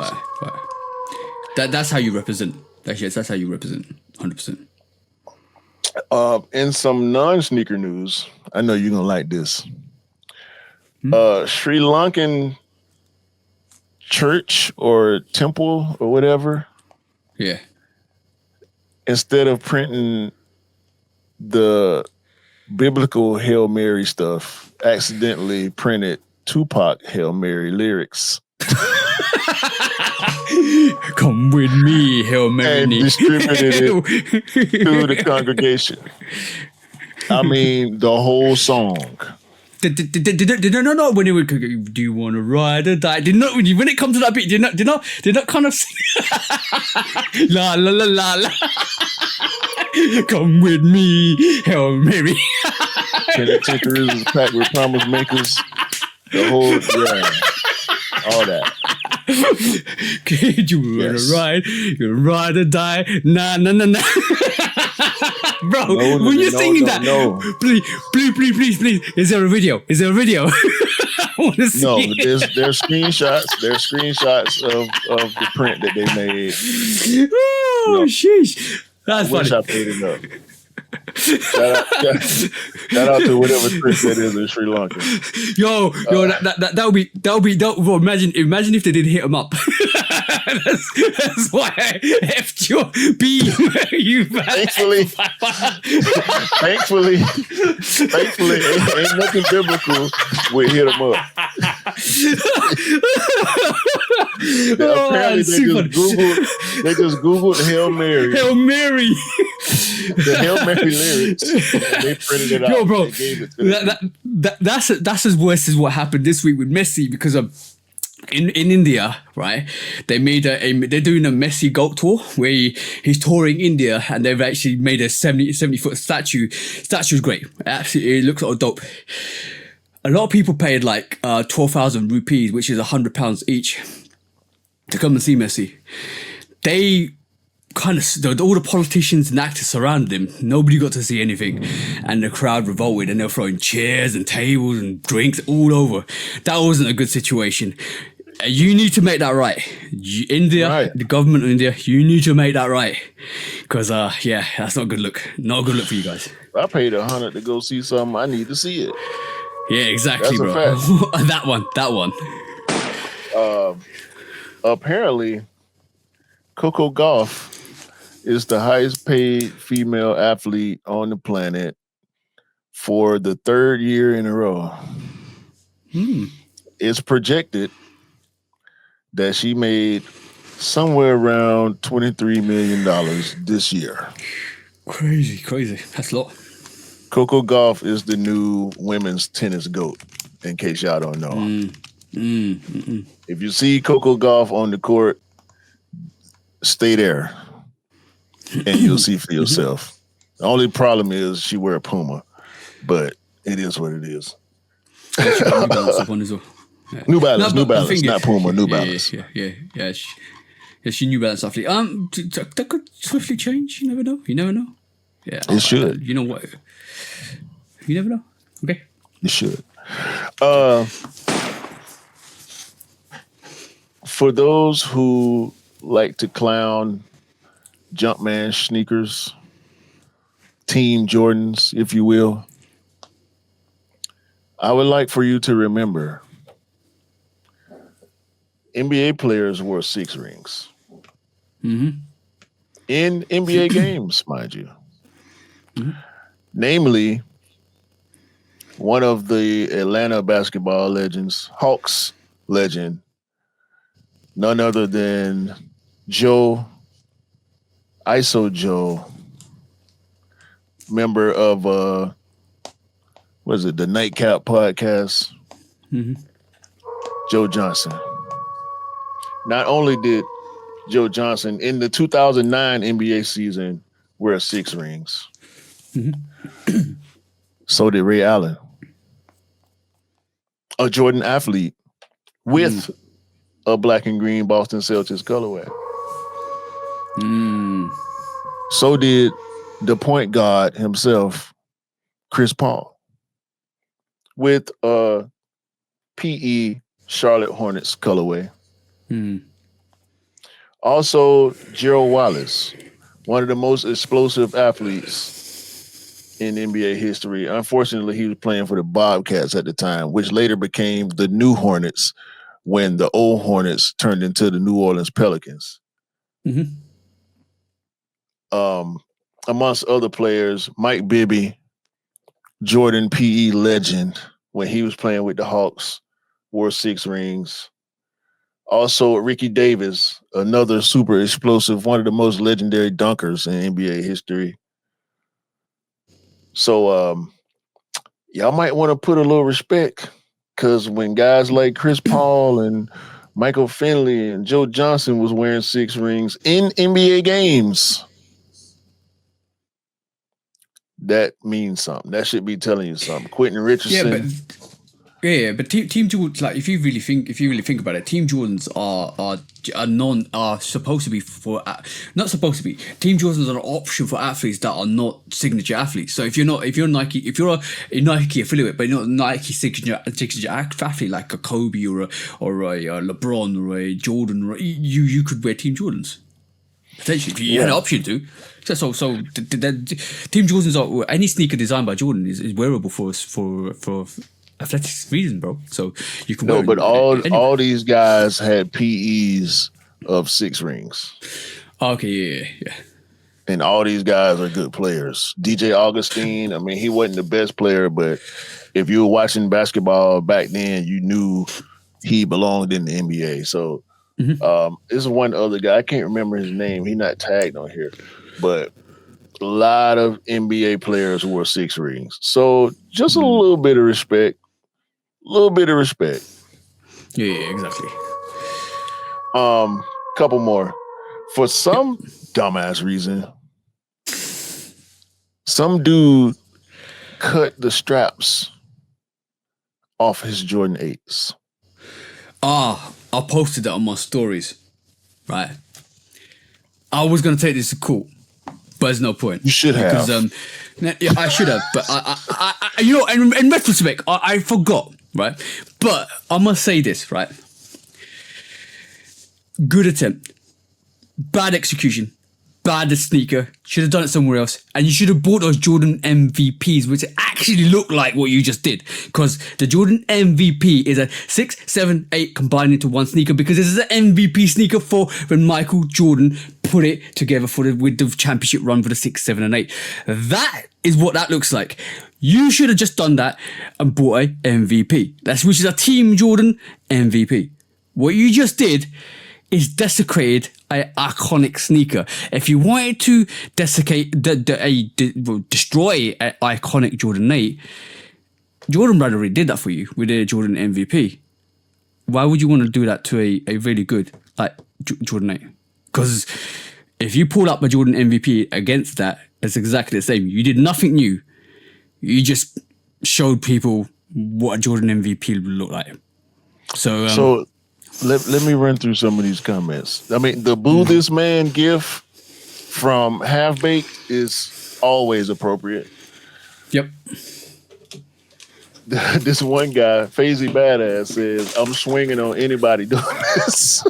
That's how you represent. Actually, that's how you represent. 100%. In some non-sneaker news, I know you're gonna like this. Sri Lankan church or temple or whatever. Yeah. Instead of printing the biblical Hail Mary stuff, accidentally printed Tupac Hail Mary lyrics. Come with me, Hail Mary. And distributed it to the congregation. I mean, the whole song. No. When it would, do you want to ride or die? When it comes to that beat, did not kind of sing. La la la la la. Come with me, Hail Mary. Penitentiaries is packed with promise makers. The whole, all that. You want to ride? You ride or die? Nah. Bro, when you're singing that, please. Is there a video? I want to see. No, there's screenshots. There's screenshots of the print that they made. Oh, sheesh. That's funny. I wish I paid it up. Shout out to whatever print that is in Sri Lanka. Yo, that would be. Well, imagine if they didn't hit him up. That's why I effed your beam. Thankfully, ain't nothing biblical with hit him up. Apparently, they just Googled Hail Mary. Hail Mary. The Hail Mary lyrics. They printed it out. Yo, bro, they gave it to that's as worse as what happened this week with Messi because in India, right? They made they're doing a Messi GOAT tour where he's touring India, and they've actually made a 70-foot statue. Statue's great. Absolutely, it looks all dope. A lot of people paid like 12,000 rupees, which is £100 each, to come and see Messi. They kind of all the politicians and actors surrounded him. Nobody got to see anything, and the crowd revolted, and they were throwing chairs and tables and drinks all over. That wasn't a good situation. You need to make that right. India, the government of India, you need to make that right, because yeah, that's not a good look. Not a good look for you guys. I paid $100 to go see something. I need to see it. Yeah, exactly, That's bro. a fact. that one. Apparently, Coco Gauff is the highest paid female athlete on the planet for the third year in a row. It's projected that she made somewhere around $23 million this year. Crazy. That's a lot. Coco Gauff is the new women's tennis GOAT, in case y'all don't know. If you see Coco Gauff on the court, stay there and you'll see for yourself. The only problem is she wear a Puma, but it is what it is. New Balance up on as well. Yeah. New Balance, not Puma, New Balance. Yeah. She New Balance athlete. That could swiftly change. You never know. Yeah, it should. You know what? You never know. Okay. It should. For those who like to clown Jumpman sneakers, Team Jordans, if you will, I would like for you to remember NBA players wore 6 rings. In NBA games, mind you. Namely, one of the Atlanta basketball legends, Hawks legend, none other than Joe, Joe, member of the Nightcap podcast, Joe Johnson. Not only did Joe Johnson in the 2009 NBA season wear 6 rings, so did Ray Allen, a Jordan athlete with a black and green Boston Celtics colorway. So did the point guard himself, Chris Paul, with a PE Charlotte Hornets colorway. Also, Gerald Wallace, one of the most explosive athletes in NBA history. Unfortunately, he was playing for the Bobcats at the time, which later became the New Hornets when the old Hornets turned into the New Orleans Pelicans. Amongst other players, Mike Bibby, Jordan PE legend, when he was playing with the Hawks, wore 6 rings. Also, Ricky Davis, another super explosive, one of the most legendary dunkers in NBA history. So y'all might want to put a little respect, because when guys like Chris Paul and Michael Finley and Joe Johnson was wearing 6 rings in NBA games, that means something. That should be telling you something. Quentin Richardson. But Team Jordans, like if you really think about it, Team Jordans are supposed to be not supposed to be. Team Jordans are an option for athletes that are not signature athletes. So if you're a Nike affiliate, but you're not a Nike signature athlete like a Kobe or a LeBron or a Jordan, you could wear Team Jordans. Potentially, if you had an option to. So Team Jordans are any sneaker designed by Jordan is wearable for athletics reason, bro. So you can wear but all these guys had PEs of 6 rings. Okay, yeah. And all these guys are good players. DJ Augustine, I mean, he wasn't the best player, but if you were watching basketball back then, you knew he belonged in the NBA. So there's one other guy, I can't remember his name. He's not tagged on here, but a lot of NBA players wore 6 rings. So just a little bit of respect. Yeah, exactly. Couple more. For some dumbass reason, some dude cut the straps off his Jordan 8s. I posted that on my stories, right? I was going to take this to court, but there's no point. You should have. Because, yeah, I should have, but I you know, in retrospect, I forgot, right? But I must say this, right? Good attempt. Bad execution. Bad sneaker. Should have done it somewhere else. And you should have bought those Jordan MVPs, which actually look like what you just did. Because the Jordan MVP is a 6, 7, 8 combined into one sneaker, because this is an MVP sneaker for when Michael Jordan put it together with the championship run for the 6, 7, and 8. That is what that looks like. You should have just done that and bought a MVP. Which is a Team Jordan MVP. What you just did is desecrated an iconic sneaker. If you wanted to destroy an iconic Jordan 8, Jordan Brand already did that for you with a Jordan MVP. Why would you want to do that to a really good Jordan 8? Because if you pull up a Jordan MVP against that, it's exactly the same. You did nothing new. You just showed people what a Jordan MVP would look like. So let me run through some of these comments. I mean, the boo this man gif from Half Baked is always appropriate. Yep. This one guy, Fazy Badass, says, "I'm swinging on anybody doing this."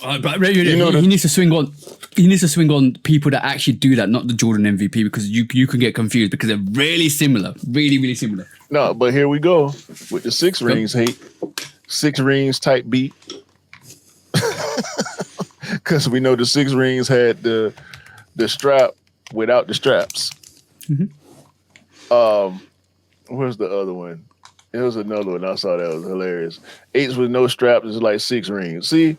He needs to swing on. He needs to swing on people that actually do that, not the Jordan MVP, because you can get confused because they're really similar, really similar. No, but here we go with the 6 rings hate. 6 rings type beat. Because we know the 6 rings had the strap without the straps. Mm-hmm. Where's the other one? It was another one. I saw that was hilarious. 8s with no straps is like 6 rings. See?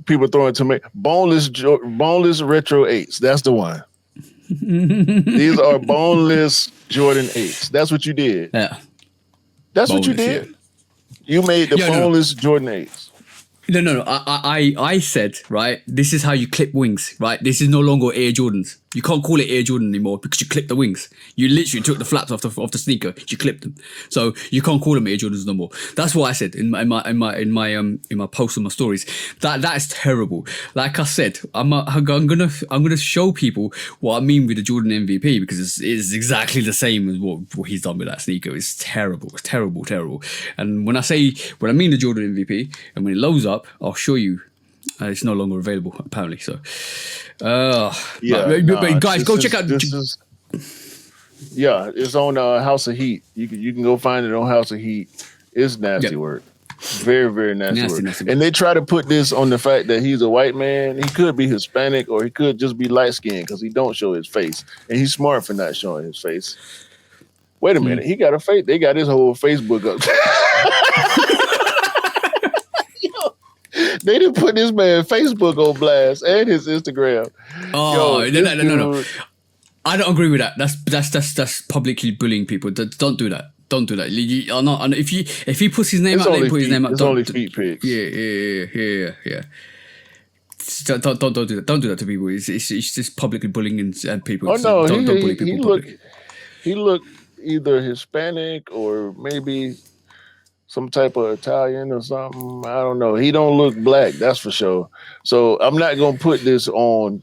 People throwing boneless retro 8s. That's the one. These are boneless Jordan 8s. That's what you did. Yeah. That's boneless, what you did. Yeah. You made the boneless Jordan 8s. No. I said, right, this is how you clip wings, right? This is no longer Air Jordans. You can't call it Air Jordan anymore because you clip the wings. You literally took the flaps off the sneaker. You clipped them, so you can't call them Air Jordans no more. That's what I said in my post on my stories. That is terrible. Like I said, I'm gonna show people what I mean with the Jordan MVP, because it's exactly the same as what he's done with that sneaker. It's terrible. It's terrible. And when I mean the Jordan MVP, and when it loads up, I'll show you. It's no longer available, apparently. So, guys, go check out. It's on House of Heat. You can go find it on House of Heat. It's nasty work. Very, very nasty work. Nasty. And they try to put this on the fact that he's a white man. He could be Hispanic, or he could just be light skinned because he don't show his face, and he's smart for not showing his face. Wait a minute, he got a face. They got his whole Facebook up. They didn't put this man Facebook on blast and his Instagram. Oh, no. I don't agree with that. That's publicly bullying people. Don't do that. Don't do that. If he puts his name out, then put his name out. It's only feet pics. Yeah. Don't do that. Don't do that to people. It's just publicly bullying and people. Oh no, don't bully people. He looked either Hispanic or maybe some type of Italian or something. I don't know. He don't look black, that's for sure. So I'm not gonna put this on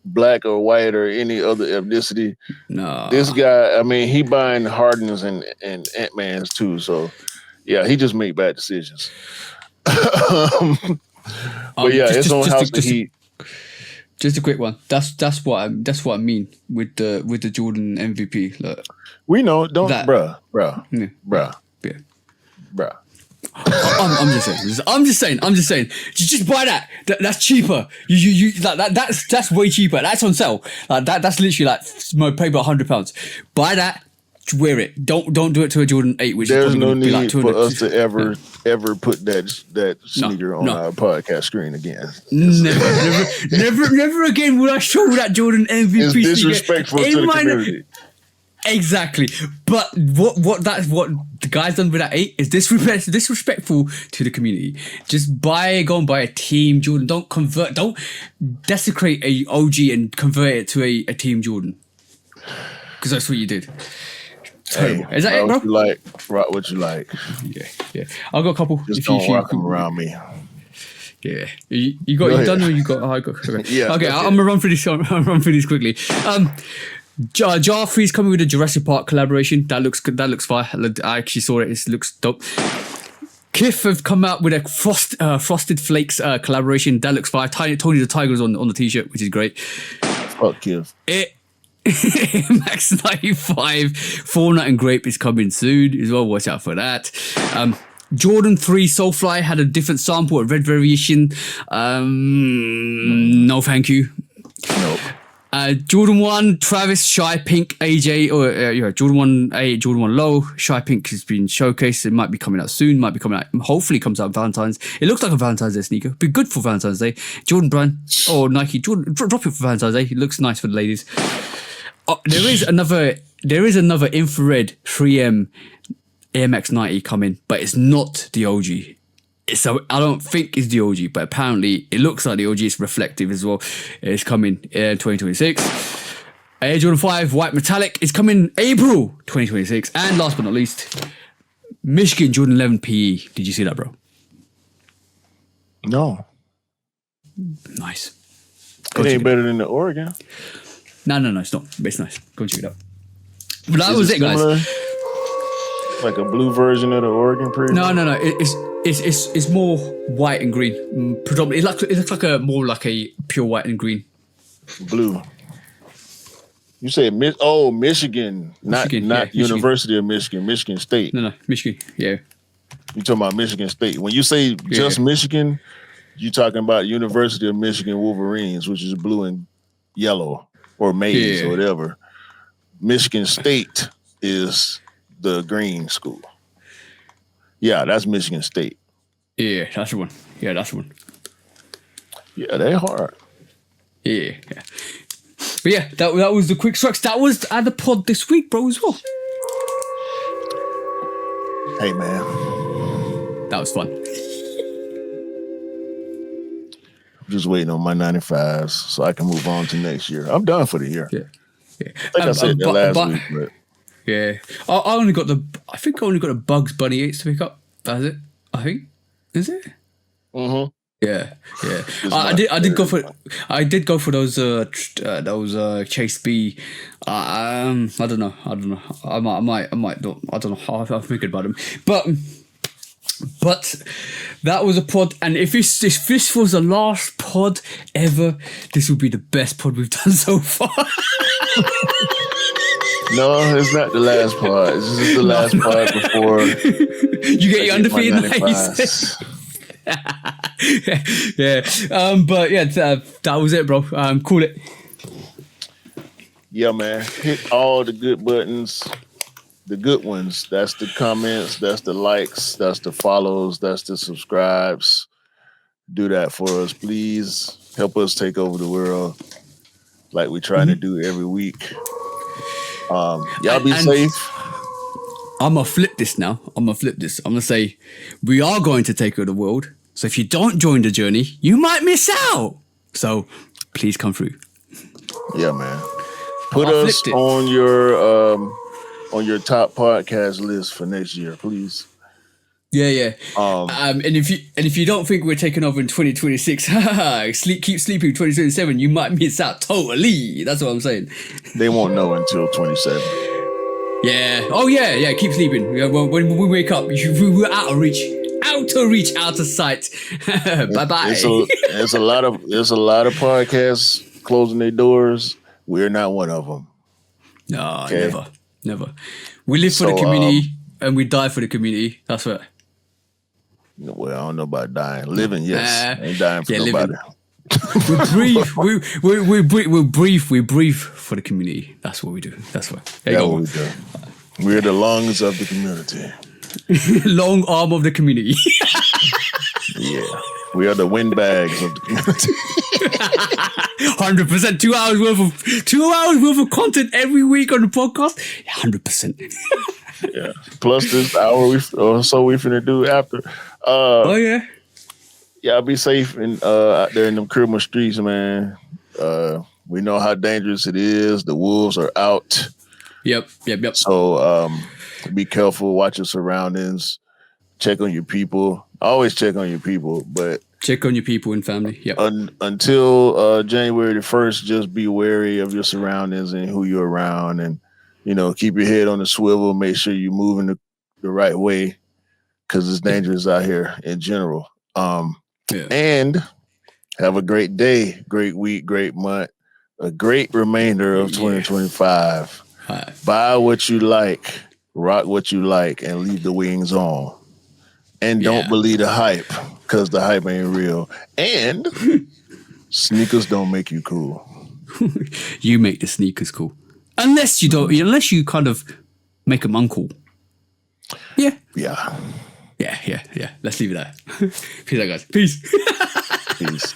black or white or any other ethnicity. No. This guy, I mean, he buying Hardens and Ant-Mans too. So yeah, he just made bad decisions. But it's on House of Heat. Just a quick one. That's what I mean with the Jordan MVP. Look, we know, don't bruh. Yeah. Bruh. I'm just saying. Just buy that. That's cheaper. You that's way cheaper. That's on sale. That's literally like maybe £100. Buy that. Wear it. Don't do it to a Jordan 8. Which there's is no need like for us to ever put that sneaker on our podcast screen again. Never again will I show that Jordan MVP. It's disrespectful to the community. Exactly. But what the guy's done with that 8 is disrespectful to the community. Just go and buy a Team Jordan. Don't desecrate a OG and convert it to a Team Jordan. Because that's what you did. Hey, is that it, bro? What you like, rock what you like. Yeah. I've got a couple. Just don't rock them around me. Yeah, you got you done or you got? I got. Okay. Yeah. Okay, I'm gonna run through this. I'm run through this quickly. Jar3's coming with a Jurassic Park collaboration. That looks good. That looks fire. I actually saw it. It looks dope. Kith have come out with a Frosted Flakes collaboration. That looks fire. Tony the Tiger's on the t-shirt, which is great. Fuck Kith. Max 95 Fortnite and Grape is coming soon as well. Watch out for that. Jordan 3 Soulfly had a different sample, a red variation. No, thank you. Nope. Jordan 1 Travis Shy Pink AJ or Jordan 1 A Jordan 1 Low Shy Pink has been showcased. It might be coming out soon. Might be coming out. Hopefully, comes out Valentine's. It looks like a Valentine's Day sneaker. Be good for Valentine's Day. Jordan brand or Nike. Jordan drop it for Valentine's Day. It looks nice for the ladies. There is another infrared 3M Air Max 90 coming, but it's not the OG. I don't think it's the OG, but apparently it looks like the OG. It's reflective as well. It's coming in 2026. Air Jordan 5 White Metallic is coming April 2026. And last but not least, Michigan Jordan 11 PE. Did you see that, bro? No. Nice. It ain't better than the Oregon. No, it's not. It's nice. Go and check it out. But that was it, guys. Like a blue version of the Oregon Pre? No. It's more white and green. Predominantly, it looks like more like a pure white and green. Blue. You say Michigan, not University of Michigan, Michigan State. No, Michigan. Yeah. You talking about Michigan State? When you say just Michigan, you talking about University of Michigan Wolverines, which is blue and yellow or maize or whatever. Michigan State is the green school. Yeah, that's Michigan State. Yeah, that's the one. Yeah, they hard. Yeah. But yeah, that was the quick strikes. That was at the pod this week, bro, as well. Hey, man. That was fun. I'm just waiting on my 95s so I can move on to next year. I'm done for the year. Yeah. I think I said that last week, but... Yeah. I only got a Bugs Bunny 8s to pick up. That's it, I think. Is it? Mm-hmm. Yeah. I did go for those Chase B. I don't know. I might not. I don't know how I'm thinking about them. But that was a pod, and if this was the last pod ever, this would be the best pod we've done so far. No, it's not the last pod. This is the last pod before you get your undefeated nights. Yeah. But yeah, that was it, bro. Call it. Yeah, man. Hit all the good buttons. The good ones. That's the comments. That's the likes. That's the follows. That's the subscribes. Do that for us, please. Help us take over the world like we try to do every week. Y'all be safe. I'm going to flip this now. I'm going to say we are going to take over the world. So if you don't join the journey, you might miss out. So please come through. Yeah, man. Put us on your top podcast list for next year, please. Yeah. And if you don't think we're taking over in 2026, keep sleeping 2027, you might miss out totally. That's what I'm saying. They won't know until 27. Yeah. Oh yeah. Keep sleeping. When we wake up, we're out of reach, out of sight. Bye bye. There's a lot of podcasts closing their doors. We're not one of them. No, okay? Never. We live for the community and we die for the community. That's what. Well, I don't know about dying. Living, yes. Ain't dying for nobody. We breathe for the community. That's what we do. That's what. That's what we do. We're the lungs of the community. Long arm of the community. Yeah. We are the windbags of the community. 100%. 2 hours worth of content every week on the podcast. 100%. Yeah. Plus this hour we finna do after. Oh yeah. Y'all be safe out there in them criminal streets, man. We know how dangerous it is. The wolves are out. Yep. So be careful. Watch your surroundings. Check on your people. Always check on your people, but check on your people and family. Yep. Until January the 1st, just be wary of your surroundings and who you're around, and keep your head on the swivel. Make sure you're moving the right way, because it's dangerous out here in general. And have a great day, great week, great month, a great remainder of 2025. Buy what you like, rock what you like, and leave the wings on. And don't believe the hype, because the hype ain't real. And sneakers don't make you cool. You make the sneakers cool. Unless you kind of make them uncool. Yeah. Yeah. Let's leave it there. Peace out, guys. Peace. Peace.